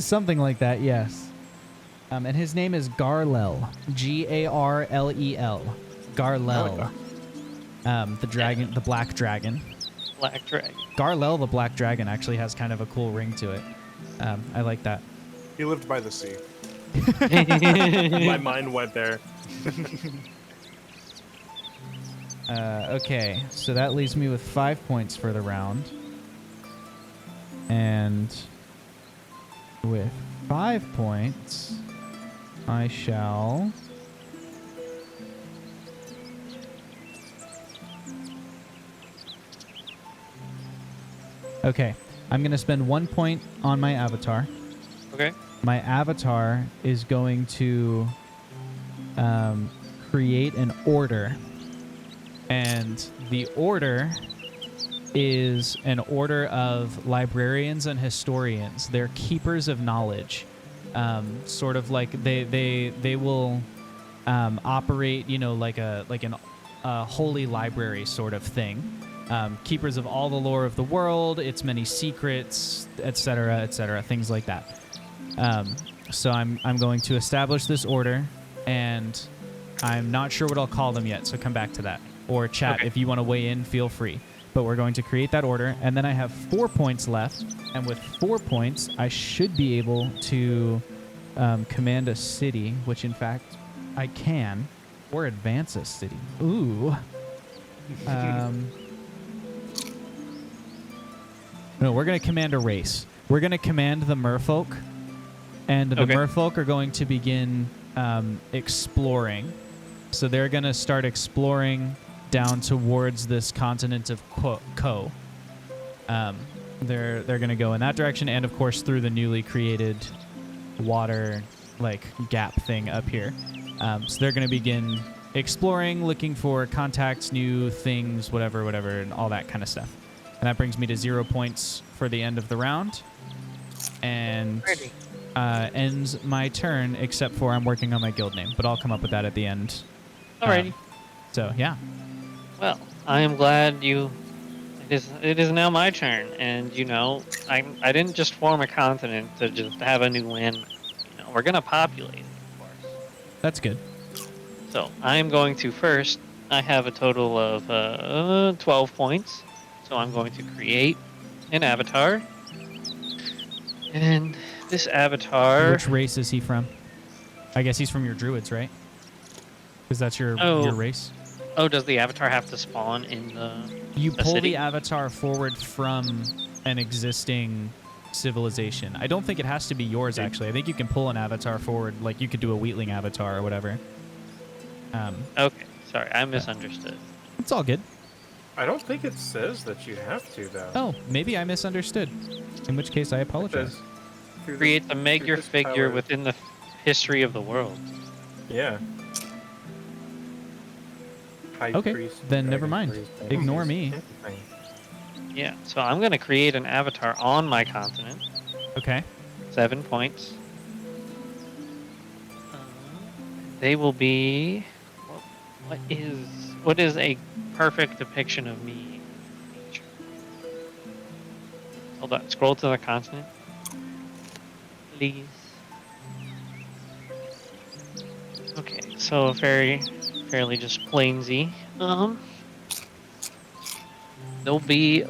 something like that, yes. And his name is Garlel, Garlel, Garlel. The dragon, the black dragon. Black dragon. Garlel, the black dragon, actually has kind of a cool ring to it. I like that. He lived by the sea. My mind went there. Okay, so that leaves me with 5 points for the round. And with 5 points, I shall... Okay, I'm going to spend 1 point on my avatar. Okay. My avatar is going to create an order. And the order is an order of librarians and historians. They're keepers of knowledge. Sort of like they will operate, like an holy library sort of thing. Keepers of all the lore of the world, its many secrets, etc., things like that. So I'm going to establish this order, and I'm not sure what I'll call them yet. So come back to that, or chat Okay. if you want to weigh in. Feel free. but we're going to create that order, and then I have 4 points left, and with 4 points, I should be able to command a city, which in fact I can, or advance a city. Ooh. No, we're going to command a race. We're going to command the merfolk, and the Okay. merfolk are going to begin exploring. So they're going to start exploring down towards this continent of Ko. They're going to go in that direction, and of course through the newly created water gap thing up here. So they're going to begin exploring, looking for contacts, new things, whatever, and all that kind of stuff. And that brings me to 0 points for the end of the round, and ends my turn. Except for I'm working on my guild name, but I'll come up with that at the end. Alrighty. So yeah. Well, I am glad you. It is now my turn, and I didn't just form a continent to just have a new land. We're gonna populate it, of course. That's good. So I am going to first. I have a total of 12 points, so I'm going to create an avatar, and this avatar. Which race is he from? I guess he's from your druids, right? Because that's your race. Oh, does the avatar have to spawn in the? You pull city? the avatar forward from an existing civilization. I don't think it has to be yours, actually. I think you can pull an avatar forward, like you could do a Wheatling avatar or whatever. Okay, sorry, I misunderstood. It's all good. I don't think it says that you have to, though. Oh, maybe I misunderstood. In which case, I apologize. Create the Meteor this figure power- within the history of the world. Yeah. High Okay, priest, then never dragon mind. priest, Ignore me. everything. Yeah, so I'm going to create an avatar on my continent. Okay. 7 points. They will be. What is a perfect depiction of me? in nature? Hold on. Scroll to the continent, please. Okay, so fairly just plainsy. They'll be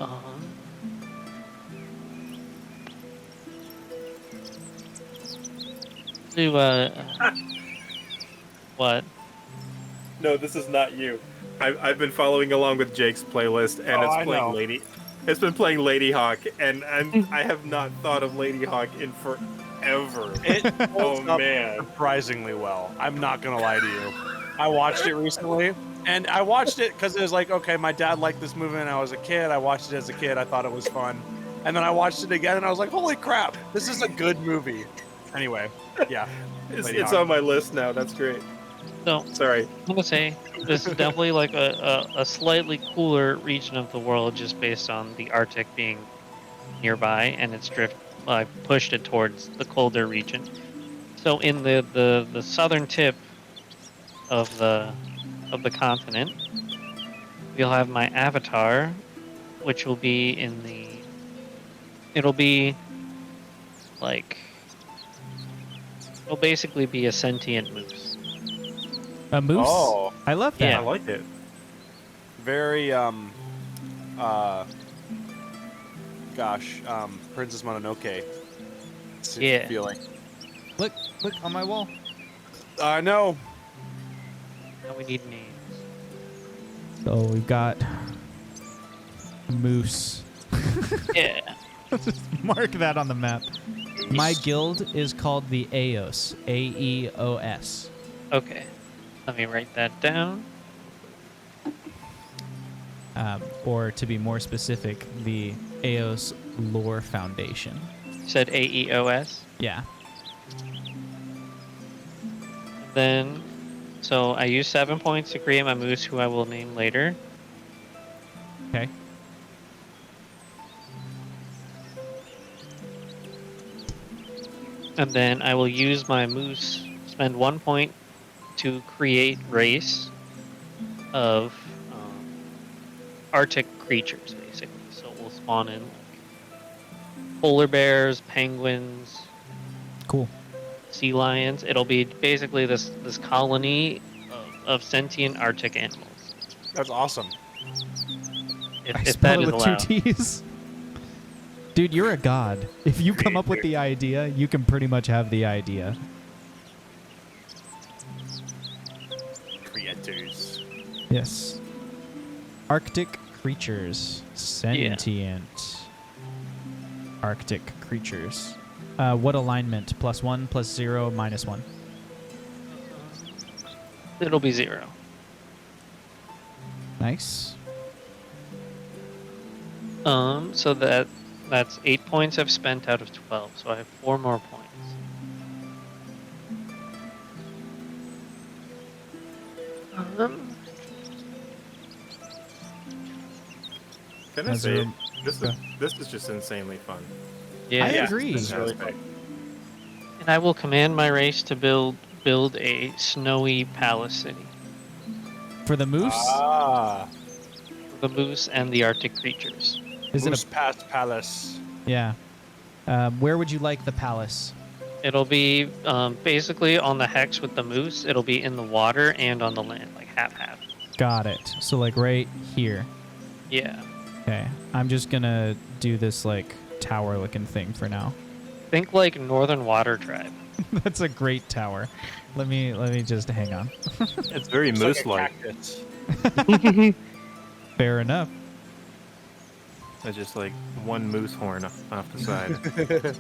do what? No, this is not you. I've been following along with Jake's playlist, and I it's playing know. Lady. It's been playing Lady Hawk, and I have not thought of Lady Hawk in forever. It Oh holds up man. surprisingly well. I'm not gonna lie to you. I watched it recently, and I watched it because it was like, okay, my dad liked this movie when I was a kid. I watched it as a kid. I thought it was fun, and then I watched it again, and I was like, holy crap, this is a good movie. Anyway, yeah, Lady It's Hawk. on my list now. That's great. So Sorry. I'm gonna say this is definitely like a slightly cooler region of the world, just based on the Arctic being nearby, and it's pushed it towards the colder region. So in the southern tip of the continent, we'll have my avatar, which will be in the. It'll be like. It'll basically be a sentient moose. A moose? Oh. I love that. Yeah. I like it. Very Princess Mononoke. Yeah. Feeling. Look on my wall. I know. Now we need names. So we've got moose. Yeah. Just mark that on the map. My guild is called the Aeos. A-E-O-S. Okay. Let me write that down. Or to be more specific, the Aeos Lore Foundation. You said AEOS. Yeah. Then, so I use 7 points to create my moose, who I will name later. Okay. And then I will use my moose, spend 1 point to create race of Arctic creatures, basically. So we'll spawn in like polar bears, penguins, Cool. sea lions. It'll be basically this colony of sentient Arctic animals. That's awesome. I if spell that it is with allowed. 2 T's. Dude, you're a god. If you come up with the idea, you can pretty much have the idea. Creators. Yes. Arctic creatures. Sentient. Arctic creatures. What alignment? +1, +0, -1. It'll be 0. Nice. So that's 8 points I've spent out of 12, so I have 4 more points. Um, Can I As say, a- this is just insanely fun. yeah, I Yeah. agree. It's really fun. and I will command my race to build a snowy palace city For the moose? Ah, for the moose and the Arctic creatures. Is it Moose Pass Palace. Yeah. Where would you like the palace? It'll be basically on the hex with the moose. It'll be in the water and on the land, like half. Got it. So like right here. Yeah. Okay. I'm just gonna do this like tower looking thing for now. Think like Northern Water Tribe. That's a great tower. Let me just hang on. It's very It's like a moose-like. cactus. Fair enough. It's just like one moose horn off the side.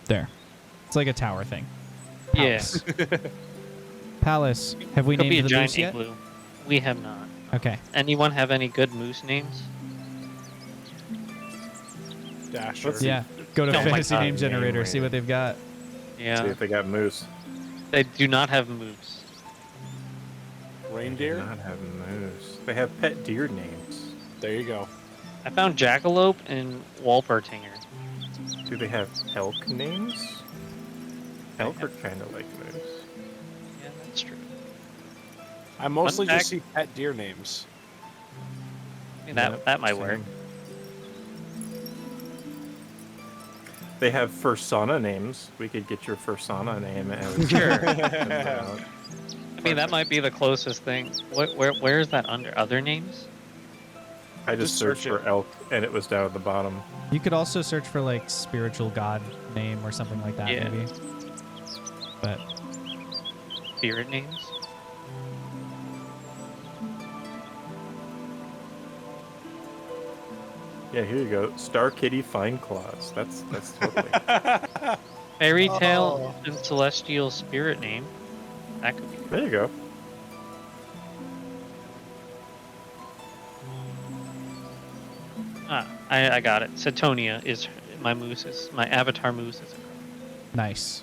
There. It's like a tower thing. Yeah. Palace. Palace. Have we Could be a named the giant moose yet? igloo. We have not. Okay. Anyone have any good moose names? Dasher. Let's see. Yeah. Go to Oh my Fantasy God, Name Generator, see what they've got. See Yeah. if they got moose. They do not have moose. They do Reindeer. not have moose. They have pet deer names. There you go. I found Jackalope and Walpertinger. Do they have elk names? Elk are kind of like moose. Yeah, that's true. I mostly fact- just see pet deer names. I mean, Yep, that might same. work. They have fursona names. We could get your fursona name as Sure. as, I mean, that might be the closest thing. Where is that under other names? I just Just searched search for elk and it was down at the bottom. You could also search for like spiritual god name or something like that, Yeah. maybe. But Spirit names? Yeah, here you go. Star Kitty Fine Claws. That's totally. Fairy tale Oh. and celestial spirit name. That could be. There you go. Ah, I got it. Setonia is my moose. Is my avatar moose is nice.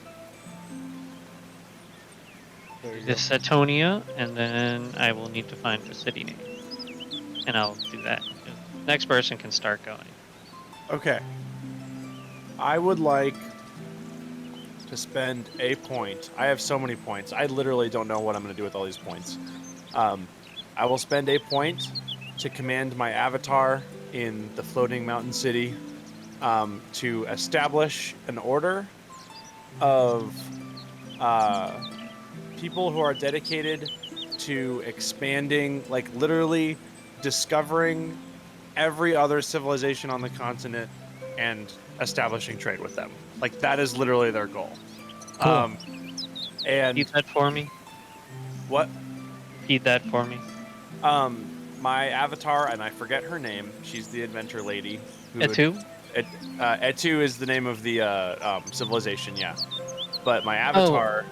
There you go. this Setonia, and then I will need to find the city name, and I'll do that. Next person can start going. Okay. I would like to spend a point. I have so many points. I literally don't know what I'm going to do with all these points. I will spend a point to command my avatar in the floating mountain city to establish an order of people who are dedicated to expanding, like literally discovering every other civilization on the continent and establishing trade with them. Like that is literally their goal. Cool. And Repeat that for me. what Repeat that for me. my avatar, and I forget her name. She's the adventure lady. who would- Etu? Etu is the name of the civilization, yeah. But my avatar,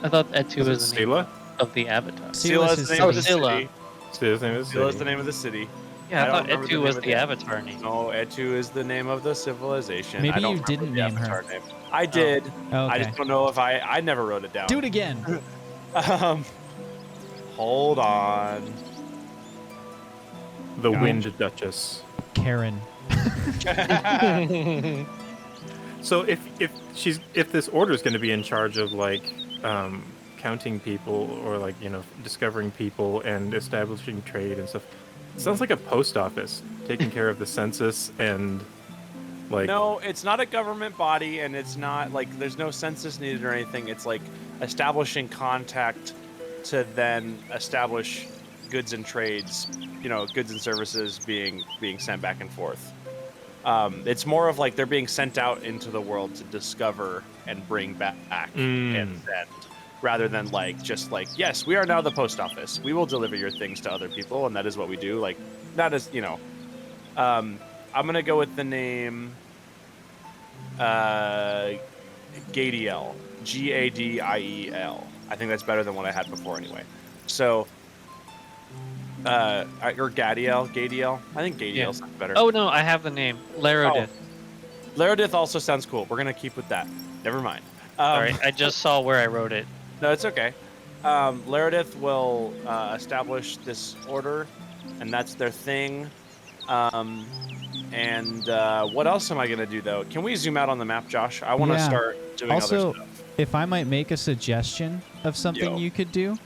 I thought Etu Is it was the name Sela? of the avatar. Sela Sela is is the name Oh, of the Sela. city. Seela's name is Sela is Sadie. the name of the city. Yeah, I I, don't thought remember the Etu name was of the the- avatar name. No, Etu is the name of the civilization. Maybe I don't you remember didn't the name her. avatar name. I did. Oh, I okay. just don't know if I never wrote it down. Do it again. Hold on. The God. Wind Duchess. Karen. So if this order is going to be in charge of like counting people or like discovering people and establishing trade and stuff, it sounds like a post office taking care of the census and like No, it's not a government body, and it's not like there's no census needed or anything. It's like establishing contact to then establish goods and trades, goods and services being sent back and forth. It's more of like they're being sent out into the world to discover and bring back and send, rather than like just like, yes, we are now the post office. We will deliver your things to other people, and that is what we do. Like, not as I'm gonna go with the name Gadiel, Gadiel. I think that's better than what I had before anyway. So, or Gadiel. I think Gadiel sounds better. Oh no, I have the name Larodith. Larodith also sounds cool. We're gonna keep with that. Never mind. Sorry, I just saw where I wrote it. No, it's okay. Larodith will establish this order, and that's their thing. And what else am I gonna do though? Can we zoom out on the map, Josh? I want to start doing also, other stuff. If I might make a suggestion of something you could do,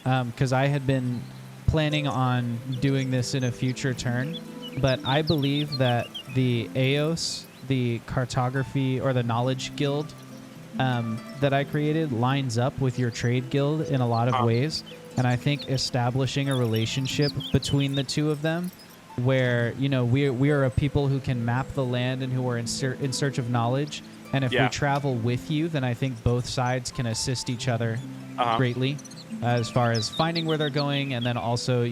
because I had been planning on doing this in a future turn, but I believe that the Eos, the cartography or the knowledge guild that I created, lines up with your trade guild in a lot of ways, and I think establishing a relationship between the two of them, where we are a people who can map the land and who are in search of knowledge, and if we travel with you, then I think both sides can assist each other greatly as far as finding where they're going, and then also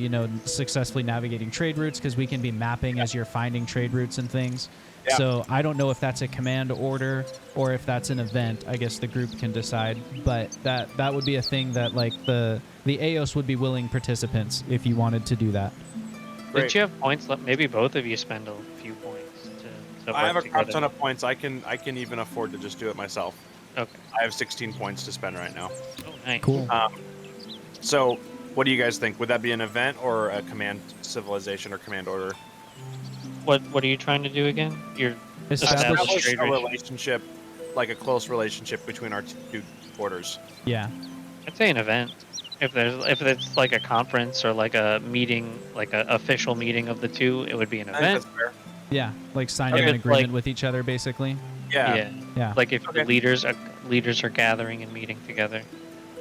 successfully navigating trade routes, because we can be mapping as you're finding trade routes and things. Yeah. So I don't know if that's a command order or if that's an event. I guess the group can decide, but that would be a thing that like the Eos would be willing participants if you wanted to do that. Great. Did you have points left? Maybe both of you spend a few points to I have a crap together. ton of points. I can even afford to just do it myself. Okay. I have 16 points to spend right now. Oh, nice. Cool. So, what do you guys think? Would that be an event or a command civilization or command order? What are you trying to do again? You're Establish trade a routes. relationship, like a close relationship between our two orders. Yeah. I'd say an event. If it's like a conference or like a meeting, like an official meeting of the two, it would be an I think event. that's fair. Yeah, like signing Okay. an agreement Like- with each other, basically. Yeah. Yeah. Like if Okay. the leaders are gathering and meeting together.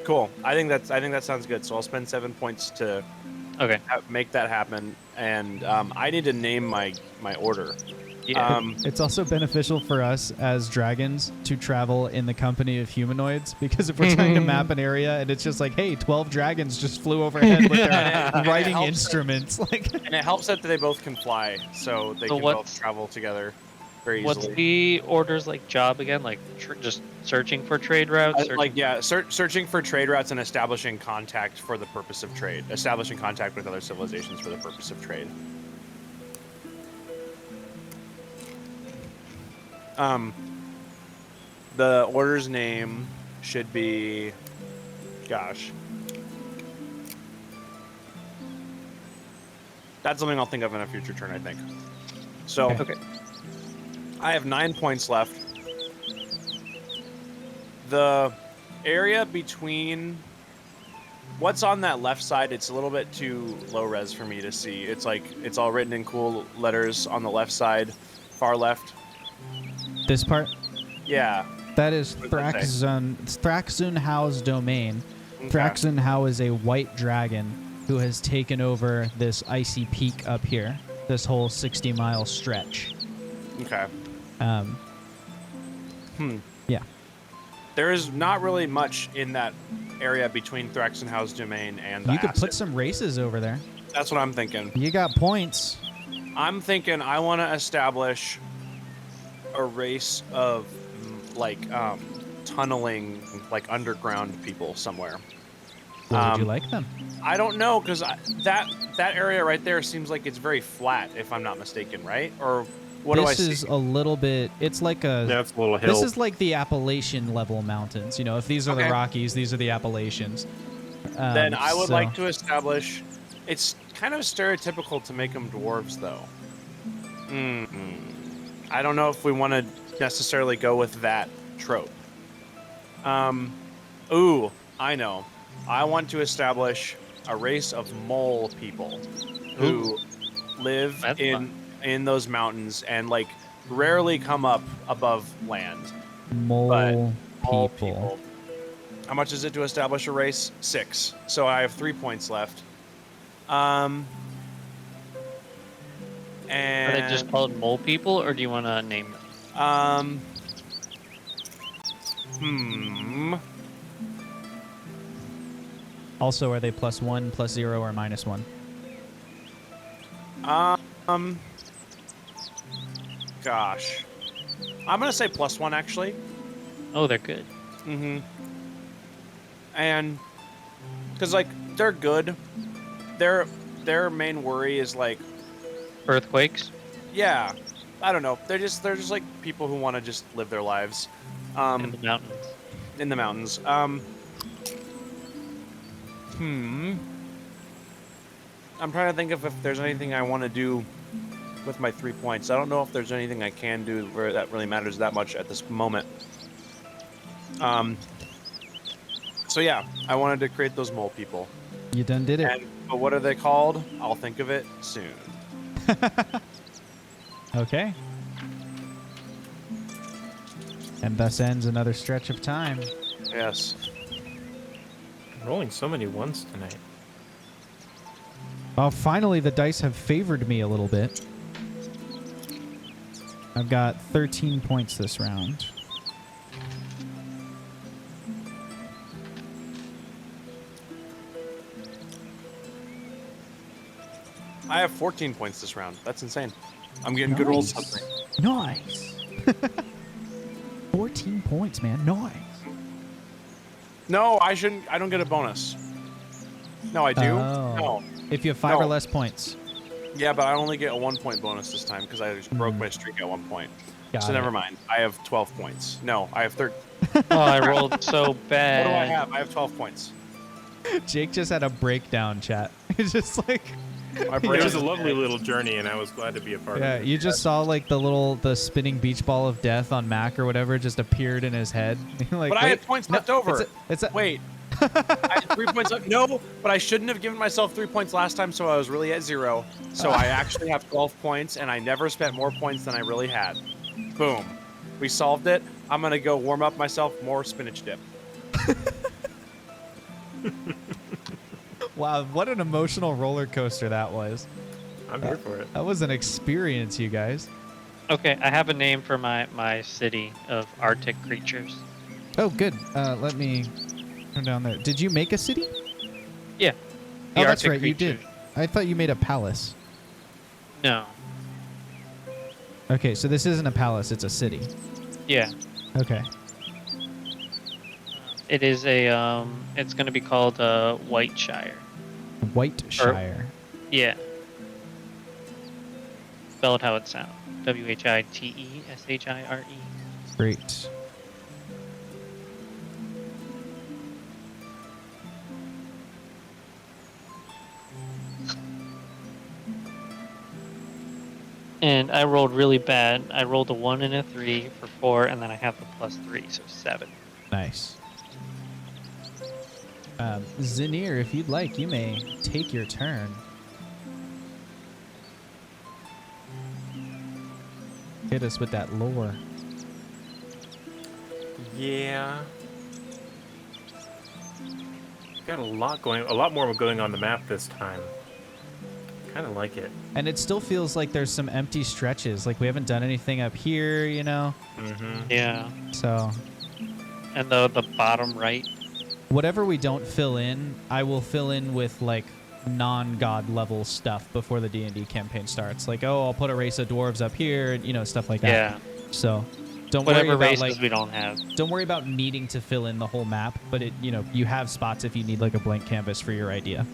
Cool. I think that sounds good. So I'll spend 7 points to Okay. make that happen, and I need to name my order. Yeah. It's also beneficial for us as dragons to travel in the company of humanoids, because if we're trying to map an area and it's just like, hey, 12 dragons just flew overhead with their And it writing helps instruments. Like, And it helps that they both can fly, so they So can both travel together very What's easily. the order's like job again? Like just searching for trade routes? Searching for trade routes and establishing contact for the purpose of trade. Establishing contact with other civilizations for the purpose of trade. The order's name should be, gosh. That's something I'll think of in a future turn, I think. So, Okay. I have 9 points left. The area between what's on that left side, it's a little bit too low res for me to see. It's like it's all written in cool letters on the left side, far left. this part, Yeah. that is What does that Thraxunhau's domain. Okay. Thraxunhau is a white dragon who has taken over this icy peak up here, this whole 60-mile stretch. Okay. Yeah. There is not really much in that area between Thraxunhau's domain and the You could put acid. some races over there. That's what I'm thinking. You got points. I'm thinking I want to establish a race of tunneling, like underground people somewhere. Where would you like them? I don't know, because that area right there seems like it's very flat, if I'm not mistaken, right? Or what do I This see? is a little bit. It's like a. That's a little hill. This is like the Appalachian level mountains. You know, if these are the Okay. Rockies, these are the Appalachians. Then I would so- like to establish. It's kind of stereotypical to make them dwarves, though. I don't know if we want to necessarily go with that trope. Ooh, I know. I want to establish a race of mole people who live That's in those mountains and like rarely come up above land. mole Mole people. How much is it to establish a race? 6. So I have 3 points left. And Are they just called mole people, or do you want to name them? Hmm. Also, are they +1, +0, or -1? Gosh. I'm gonna say +1 actually. Oh, they're good. Mm-hmm. And because like they're good. Their main worry is like, Earthquakes. yeah, I don't know. They're just like people who want to just live their lives. In the mountains. In the mountains. I'm trying to think if there's anything I want to do with my 3 points. I don't know if there's anything I can do where that really matters that much at this moment. So yeah, I wanted to create those mole people. You done did it. But what are they called? I'll think of it soon. Okay. And thus ends another stretch of time. Yes. I'm rolling so many ones tonight. Well, finally, the dice have favored me a little bit. I've got 13 points this round. I have 14 points this round. That's insane. I'm getting good rolls. Nice. 14 points, man. Nice. No, I shouldn't. I don't get a bonus. No, I do. Oh. No. If you have 5 or No. less points. Yeah, but I only get a 1 point bonus this time because I just broke my streak at 1 point. Got So it. never mind. I have 12 points. No, I have 13. Oh, I rolled so bad. What do I have? I have 12 points. Jake just had a breakdown, chat. It's just like... My It brain was a is lovely dead. little journey, and I was glad to be a part Yeah, of it. you just saw like the spinning beach ball of death on Mac or whatever just appeared in his head. Like, But I had points left over. It's a, Wait. I had 3 points left. No, but I shouldn't have given myself 3 points last time, so I was really at 0. So I actually have 12 points, and I never spent more points than I really had. Boom. We solved it. I'm going to go warm up myself more spinach dip. wow, what an emotional roller coaster that was. I'm here for it. That was an experience, you guys. Okay, I have a name for my city of Arctic creatures. Oh, good. Let me turn down there. Did you make a city? Yeah. Oh, The that's Arctic right, you did. creatures. I thought you made a palace. No. Okay, so this isn't a palace, it's a city. Yeah. Okay. It is a it's going to be called Whiteshire. Whiteshire. Yeah. Spell it how it sounds. WHITESHIRE. Great. And I rolled really bad. I rolled a 1 and a 3 for 4, and then I have the +3, so 7. Nice. Zinir, if you'd like, you may take your turn. Hit us with that lore. Yeah. Got a lot more going on the map this time. Kind of like it. And it still feels like there's some empty stretches. Like we haven't done anything up here, you know? Mm-hmm. Yeah. So And the bottom right. whatever we don't fill in, I will fill in with like non-god level stuff before the D&D campaign starts. Like, oh, I'll put a race of dwarves up here, and, you know, stuff like that. Yeah. So don't Whatever worry about races like we don't have. don't worry about needing to fill in the whole map, but it, you know, you have spots if you need like a blank canvas for your idea.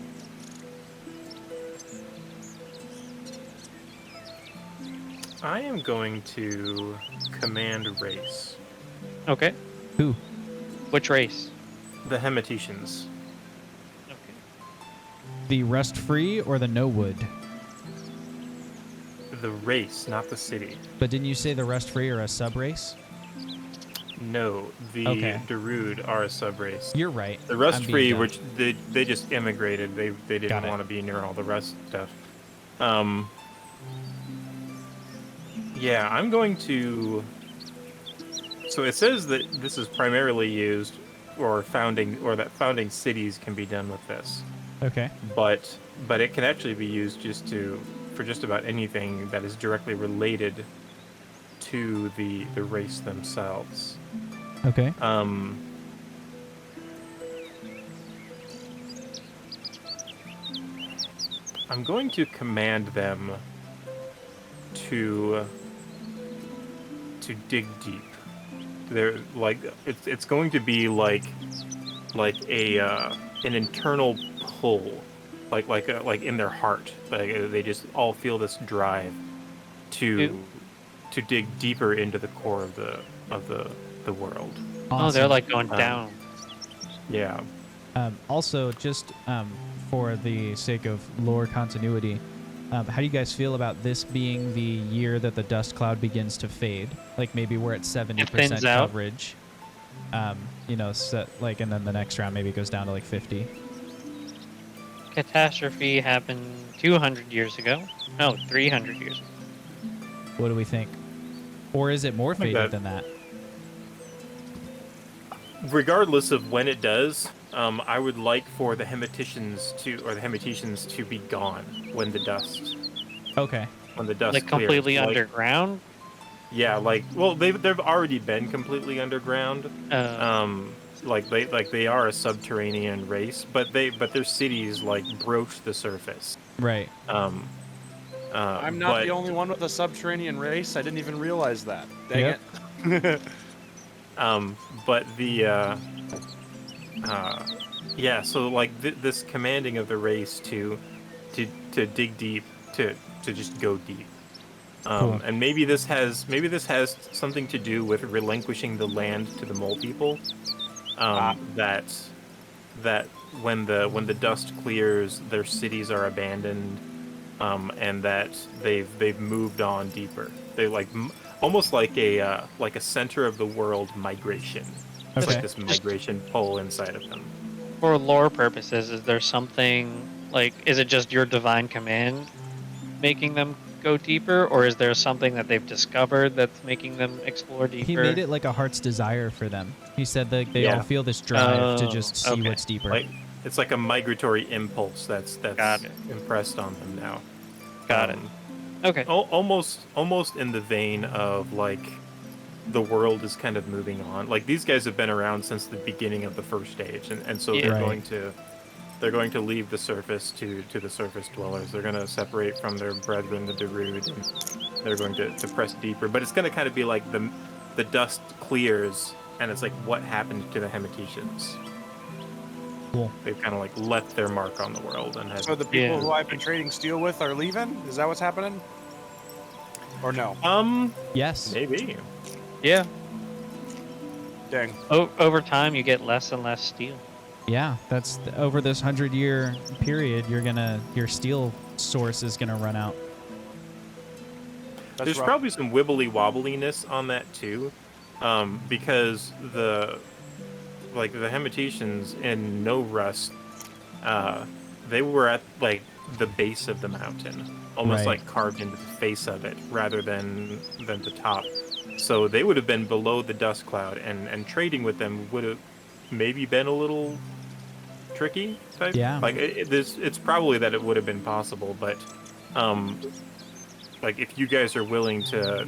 I am going to command race. Okay. Who? Which race? The Hemeticians. Okay. The rust-free or the no-wood? The race, not the city. But didn't you say the rust-free are a sub-race? No, the Okay. Darude are a sub-race. You're right. The I'm Rust being Free, dumb. which they just immigrated. They Got didn't it. want to be near all the rust stuff. Yeah, I'm going to. So it says that this is primarily used that founding cities can be done with this. Okay. But it can actually be used for just about anything that is directly related to the race themselves. Okay. I'm going to command them to dig deep. They're like it's going to be like a an internal pull, like in their heart. Like they just all feel this drive to dig deeper into the core of the world. Oh, they're Awesome. like going Um, down. Yeah. Also, just for the sake of lore continuity, how do you guys feel about this being the year that the dust cloud begins to fade? Like maybe we're at 70% thins out? coverage. Like, and then the next round maybe goes down to like 50. Catastrophe happened 200 years ago. No, 300 years ago. What do we think? Or is it more Like faded that. than that? Regardless of when it does, I would like for the Hemeticians to be gone when the dust Okay. clears. Like completely underground. Yeah, well, they've already been completely underground. They are a subterranean race, but their cities like broach the surface. Right. I'm not but, the only one with a subterranean race. I didn't even realize that. Dang Yep. it. But yeah, so like this commanding of the race to dig deep, to just go deep. Cool. And maybe this has something to do with relinquishing the land to the mole people. That when the dust clears, their cities are abandoned, and that they've moved on deeper. They almost like a center of the world migration. It's Okay. like this migration pull inside of them. For lore purposes, is there something like, is it just your divine command making them go deeper, or is there something that they've discovered that's making them explore deeper? He made it like a heart's desire for them. He said that they all Yeah. feel this drive to just see Okay. what's deeper. Like it's like a migratory impulse that's Got it. impressed on them now. Got it. Okay. Almost in the vein of like the world is kind of moving on. Like these guys have been around since the beginning of the first stage, and so Yeah. they're going to leave the surface to the surface dwellers. They're going to separate from their brethren, the Darude, and they're going to press deeper. But it's going to kind of be like the dust clears, and it's like what happened to the Hemeticians. Cool. They've kind of like left their mark on the world and have. So the people Yeah. who I've been trading steel with are leaving? Is that what's happening? Or no? Yes. Maybe. Yeah. Dang. Over time, you get less and less steel. Yeah, that's over this 100-year period. Your steel source is gonna run out. That's There's rough. probably some wibbly wobbliness on that too, because the Hemeticians in No Rust, they were at like the base of the mountain, almost Right. like carved into the face of it rather than the top. So they would have been below the dust cloud, and trading with them would have maybe been a little tricky. Type. Yeah. Like it's probably that it would have been possible, but like if you guys are willing to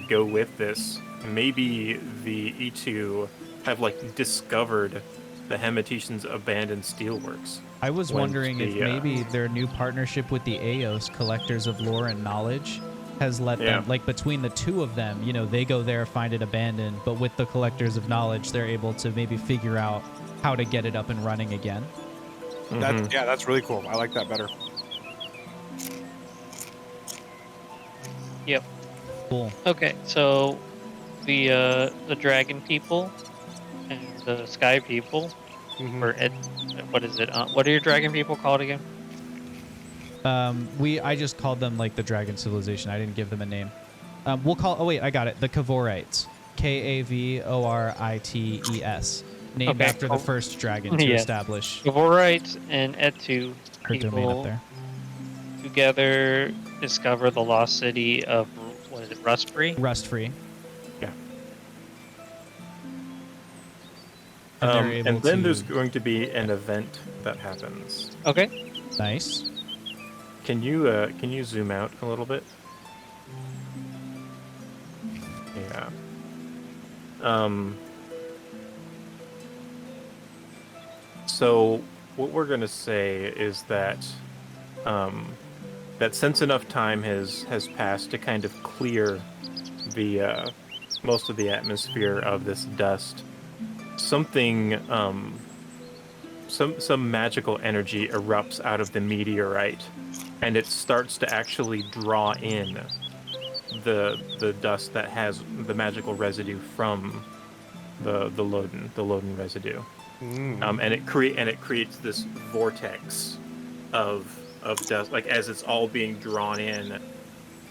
go with this, maybe the E2 have like discovered the Hemeticians' abandoned steelworks. I was When wondering if the, maybe their new partnership with the Aos, Collectors of Lore and Knowledge, has let them, like between the two of them, they go there, find it abandoned, but with the Collectors of Knowledge, they're able to maybe figure out how to get it up and running again. That's really cool. I like that better. Yep. Cool. Okay, so the dragon people and the sky people, or what is it? What are your dragon people called again? I just called them like the Dragon Civilization. I didn't give them a name. We'll call. Oh wait, I got it. The Kavorites. Kavoritees. Named Okay, after the first dragon to Yeah. establish. Gavorites and Etu Her domain up people there. together discover the lost city of, what is it, Rustfree? Rust free. Yeah. And they're able and then to... there's going to be an event that happens. Okay. Nice. Can you zoom out a little bit? Yeah. So what we're gonna say is that that since enough time has passed to kind of clear the most of the atmosphere of this dust, something some magical energy erupts out of the meteorite, and it starts to actually draw in the dust that has the magical residue from the Loden residue. And it creates this vortex of dust, like as it's all being drawn in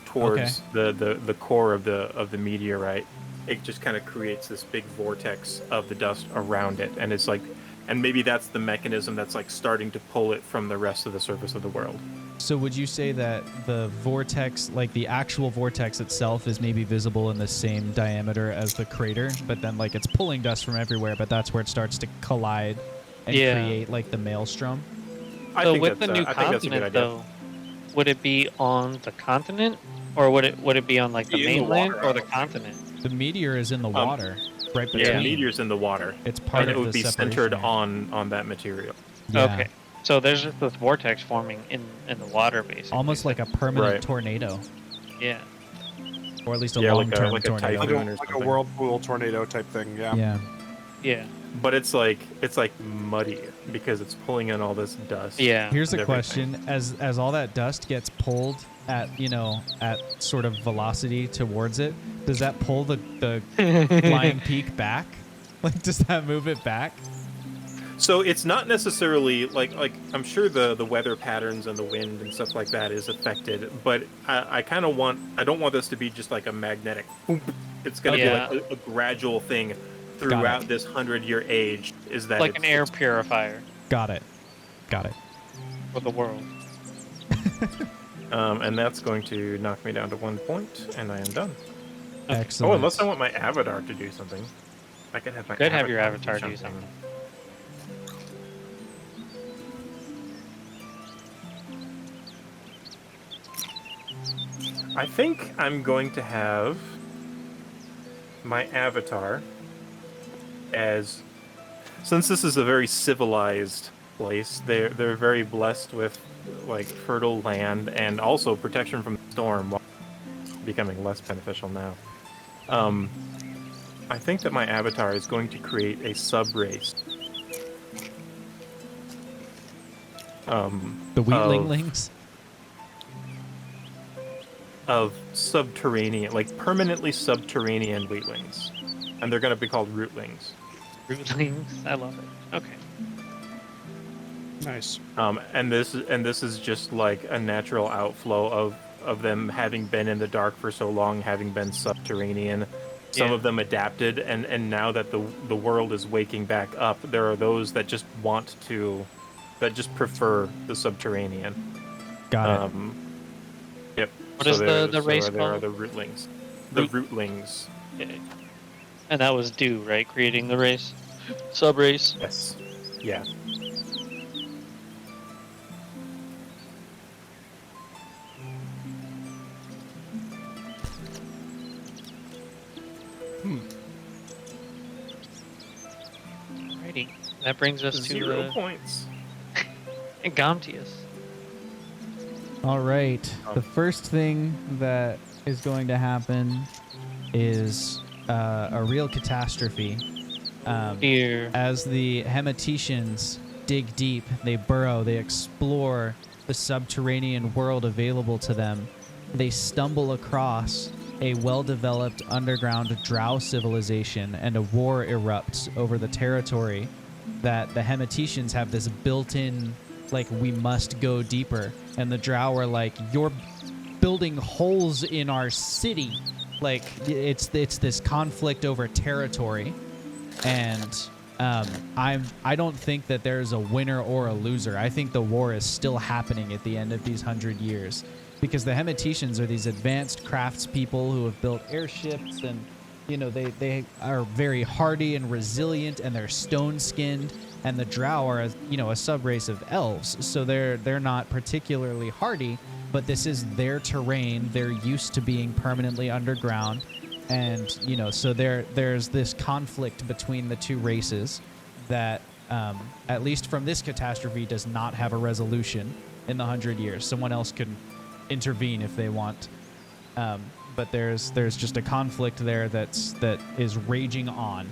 towards the core of the meteorite. It just kind of creates this big vortex of the dust around it, and it's like, and maybe that's the mechanism that's like starting to pull it from the rest of the surface of the world. So would you say that the vortex, like the actual vortex itself, is maybe visible in the same diameter as the crater, but then like it's pulling dust from everywhere, but that's where it starts to collide and create like the maelstrom? So with the new continent, though, would it be on the continent, or would it be on like the mainland or the continent? The meteor is in the water, right between. Yeah, the meteor's in the water. It's part and of it would the be separation centered area. on that material. Yeah. Okay. So there's just this vortex forming in the water, basically. Almost like a permanent Right. tornado, Yeah. or at least a Yeah, like long-term a tornado. typhoon. Like a something. whirlpool tornado type thing. Yeah. Yeah. Yeah. But it's like muddy because it's pulling in all this dust. Yeah. Here's a and everything. question: as all that dust gets pulled at at sort of velocity towards it, does that pull the flying peak back? Like, does that move it back? So it's not necessarily like I'm sure the weather patterns and the wind and stuff like that is affected, but I kind of I don't want this to be just like a magnetic. Boom. It's gonna Yeah. be like a gradual thing throughout this 100-year age. Is that Like an air purifier Got it. for the world. and that's going to knock me down to 1 point, and I am done. Excellent. Oh, unless I want my avatar to do something, I could have my. Could have your avatar do something. something. I think I'm going to have my avatar as, since this is a very civilized place, they're very blessed with like fertile land and also protection from storm, while becoming less beneficial now. I think that my avatar is going to create a sub-race. The Wheatlings. Of subterranean, like permanently subterranean wheatlings, and they're going to be called rootlings. Rootlings. I love it. Okay. Nice. And this is just like a natural outflow of them having been in the dark for so long, having been subterranean. Some of them adapted, and now that the world is waking back up, there are those that just that just prefer the subterranean. Got it. Yep. What is the race there are called? the rootlings. The rootlings. Okay. And that was Dew, right? Creating the race, sub race. Yes. Yeah. Alrighty. That brings us to 0 points. Gamtius. All right. The first thing that is going to happen is a real catastrophe. Here. As the Hematetians dig deep, they burrow, they explore the subterranean world available to them. They stumble across a well-developed underground drow civilization, and a war erupts over the territory that the Hematetians have this built-in, like, we must go deeper. And the drow are like, you're building holes in our city. Like, it's this conflict over territory. And I don't think that there's a winner or a loser. I think the war is still happening at the end of these 100 years, because the Hematetians are these advanced craftspeople who have built airships and they are very hardy and resilient, and they're stone-skinned. And the Drow are, a sub-race of elves, so they're not particularly hardy, but this is their terrain. They're used to being permanently underground, and so there's this conflict between the two races that, at least from this catastrophe, does not have a resolution in the 100 years. Someone else could intervene if they want, but there's just a conflict there that is raging on.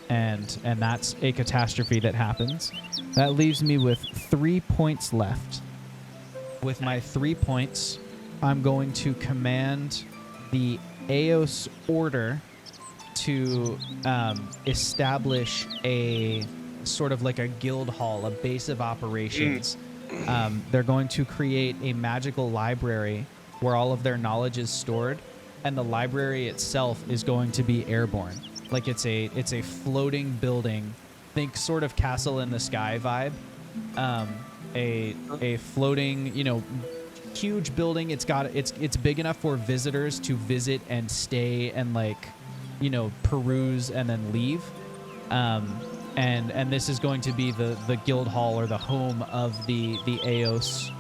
And that's a catastrophe that happens. That leaves me with 3 points left. With my 3 points, I'm going to command the Eos Order to establish a sort of like a guild hall, a base of operations. They're going to create a magical library where all of their knowledge is stored, and the library itself is going to be airborne. Like it's a floating building, think sort of castle in the sky vibe. A floating, huge building. It's big enough for visitors to visit and stay and peruse and then leave. And this is going to be the guild hall or the home of the Eos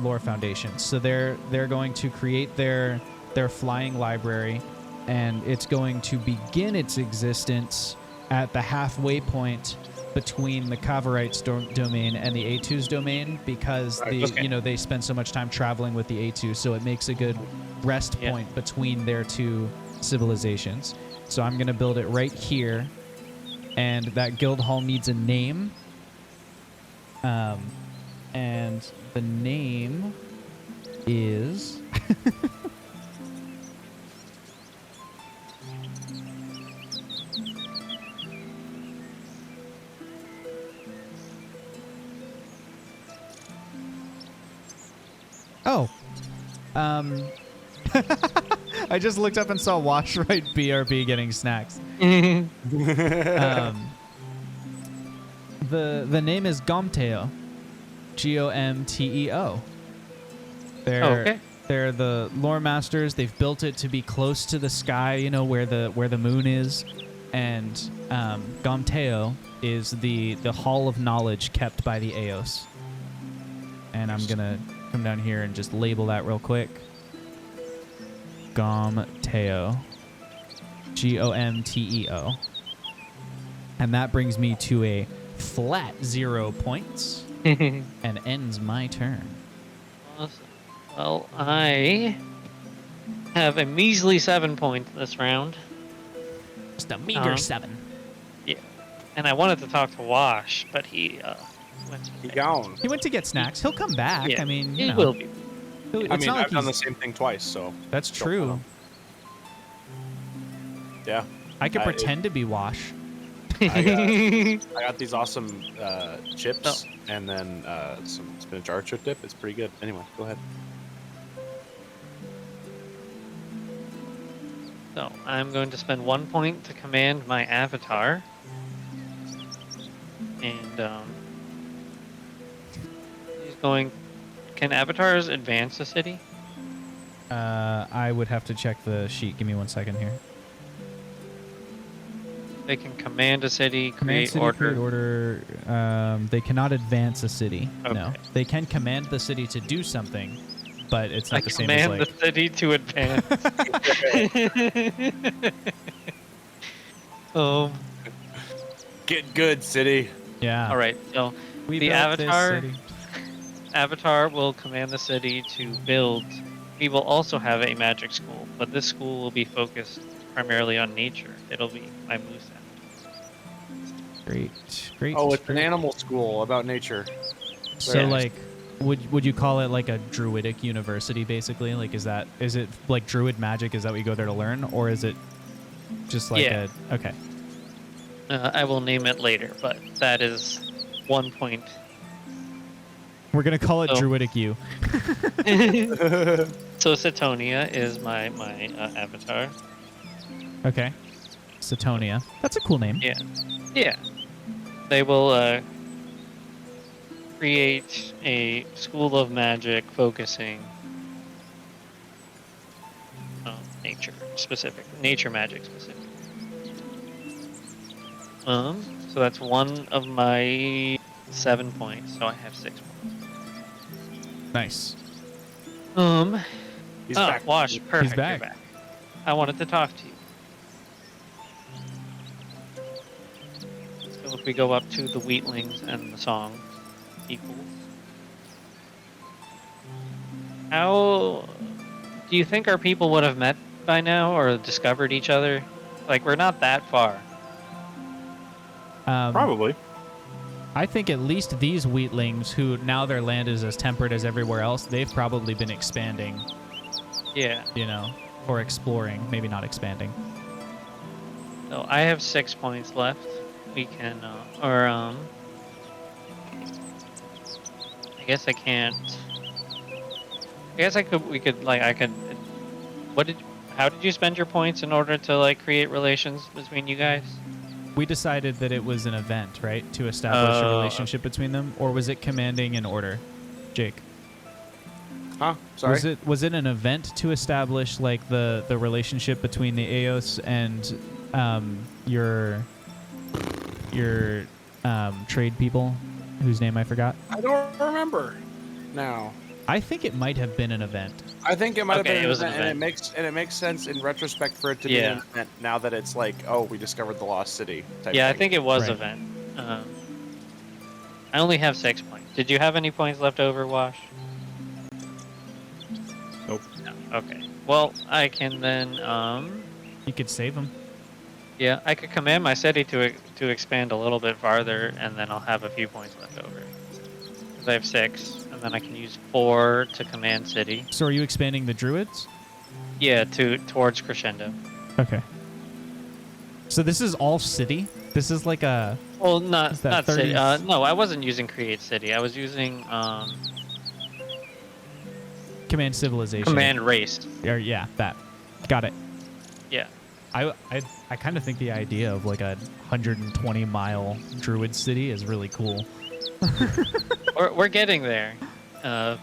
Lore Foundation. So they're going to create their flying library, and it's going to begin its existence at the halfway point between the Kavarites' domain and the A2's domain, because they spend so much time traveling with the A2, so it makes a good rest point between their two civilizations. So I'm going to build it right here, and that guild hall needs a name. And the name is... Oh. I just looked up and saw Watch Right BRB getting snacks. The name is Gomteo. Gomteo. They're the lore masters. They've built it to be close to the sky, where the moon is. And Gomteo is the hall of knowledge kept by the Eos. And I'm gonna come down here and just label that real quick. Gomteo. Gomteo. And that brings me to a flat 0 points and ends my turn. Awesome. Well, I have a measly 7 points this round. Just a meager 7. Yeah. And I wanted to talk to Wash, but he went to He gone. He went to get snacks. He'll come back. Yeah, I mean, he will be. I've done the same thing twice, so That's true. yeah. I could pretend to be Wash. I got these awesome chips and then some spinach archer dip. It's pretty good. Anyway, go ahead. So I'm going to spend 1 point to command my avatar. And he's going... Can avatars advance a city? I would have to check the sheet. Give me 1 second here. They can command a city, Command create city, order. create order. They cannot advance a city. Okay. No. They can command the city to do something, but it's not the same as command the city to advance. Get good, city. Yeah. All right. So We the built this avatar city. avatar will command the city to build. He will also have a magic school, but this school will be focused primarily on nature. It'll be my moveset. Great. Oh, it's an animal school about nature. So Yeah. like, would you call it like a druidic university basically? Like, is it like druid magic? Is that what you go there to learn, or is it just like okay? I will name it later, but that is 1 point. We're gonna call it So- druidic U. So Setonia is my avatar. Okay. Setonia. That's a cool name. Yeah. Yeah. They will create a school of magic focusing nature specific, nature magic specific. So that's one of my 7 points. So I have 6 points. Nice. He's back. Wash, perfect. back. You're back. I wanted to talk to you. So if we go up to the Wheatlings and the song equals, how do you think our people would have met by now or discovered each other? Like, we're not that far. Probably. I think at least these Wheatlings, who now their land is as temperate as everywhere else, they've probably been expanding, Yeah. or exploring. Maybe not expanding. So I have 6 points left. We can, I guess I can't. I guess I could. We could like. I could. How did you spend your points in order to like create relations between you guys? We decided that it was an event, right, to establish a relationship between them, or was it commanding an order, Jake? Huh? Sorry. Was it an event to establish like the relationship between the Eos and your trade people, whose name I forgot? I don't remember now. I think it might have been an event. I think it might have been it was an and it event. makes sense in retrospect for it to be an event now that it's like, oh, we discovered the lost city. Type Yeah, I thing. think it was Right. event. I only have 6 points. Did you have any points left over, Wash? Nope. No. Okay. Well, I can then. You could save them. Yeah, I could command my city to expand a little bit farther, and then I'll have a few points left over. 'Cause I have 6, and then I can use 4 to command city. So are you expanding the druids? Yeah, towards crescendo. Okay. So this is all city? This is like a... Well, Is not that city. 30s? No, I wasn't using create city. I was using command civilization. command race. Yeah, that. Got it. Yeah. I kind of think the idea of like a 120-mile druid city is really cool. We're getting there,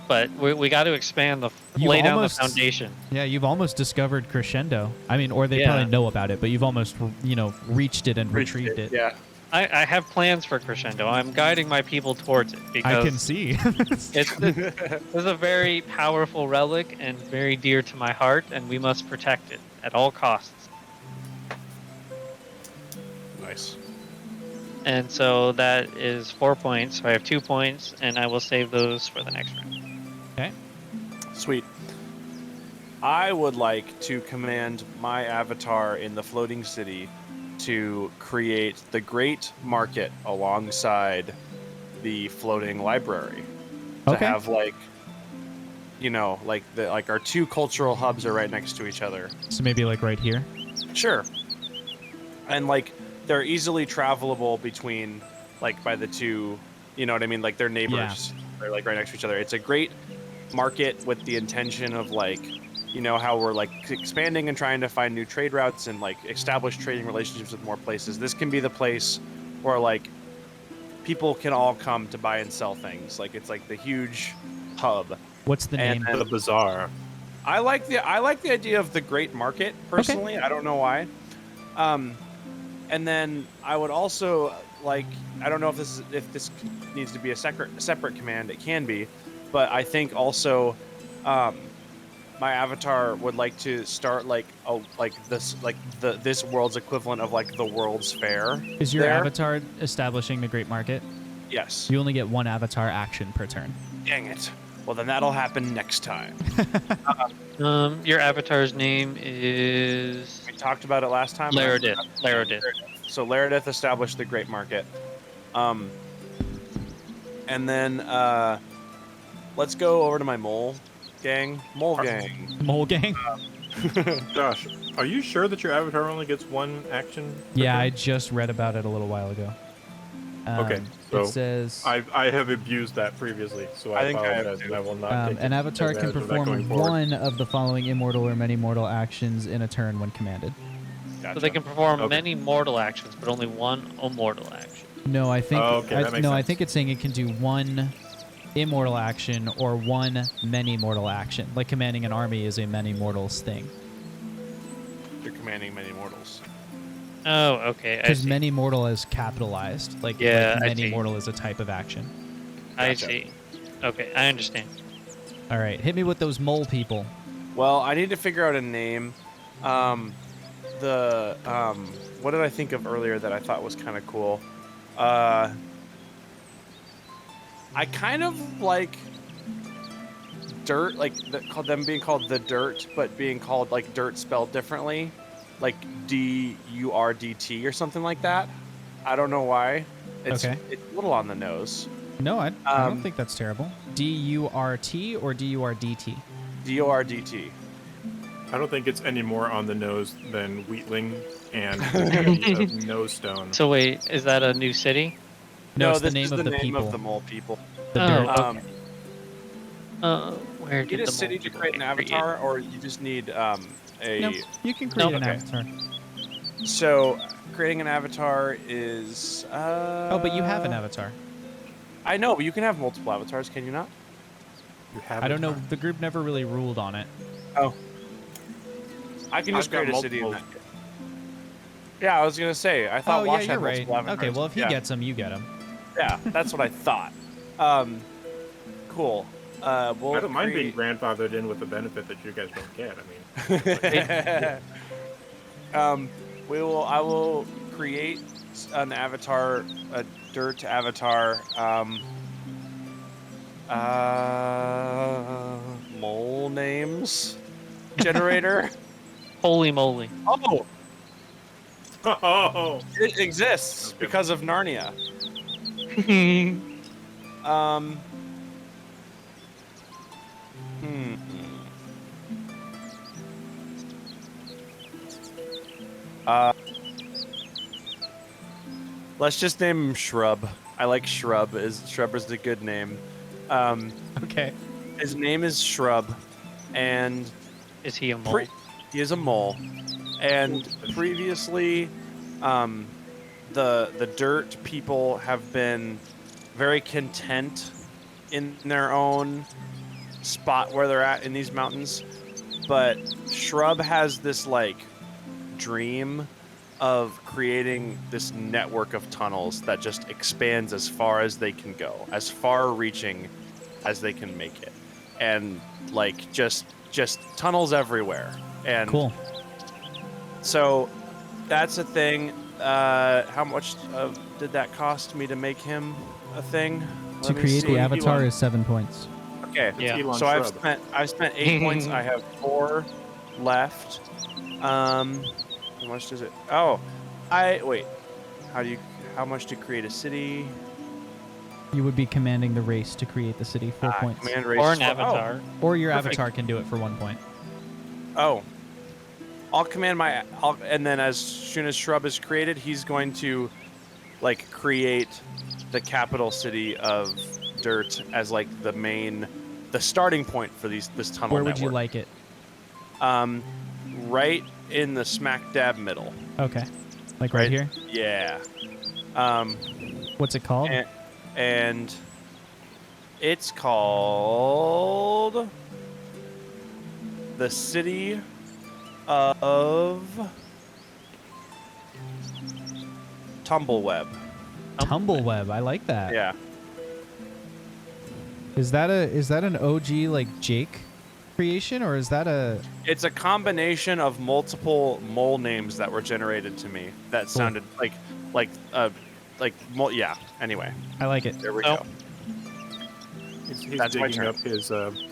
but we got to expand You lay down the almost- foundation. Yeah, you've almost discovered crescendo. I mean, or they Yeah. probably know about it, but you've almost, reached it and retrieved it. Yeah. I have plans for crescendo. I'm guiding my people towards it I because can see. it's a very powerful relic and very dear to my heart, and we must protect it at all costs. Nice. And so that is 4 points. So I have 2 points, and I will save those for the next round. Okay. Sweet. I would like to command my avatar in the floating city to create the great market alongside the floating library. To Okay. have like our two cultural hubs are right next to each other. So maybe like right here. Sure. And like they're easily travelable between like by the two, you know what I mean? Like they're neighbors. They're like right next to each other. It's a great market with the intention of like, how we're like expanding and trying to find new trade routes and like establish trading relationships with more places. This can be the place where like people can all come to buy and sell things. Like it's like the huge hub. What's the And name? The bazaar. I like the idea of the great market personally. I don't know why. And then I would also like, I don't know if this needs to be a separate command. It can be, but I think also my avatar would like to start this world's equivalent of like the World's Fair. Is your there. avatar establishing the great market? Yes. You only get one avatar action per turn. Dang it. Well, then that'll happen next time. Your avatar's name is We talked about it last time. Larodith. So Larodith established the Great Market. And then let's go over to my mole gang. Mole gang. Mole gang? Josh, are you sure that your avatar only gets one action? per Yeah, turn? I just read about it a little while ago. Okay, so it says I have abused that previously, so I I think I have apologize, too. and I will not take an avatar can advantage of that going perform forward. one of the following immortal or many mortal actions in a turn when commanded. Gotcha. So they can perform Okay. many mortal actions, but only one immortal action. No, I think Oh, okay, that makes I sense. think it's saying it can do one immortal action or one many mortal action. Like commanding an army is a many mortals thing. you're commanding many mortals. Oh, okay. I Because see. many mortal is capitalized. Like, Yeah, I many see. mortal is a type of action. I Gotcha. see. Okay, I understand. All right, hit me with those mole people. Well, I need to figure out a name. What did I think of earlier that I thought was kind of cool? I kind of like dirt, like them being called the dirt, but being called like dirt spelled differently, like DURDT or something like that. I don't know why. It's Okay. it's a little on the nose. No, I don't Um, think that's terrible. DURT or DURDT? DORDT. I don't think it's any more on the nose than Wheatling and the city of No Stone. So wait, is that a new city? No, it's this the name is of the the name people. of the mole people. The Oh, dirt. okay. Where You need did a the city mole to people create an get created? avatar, or you just need a. No, you can create No. an Okay. avatar. So creating an avatar is. Oh, but you have an avatar. I know, but you can have multiple avatars, can you not? You have I don't know. it. The group never really ruled on it. Oh. I can just I've got create a city in that. multiple. Yeah, I was gonna say. I thought Oh, yeah, Wash you're had right. multiple avatars. Okay, well, if he yeah. gets them, you get them. Yeah, that's what I thought. Cool. We'll I don't mind being create- grandfathered in with the benefit that you guys don't get. I mean, I will create an avatar, a dirt avatar. Mole names generator. Holy moly. Oh, oh, it exists Okay. because of Narnia. Hmm. Let's just name him Shrub. I like Shrub. Shrub is a good name. Okay. His name is Shrub, and Is he a mole? he is a mole. And previously, the dirt people have been very content in their own spot where they're at in these mountains. But Shrub has this like dream of creating this network of tunnels that just expands as far as they can go, as far reaching as they can make it. And like just tunnels everywhere. And Cool. so that's a thing. How much did that cost me to make him a thing? To Let me create see. the avatar Elon. is 7 points. Okay. Yeah. Elon So Shrub. I've spent 8 points. I have 4 left. How much does it? Oh, wait. How much to create a city? You would be commanding the race to create the city, 4 points. Command race. Or an Oh, avatar. Or your Perfect. avatar can do it for 1 point. Oh. I'll command and then as soon as Shrub is created, he's going to like create the capital city of Dirt as like the starting point for this tunnel Where would you network. like it? Right in the smack dab middle. Okay. Like right here? Yeah. What's it called? And it's called the city of Tumbleweb. Tumbleweb. I like that. Yeah. Is that an OG like Jake creation, or is that a? It's a combination of multiple mole names that were generated to me that sounded yeah. Anyway, I like it. there we Oh. go. He's That's my digging turn. up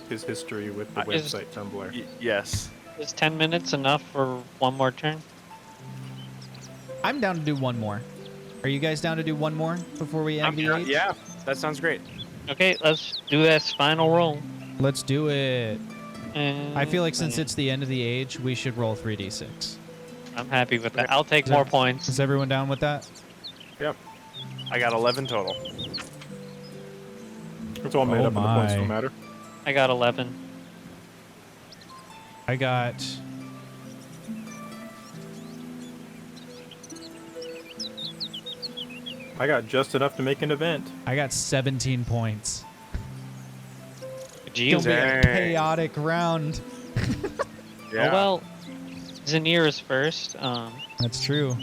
his history with the Is- website Tumblr. Yes. Is 10 minutes enough for one more turn? I'm down to do one more. Are you guys down to do one more before we end the age? Yeah, that sounds great. Okay, let's do this final roll. Let's do it. And I feel like since it's the end of the age, we should roll 3d6. I'm happy with that. I'll take Is more that- points. Is everyone down with that? Yeah, I got 11 total. it's all made Oh up, and the points my. don't matter. I got 11. I got. I got just enough to make an event. I got 17 points. Gee, It'll be a Dang. chaotic round. Yeah. oh well. and ears first. That's true.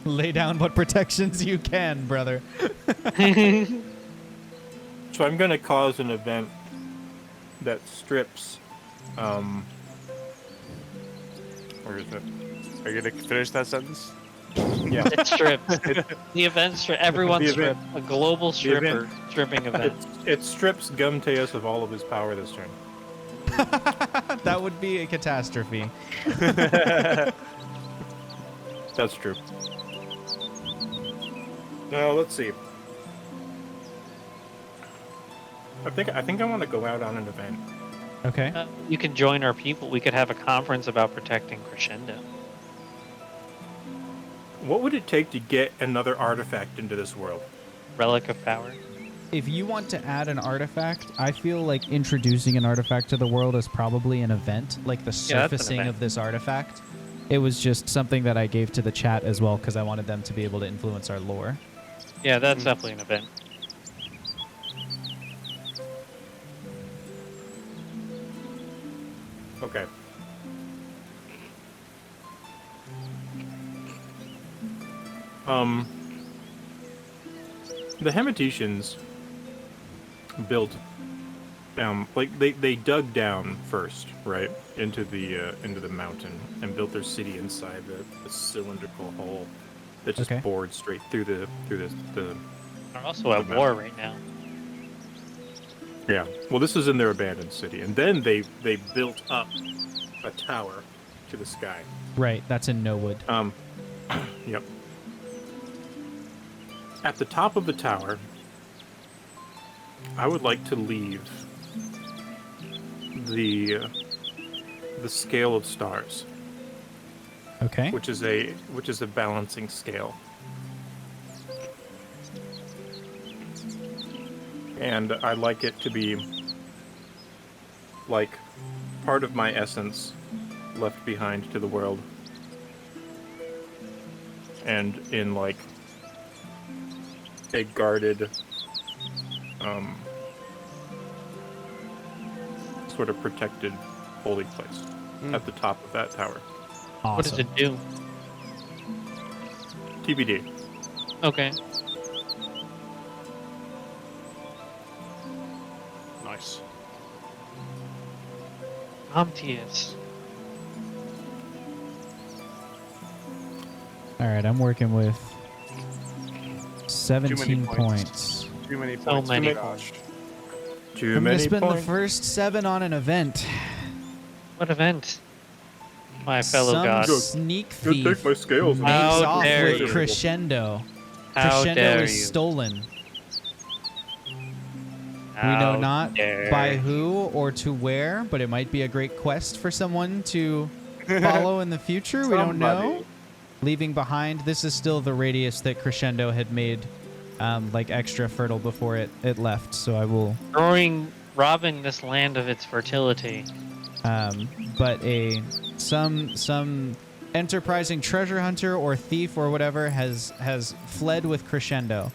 Lay down what protections you can, brother. So I'm going to cause an event that strips. Where is it? Are you gonna finish that sentence? Yeah. It strips. The event strip. Everyone The strip. event- A global stripper event- stripping event. It strips Gumteus of all of his power this turn. That would be a catastrophe. That's true. Now let's see. I think I want to go out on an event. Okay. You can join our people. We could have a conference about protecting Crescendo. What would it take to get another artifact into this world? Relic of power. If you want to add an artifact, I feel like introducing an artifact to the world is probably an event, like the Yeah, that's an surfacing event. of this artifact. It was just something that I gave to the chat as well because I wanted them to be able to influence our lore. Yeah, that's definitely an event. Okay. The Hemeticians built, like they dug down first, right, into the mountain and built their city inside the cylindrical hole that just Okay. bored straight through the We're also at war right now. Yeah. Well, this is in their abandoned city, and then they built up a tower to the sky. Right, that's in Nowood. Yep. At the top of the tower, I would like to leave the scale of stars, Okay. which is a balancing scale. And I like it to be like part of my essence left behind to the world. And in like a guarded sort of protected holy place at the top of that tower. Awesome. What does it do? TBD. Okay. Nice. Omtius. All right, I'm working with 17 points. points. Too many So points. many. Oh my gosh. Too I'm going to many spend the points. first 7 on an event. What event? My fellow Some god. sneak Go thief take my scales. makes How off dare with you. Crescendo. How Crescendo dare is you? stolen. We How know not dare by you. who or to where, but it might be a great quest for someone to follow in the future. We don't know. Somebody. Leaving behind, this is still the radius that Crescendo had made like extra fertile before it left. So I will, Robbing this land of its fertility. but some enterprising treasure hunter or thief or whatever has fled with Crescendo.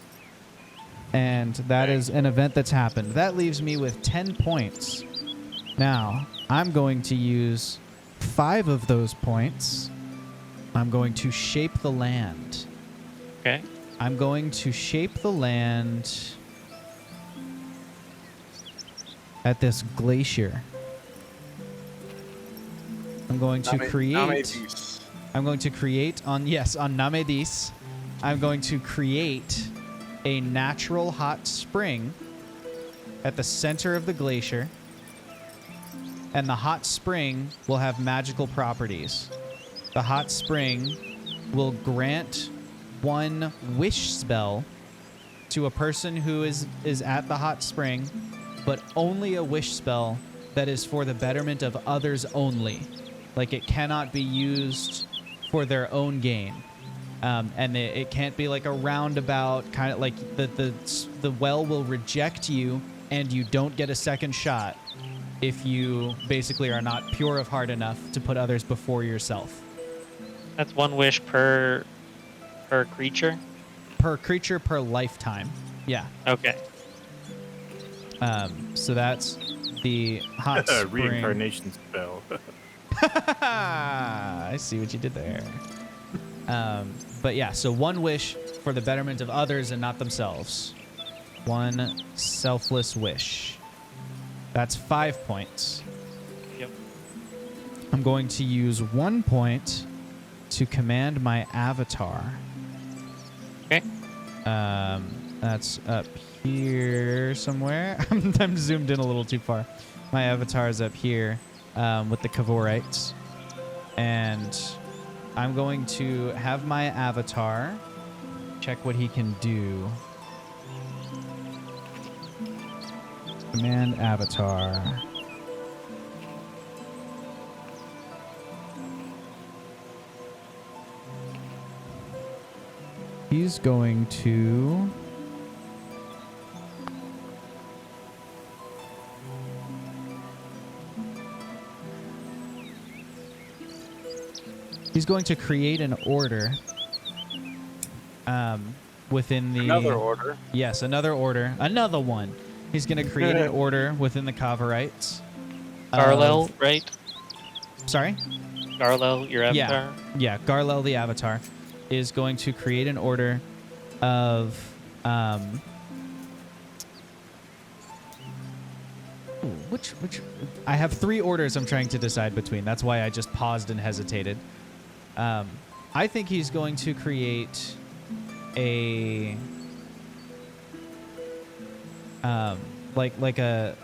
And that is an event that's happened. That leaves me with 10 points. Now, I'm going to use 5 of those points. I'm going to shape the land. Okay. I'm going to shape the land at this glacier. I'm going to create... I'm going to create on Namedis. I'm going to create a natural hot spring at the center of the glacier. And the hot spring will have magical properties. The hot spring will grant 1 wish spell to a person who is at the hot spring, but only a wish spell that is for the betterment of others only. Like, it cannot be used for their own gain. And it can't be like a roundabout kind of like the well will reject you and you don't get a second shot if you basically are not pure of heart enough to put others before yourself. That's 1 wish per creature. Per creature, per lifetime. Yeah. Okay. So that's the hot spring. Reincarnation spell. I see what you did there. But yeah, so one wish for the betterment of others and not themselves. One selfless wish. That's 5 points. Yep. I'm going to use 1 point to command my avatar. Okay. That's up here somewhere. I'm zoomed in a little too far. My avatar is up here with the Kavorites. And I'm going to have my avatar check what he can do. Command avatar. He's going to... He's going to create an order within the... Another order. Yes, another order. Another one. He's going to create an order within the Kavorites. Garlel, right? Sorry? Garlel, your avatar? Yeah, Garlel the avatar is going to create an order of... which I have 3 orders I'm trying to decide between. That's why I just paused and hesitated. I think he's going to create a like a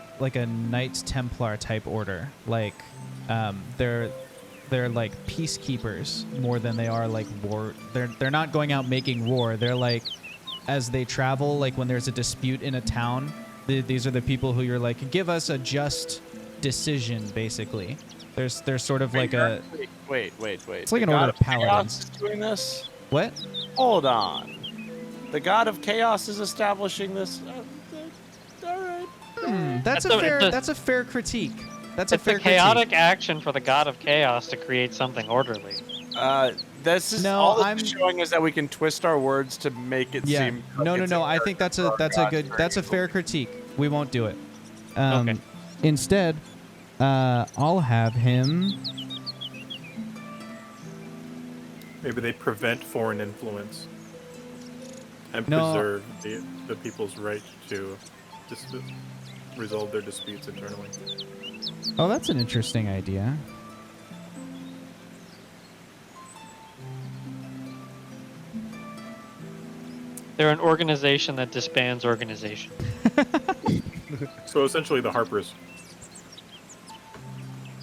Knights Templar type order. Like they're like peacekeepers more than they are like war. They're not going out making war. They're like, as they travel, like when there's a dispute in a town, these are the people who you're like, give us a just decision, basically. There's sort of like a... Wait. It's like The an order God of paladins. Chaos is doing this? What? Hold on. The God of Chaos is establishing this? All right. That's a fair critique. That's a It's fair a chaotic critique. action for the god of chaos to create something orderly. This is No, all I'm- it's showing is that we can twist our words to make it Yeah. seem like No. it's I think that's a God fair critique. We won't do it. Okay. Instead, I'll have him. Maybe they prevent foreign influence and No. preserve the people's right to resolve their disputes internally. Oh, that's an interesting idea. They're an organization that disbands organization. So essentially, the Harpers.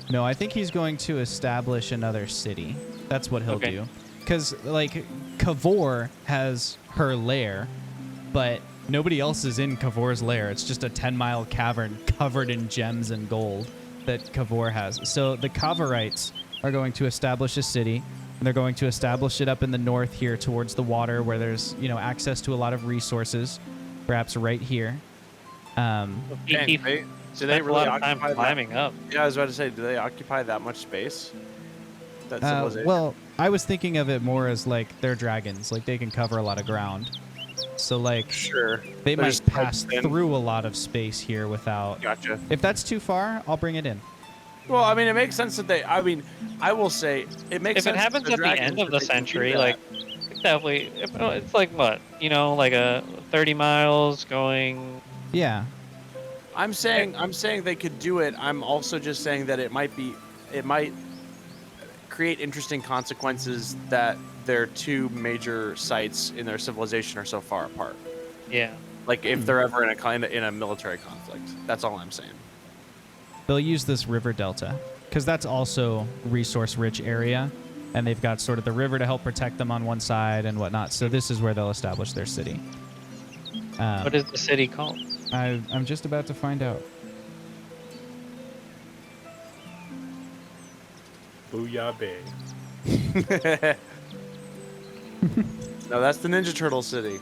No, I think he's going to establish another city. That's what he'll Okay. do. Because, like, Kavor has her lair, but nobody else is in Kavor's lair. It's just a 10-mile cavern covered in gems and gold that Kavor has. So the Kavorites are going to establish a city, and they're going to establish it up in the north here towards the water where there's, access to a lot of resources, perhaps right here. He Dang, keeps do they spent a lot really of time occupy that? climbing up. Yeah, I was about to say, do they occupy that much space? That civilization? Well, I was thinking of it more as, like, they're dragons. Like, they can cover a lot of ground. So, like, sure. they They're might just pass thin. through a lot of space here without... Gotcha. If that's too far, I'll bring it in. Well, I mean, it makes sense that they. I mean, I will say it makes If sense. it happens that at the dragons end of that the they can do century, that. like, definitely, it's like what? Like a 30 miles going... Yeah. I'm saying they could do it. I'm also just saying that it might create interesting consequences that their 2 major sites in their civilization are so far apart. Yeah. Like if they're ever in a military conflict. That's all I'm saying. They'll use this river delta because that's also resource-rich area, and they've got sort of the river to help protect them on one side and whatnot. So this is where they'll establish their city. What is the city called? I'm just about to find out. Booyah Bay. No, that's the Ninja Turtle city.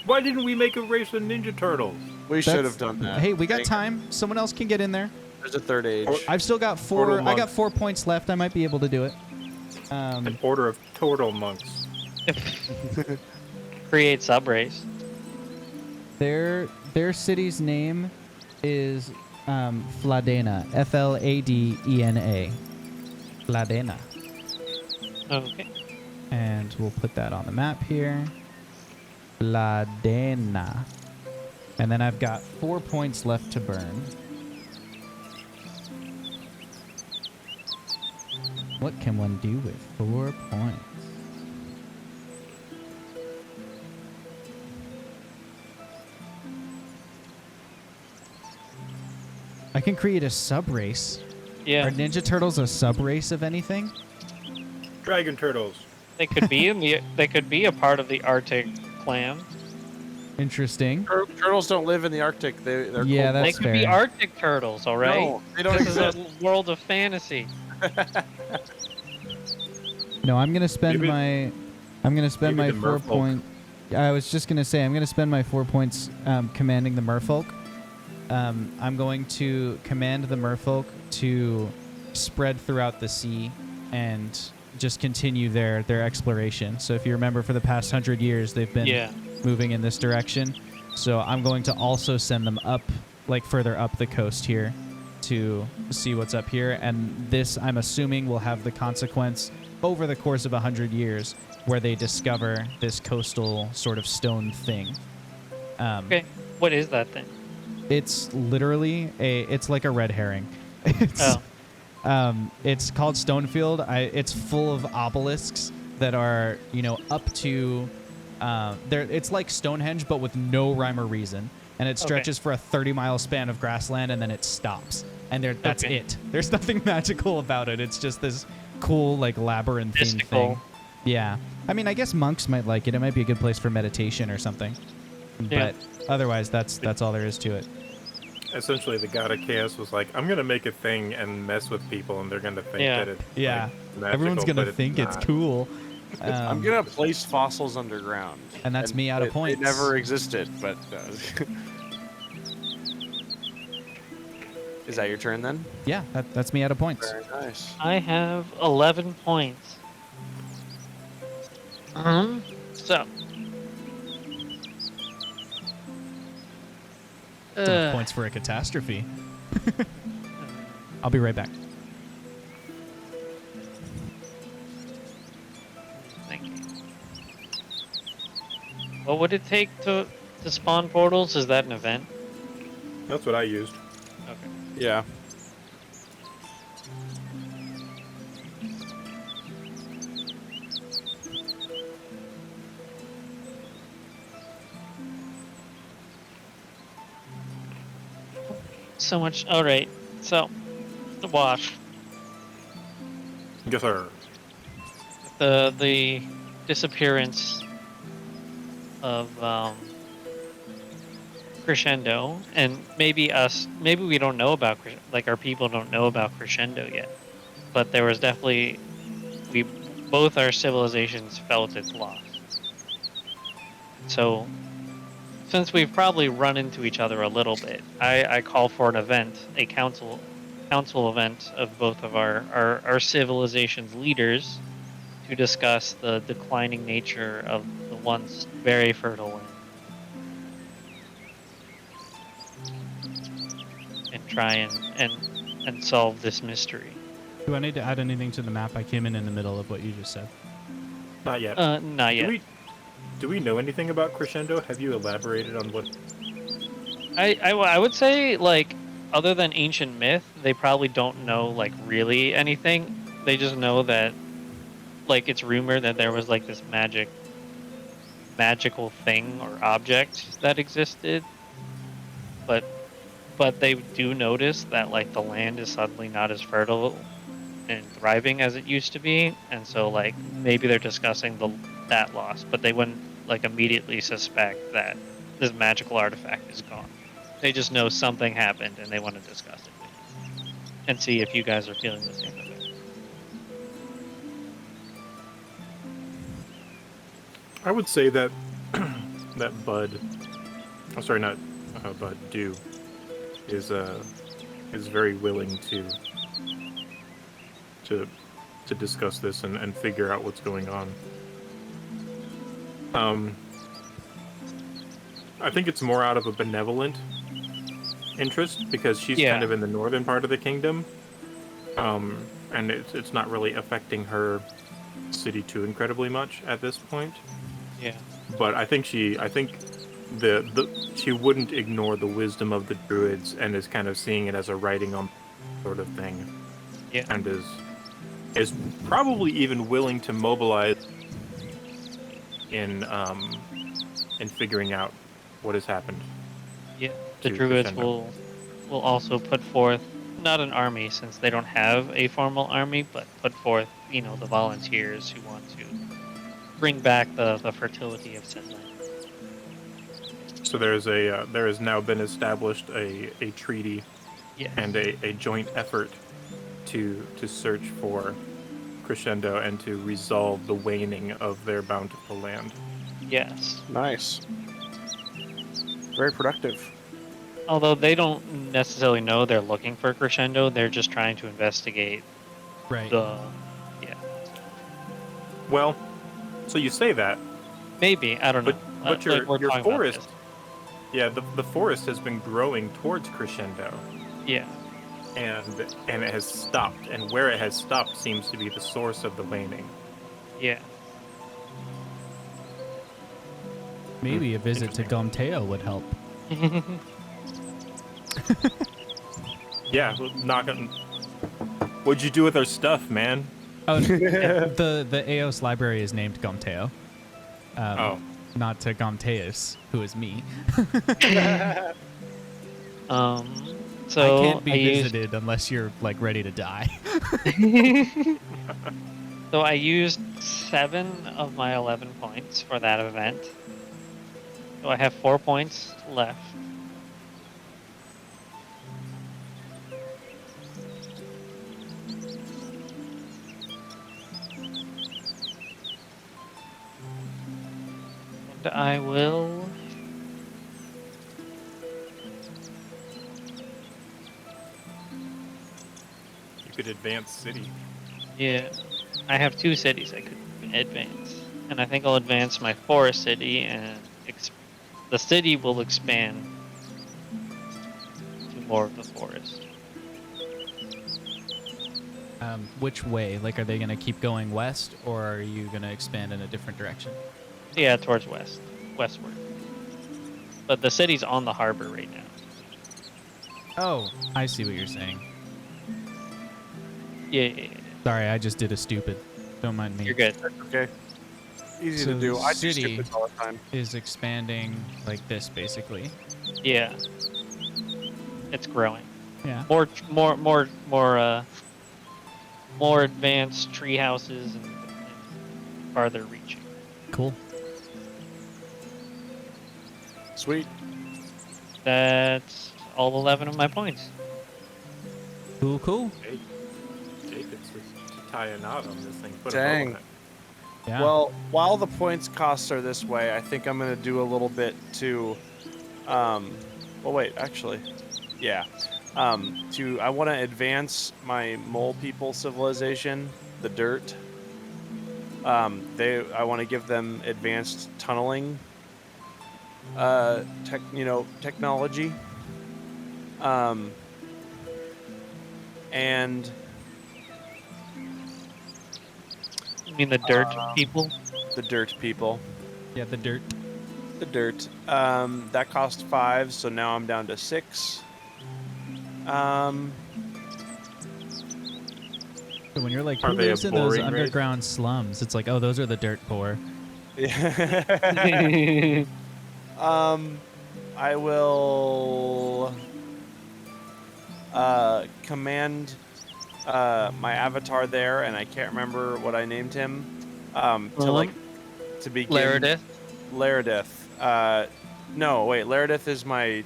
Why didn't we make a race of Ninja Turtles? We should have done that. Hey, we got time. Someone else can get in there. There's a third age. I've still got 4. Turtle I got monk. 4 points left. I might be able to do it. An order of turtle monks. Create subrace. Their city's name is Fladena. Fladena. Ladena. Okay. And we'll put that on the map here. Ladena. And then I've got 4 points left to burn. What can one do with 4 points? I can create a sub race. Yeah. Are Ninja Turtles a sub race of anything? Dragon turtles. They could be they could be a part of the Arctic clan. Interesting. Turtles don't live in the Arctic. They're Yeah, cold They that's could be fair. Arctic turtles, all right? No, they don't This exist. is a world of fantasy. No, I'm gonna spend Maybe- my the 4 merfolk. point. I was just gonna say I'm gonna spend my 4 points commanding the merfolk. I'm going to command the merfolk to spread throughout the sea and just continue their exploration. So if you remember, for the past 100 years, they've been Yeah. moving in this direction. So I'm going to also send them up, like further up the coast here, to see what's up here. And this, I'm assuming, will have the consequence over the course of 100 years where they discover this coastal sort of stone thing. Okay. What is that thing? It's literally it's like a red herring. It's, Oh. it's called Stonefield. It's full of obelisks that are, up to, it's like Stonehenge, but with no rhyme or reason. And it stretches for a 30-mile span of grassland, and then it stops. And that's Okay. it. There's nothing magical about it. It's just this cool, like, labyrinthine Mystical. thing. Yeah. I mean, I guess monks might like it. It might be a good place for meditation or something. Yeah. But otherwise, that's all there is to it. Essentially, the god of chaos was like, I'm gonna make a thing and mess with people, and they're gonna think Yeah. that it's Yeah. like, Everyone's magical, gonna but think it's not. cool. I'm gonna place fossils underground. And that's me out of points. It never existed, but is that your turn then? Yeah, that's me out of points. Very nice. I have 11 points. So. 10 points for a catastrophe. I'll be right back. Thank you. What would it take to spawn portals? Is that an event? That's what I used. Okay. Yeah. So much. All right. So, the wash. Yes, sir. The disappearance of Crescendo, and maybe we don't know about like our people don't know about Crescendo yet, but there was definitely both our civilizations felt its loss. So since we've probably run into each other a little bit, I call for an event, a council event of both of our civilization's leaders to discuss the declining nature of the once very fertile land. And try and solve this mystery. Do I need to add anything to the map? I came in the middle of what you just said. Not yet. Not yet. Do we know anything about Crescendo? Have you elaborated on what? I would say, like, other than ancient myth, they probably don't know, like, really anything. They just know that, like, it's rumored that there was, like, this magical thing or object that existed. But they do notice that, like, the land is suddenly not as fertile and thriving as it used to be. And so, like, maybe they're discussing that loss, but they wouldn't, like, immediately suspect that this magical artifact is gone. They just know something happened and they want to discuss it with you and see if you guys are feeling the same way. I would say that that Bud, oh sorry, not Bud, Dew, is very willing to discuss this and figure out what's going on. I think it's more out of a benevolent interest because she's Yeah. kind of in the northern part of the kingdom. and it's not really affecting her city too incredibly much at this point. Yeah. But I think she wouldn't ignore the wisdom of the druids and is kind of seeing it as a writing on sort of thing, Yeah. and is probably even willing to mobilize in figuring out what has happened. Yeah. The To druids Crescendo. will also put forth not an army since they don't have a formal army, but put forth, the volunteers who want to bring back the fertility of said land. So there has now been established a treaty Yes. and a joint effort to search for Crescendo and to resolve the waning of their bountiful land. Yes. Nice. Very productive. Although they don't necessarily know they're looking for Crescendo, they're just trying to investigate Right. the. Yeah. Well, so you say that, Maybe. I don't know. but Like, we're your talking about forest, this. yeah, the forest has been growing towards Crescendo, Yeah. and it has stopped, and where it has stopped seems to be the source of the waning. Yeah. Maybe a visit to Interesting. Gomteo would help. Yeah, well, not gonna. What'd you do with our stuff, man? Oh, the Eos library is named Gomteo. Oh, Not to Gomteus, who is me. So I can't be used. visited unless you're like ready to die. So I used 7 of my 11 points for that event. So I have 4 points left. And I will. you could advance city. Yeah. I have 2 cities I could advance. And I think I'll advance my forest city, and the city will expand to more of the forest. Which way? Like, are they going to keep going west, or are you going to expand in a different direction? Yeah, towards westward. But the city's on the harbor right now. Oh, I see what you're saying. Yeah. Sorry, I just did a stupid. Don't mind me. You're good. Okay. Easy So to do. the I do city- stupid all the time. Is expanding like this, basically. Yeah. It's growing. Yeah. More advanced tree houses and farther reaching. Cool. Sweet. That's all 11 of my points. Cool. Hey, Jacob, to tie a knot on this thing. Put Dang. a bow on it. Yeah. Well, while the points costs are this way, I think I'm going to do a little bit to, well, wait, actually, yeah. I want to advance my mole people civilization, the dirt. I want to give them advanced tunneling, technology. And You mean the dirt people? the dirt people. yeah, the dirt. The dirt. That cost 5, so now I'm down to 6. So when you're like, Are who they a lives in those boring race? underground slums? It's like, oh, those are the dirt poor. I will command my avatar there, and I can't remember what I named him. To begin. Laredith? Laredith. No, wait. Laredith is my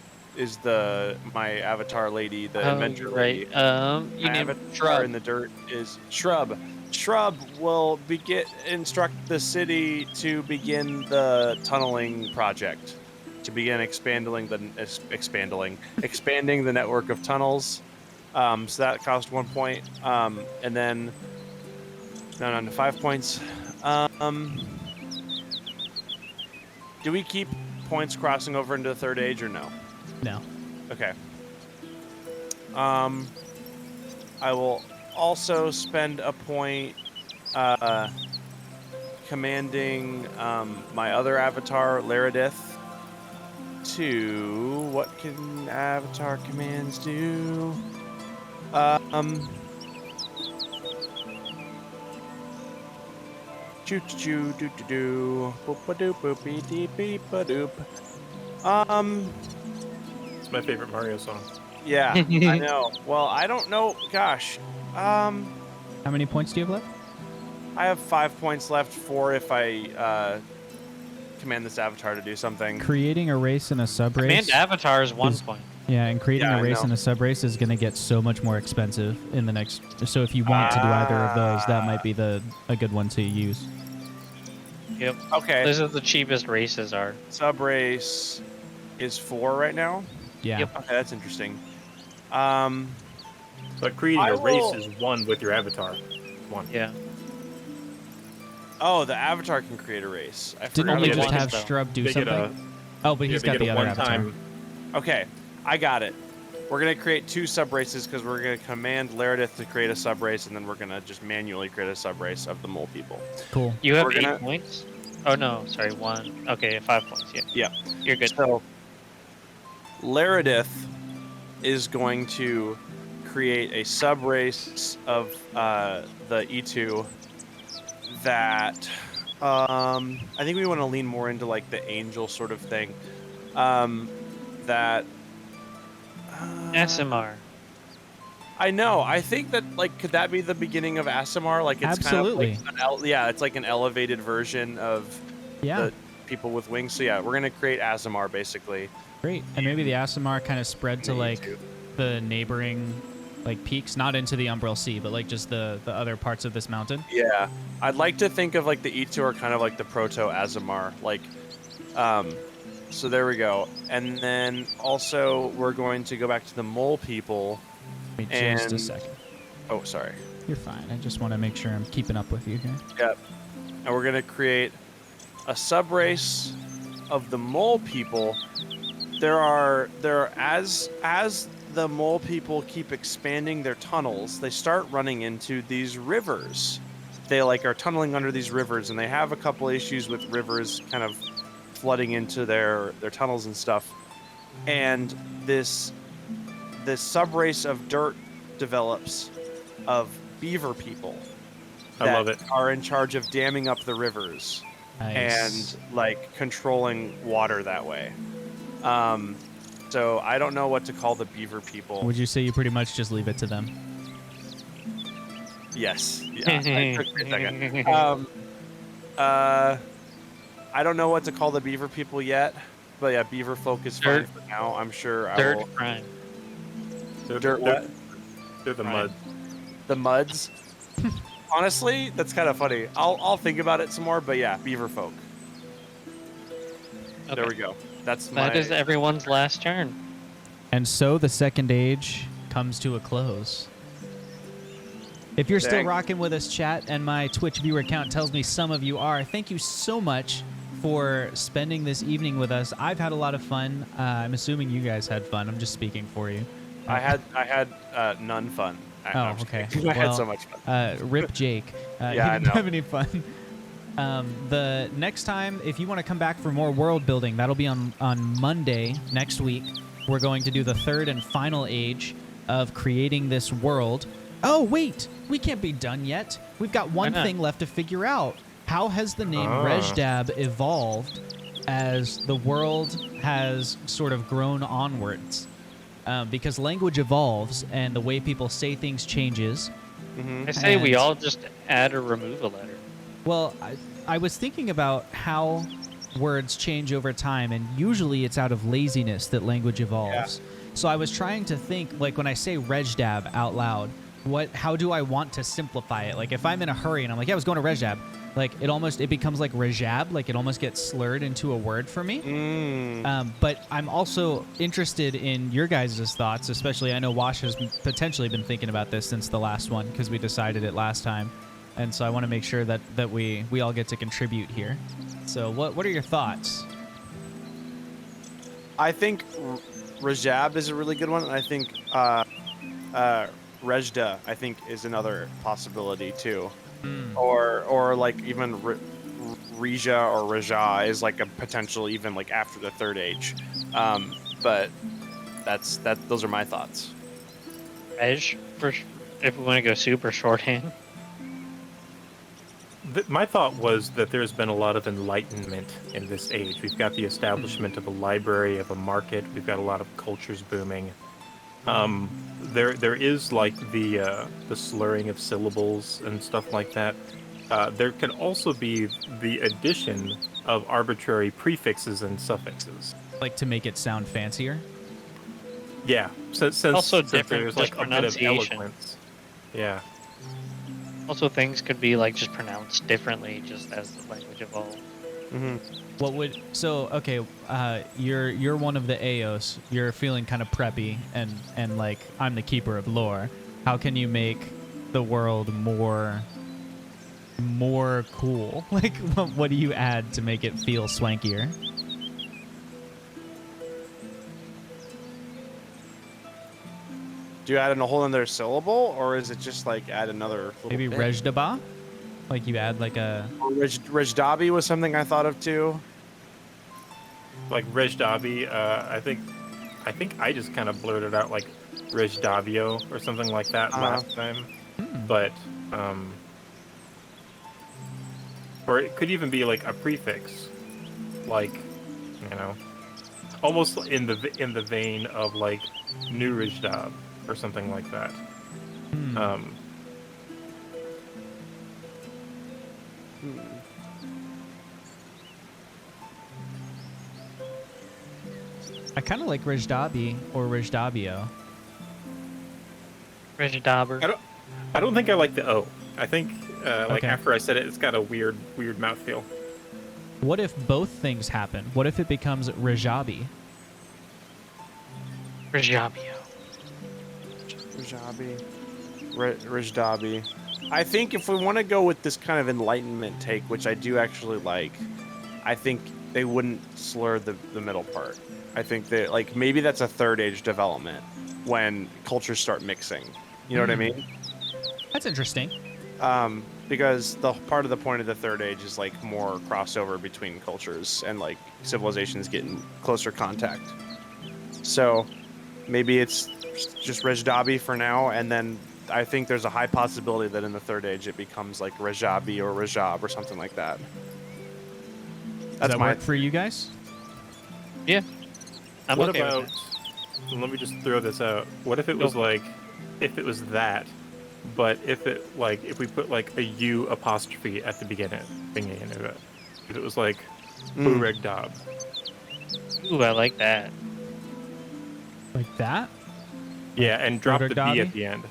avatar lady, the Oh, inventor you're lady. right. You My named avatar Shrub. in the dirt is Shrub. Shrub will instruct the city to begin the tunneling project, to begin expanding the network of tunnels. So that cost 1 point, and then down to 5 points. Do we keep points crossing over into the third age or no? No. Okay. I will also spend a point commanding my other avatar, Laredith, to what can avatar commands do? Choo choo doo doo doo boop a doop boopy dee beep a doop. It's my favorite Mario song. Yeah, I know. Well, I don't know. Gosh, How many points do you have left? I have 5 points left for if I command this avatar to do something. Creating a race and a sub race. Command avatar is 1 is- point. Yeah, and creating Yeah, a I race know. and a sub race is going to get so much more expensive in the next. So if you want to do either of those, that might be a good one to use. Yep. Okay, Those are the cheapest races are. sub race is 4 right now. Yeah. Yep. Okay, that's interesting. But creating I a race will- is 1 with your avatar. 1. Yeah. Oh, the avatar can create a race. I Didn't forgot. we Only just one, have though. Strub do They get something? Oh, but he's they got get the a other avatar. one-time. Okay, I got it. We're gonna create 2 sub races because we're gonna command Laredith to create a sub race, and then we're gonna just manually create a sub race of the mole people. Cool. You have We're 8 gonna- points? Oh, no. Sorry, 1. Okay, 5 points. Yeah. Yeah. You're good. So Laredith is going to create a sub race of the E2 that I think we want to lean more into like the angel sort of thing. That SMR. I know. I think that like could that be the beginning of Asimar? Like it's Absolutely. kind of like yeah, it's like an elevated version of Yeah. the people with wings. So yeah, we're gonna create Asimar basically. Great. And maybe the Asimar kind of spread to Me like too. the neighboring like peaks, not into the Umbral Sea, but like just the other parts of this mountain. Yeah, I'd like to think of like the E2 are kind of like the proto Azamar, like, so there we go. And then also we're going to go back to the mole people. Wait just a And- second. Oh, sorry. You're fine. I just want to make sure I'm keeping up with you here. Yep. And we're gonna create a sub race of the mole people. There are as the mole people keep expanding their tunnels, they start running into these rivers. They like are tunneling under these rivers, and they have a couple issues with rivers kind of flooding into their tunnels and stuff. And this sub race of dirt develops of beaver people I that love it. are in charge of damming up the rivers Nice. and like controlling water that way. So I don't know what to call the beaver people. Would you say you pretty much just leave it to them? Yes. Yeah. I took me a second. I don't know what to call the beaver people yet, but yeah, beaver folk is fine Dirt. for now. I'm sure I Dirt will. crime. Dirt what? They're the Right. mud. The muds. Honestly, that's kind of funny. I'll think about it some more, but yeah, beaver folk. There we go. That's my. That is everyone's last turn. And so the second age comes to a close. If you're still Dang. rocking with us, chat, and my Twitch viewer count tells me some of you are, thank you so much for spending this evening with us. I've had a lot of fun. I'm assuming you guys had fun. I'm just speaking for you. I had none fun. No, Oh, I'm just okay. kidding. I had Well, so much fun. Rip Jake. Yeah, you I didn't know. have any fun. The next time, if you want to come back for more world building, that'll be on Monday next week. We're going to do the third and final age of creating this world. Oh, wait! We can't be done yet. We've got one not? thing left to figure out. How has the name Ah. Rejdab evolved as the world has sort of grown onwards? Because language evolves and the way people say things changes. I say we And- all just add or remove a letter. Well, I was thinking about how words change over time, and usually it's out of laziness that language evolves. So I was trying to think, like when I say Rejdab out loud, how do I want to simplify it? Like if I'm in a hurry and I'm like, yeah, I was going to Rejdab, like it becomes like Rejab, like it almost gets slurred into a word for me. But I'm also interested in your guys' thoughts, especially I know Wash has potentially been thinking about this since the last one because we decided it last time. And so I want to make sure that we all get to contribute here. So what are your thoughts? I think Rajab is a really good one. And I think Rejda, I think, is another possibility too. Hmm. Or like even Rija or Raja is like a potential even like after the third age. But those are my thoughts. Reg, if we want to go super shorthand. My thought was that there's been a lot of enlightenment in this age. We've got the establishment of a library, of a market. We've got a lot of cultures booming. There is like the slurring of syllables and stuff like that. There can also be the addition of arbitrary prefixes and suffixes. Like to make it sound fancier. Yeah, since Also since different there's like just a bit of pronunciation. eloquence. Yeah. Also, things could be like just pronounced differently, just as the language evolves. Mm-hmm. What would okay? You're one of the Aos. You're feeling kind of preppy and like I'm the keeper of lore. How can you make the world more cool? Like what do you add to make it feel swankier? Do you add in a whole other syllable, or is it just like add another little Maybe bit? Rejdaba? Like you add like a Or Rejdabi was something I thought of too. Like Rejdabi, I think I just kind of blurted out like Rejdavio or something like that last time. But or it could even be like a prefix, like almost in the vein of like New Rejdab or something like that. I kind of like Rejdabi or Rejdabio. Rejdabber. I don't think I like the O. I think like Okay. after I said it, it's got a weird mouthfeel. What if both things happen? What if it becomes Rejabi? Rejabio. Rejdabi. I think if we want to go with this kind of enlightenment take, which I do actually like, I think they wouldn't slur the middle part. I think that like maybe that's a third age development when cultures start mixing. You know what I mean? That's interesting. Because the part of the point of the third age is like more crossover between cultures and like civilizations getting closer contact. So maybe it's just Rejdabi for now, and then I think there's a high possibility that in the third age it becomes like Rejabi or Rejab or something like that. Does That's that my work for you guys? Yeah. I'm What okay about? with that. Let me just throw this out. What if it was like, if it was that, but if we put like a U apostrophe at the beginning of it, if it was like Uregdab. Ooh, I like that. Like that? Yeah, and drop the B Uregdabi? at the end.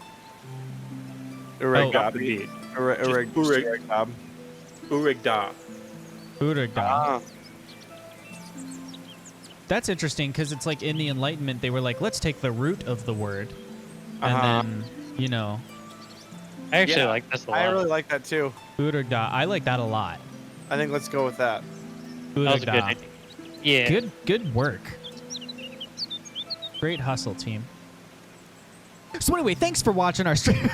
Drop the B. Uregdab. Uregda. Urugda. Ah. That's interesting because it's like in the Enlightenment they were like, let's take the root of the word, and then I actually Yeah, like this a lot. I really like that too. Urugda. I like that a lot. I think let's go with that. That was a good Urugda. idea. Yeah. Good work. Great hustle, team. So anyway, thanks for watching our stream.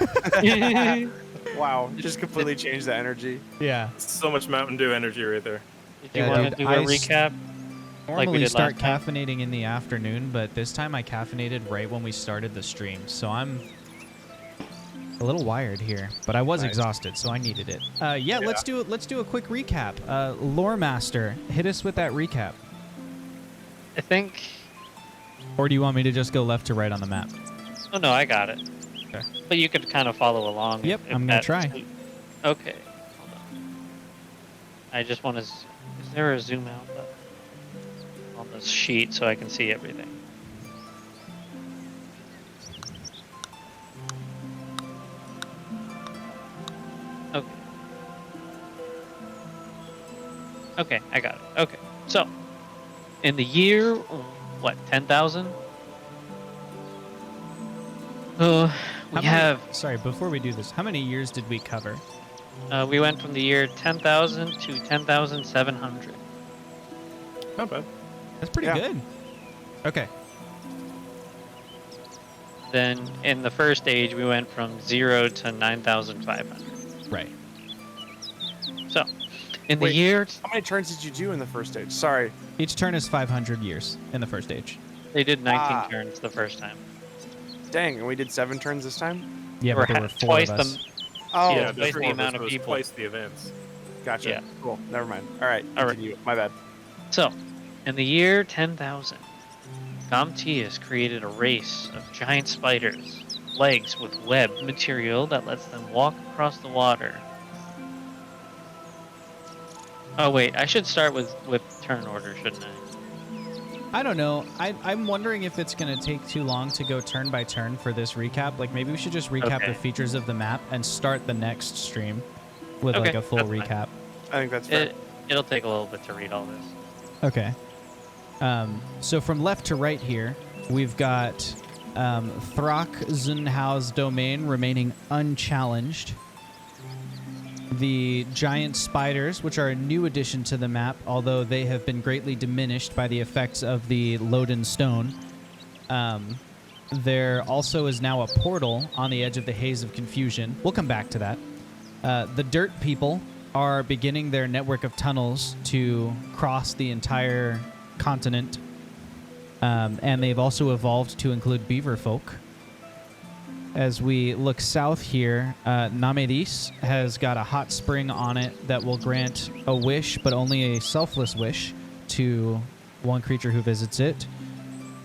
Wow, just completely changed the energy. Yeah. So much Mountain Dew energy right there. Did you Yeah, want to dude, do I a s- recap? Normally Like we did start last time? caffeinating in the afternoon, but this time I caffeinated right when we started the stream, so I'm a little wired here. But I was Nice. exhausted, so I needed it. Yeah, let's do it. Let's do a quick recap. Lore Master, hit us with that recap. I think. Or do you want me to just go left to right on the map? Oh no, I got it. Okay. But you could kind of follow along. Yep, if I'm gonna that try. suit- Okay. Hold on. I just want to. Is there a zoom out button on this sheet so I can see everything? Okay. Okay, I got it. Okay, so in the year, what, 10,000? We How many- have. Sorry, before we do this, how many years did we cover? We went from the year 10,000 to 10,700. Not bad. That's pretty Yeah. good. Okay. then in the first stage we went from 0 to 9,500. Right. So, in the Wait. year How many turns did you do in the first stage? Sorry. Each turn is 500 years in the first stage. they did 19 Ah. turns the first time. Dang, and we did 7 turns this time? Yeah, Or but there ha- were 4 twice of us. Oh, Yeah, yeah, twice the the four of us amount of was people. twice the events. gotcha. Yeah. Cool. Never mind. All right. All right. Continue. My bad. So, in the year 10,000, Gomtius created a race of giant spiders, legs with webbed material that lets them walk across the water. Oh wait, I should start with turn order, shouldn't I? I don't know. I'm wondering if it's going to take too long to go turn by turn for this recap. Like, maybe we should just recap Okay. the features of the map and start the next stream with, Okay, like, a full that's fine. recap. I think that's fair. It'll take a little bit to read all this. Okay. So from left to right here, we've got Throck-Zunhau's domain remaining unchallenged. The giant spiders, which are a new addition to the map, although they have been greatly diminished by the effects of the Loden Stone. There also is now a portal on the edge of the Haze of Confusion. We'll come back to that. The Dirt People are beginning their network of tunnels to cross the entire continent. And they've also evolved to include beaver folk. As we look south here, Namedis has got a hot spring on it that will grant a wish, but only a selfless wish, to one creature who visits it.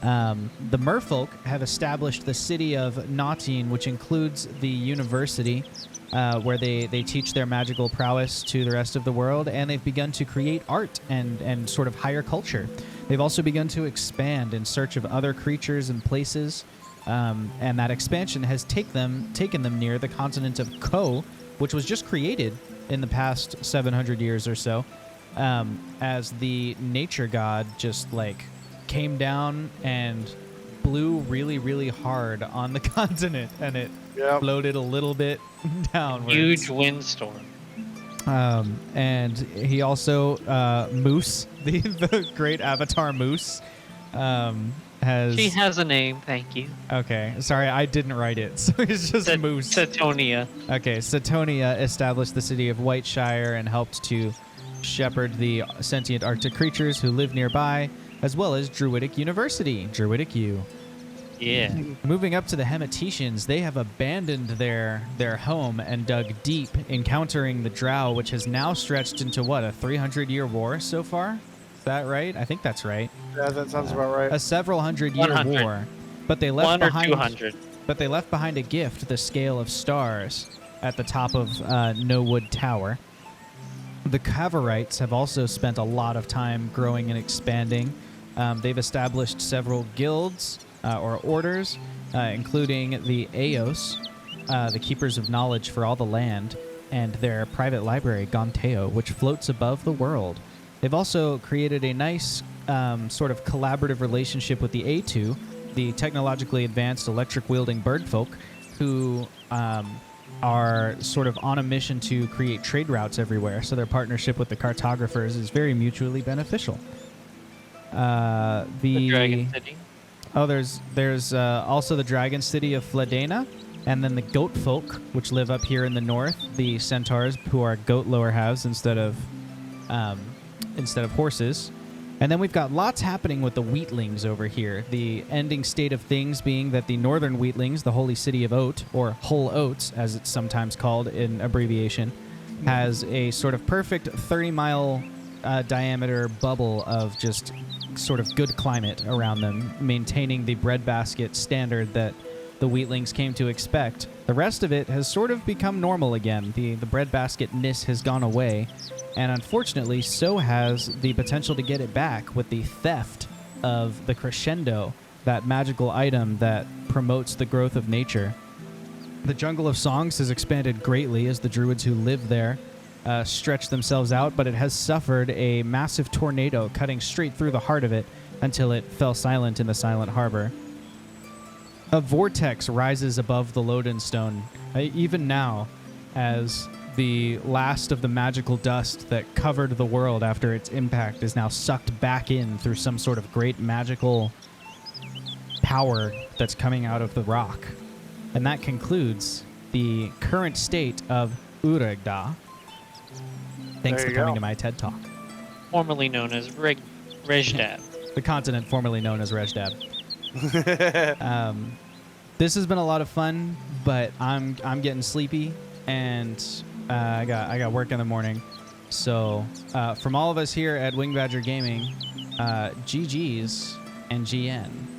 The merfolk have established the city of Nautin, which includes the university, where they teach their magical prowess to the rest of the world, and they've begun to create art and sort of higher culture. They've also begun to expand in search of other creatures and places. And that expansion has taken them near the continent of Ko, which was just created in the past 700 years or so, as the nature god just like came down and blew really, really hard on the continent, and it Yep. floated a little bit downwards. Huge windstorm. And he also Moose, the great Avatar Moose, has. She has a name, thank you. Okay, sorry, I didn't write it, so it's just Moose. Setonia. Okay, Setonia established the city of Whiteshire and helped to shepherd the sentient Arctic creatures who live nearby, as well as Druidic University, Druidic U. Yeah. Moving up to the Hemetetians, they have abandoned their home and dug deep, encountering the Drow, which has now stretched into, what, a 300-year war so far? Is that right? I think that's right. Yeah, that sounds about right. A several hundred-year 100. war. But they left 1 or behind 200. But they left behind a gift, the Scale of Stars, at the top of No Wood Tower. The Kavarites have also spent a lot of time growing and expanding. They've established several guilds or orders, including the Aos, the Keepers of Knowledge for all the land, and their private library, Gonteo, which floats above the world. They've also created a nice sort of collaborative relationship with the A2, the technologically advanced electric-wielding birdfolk, who are sort of on a mission to create trade routes everywhere. So their partnership with the cartographers is very mutually beneficial. The Dragon City. Oh, there's also the Dragon City of Fledena, and then the Goat Folk, which live up here in the north. The Centaurs, who are goat lower halves instead of horses. And then we've got lots happening with the Wheatlings over here. The ending state of things being that the northern Wheatlings, the holy city of Oat, or Hull Oats, as it's sometimes called in abbreviation, has a sort of perfect 30-mile diameter bubble of just sort of good climate around them, maintaining the breadbasket standard that the Wheatlings came to expect. The rest of it has sort of become normal again. The breadbasket-ness has gone away, and unfortunately, so has the potential to get it back with the theft of the Crescendo, that magical item that promotes the growth of nature. The Jungle of Songs has expanded greatly as the druids who live there stretch themselves out, but it has suffered a massive tornado cutting straight through the heart of it until it fell silent in the Silent Harbor. A vortex rises above the Lodenstone, even now, as the last of the magical dust that covered the world after its impact is now sucked back in through some sort of great magical power that's coming out of the rock. And that concludes the current state of Urugda. Thanks There for you coming go. to my TED Talk. Formerly known as Rejdab. The continent formerly known as Rejdab. This has been a lot of fun, but I'm getting sleepy, and I got work in the morning. So from all of us here at Wing Badger Gaming, GG's and GN.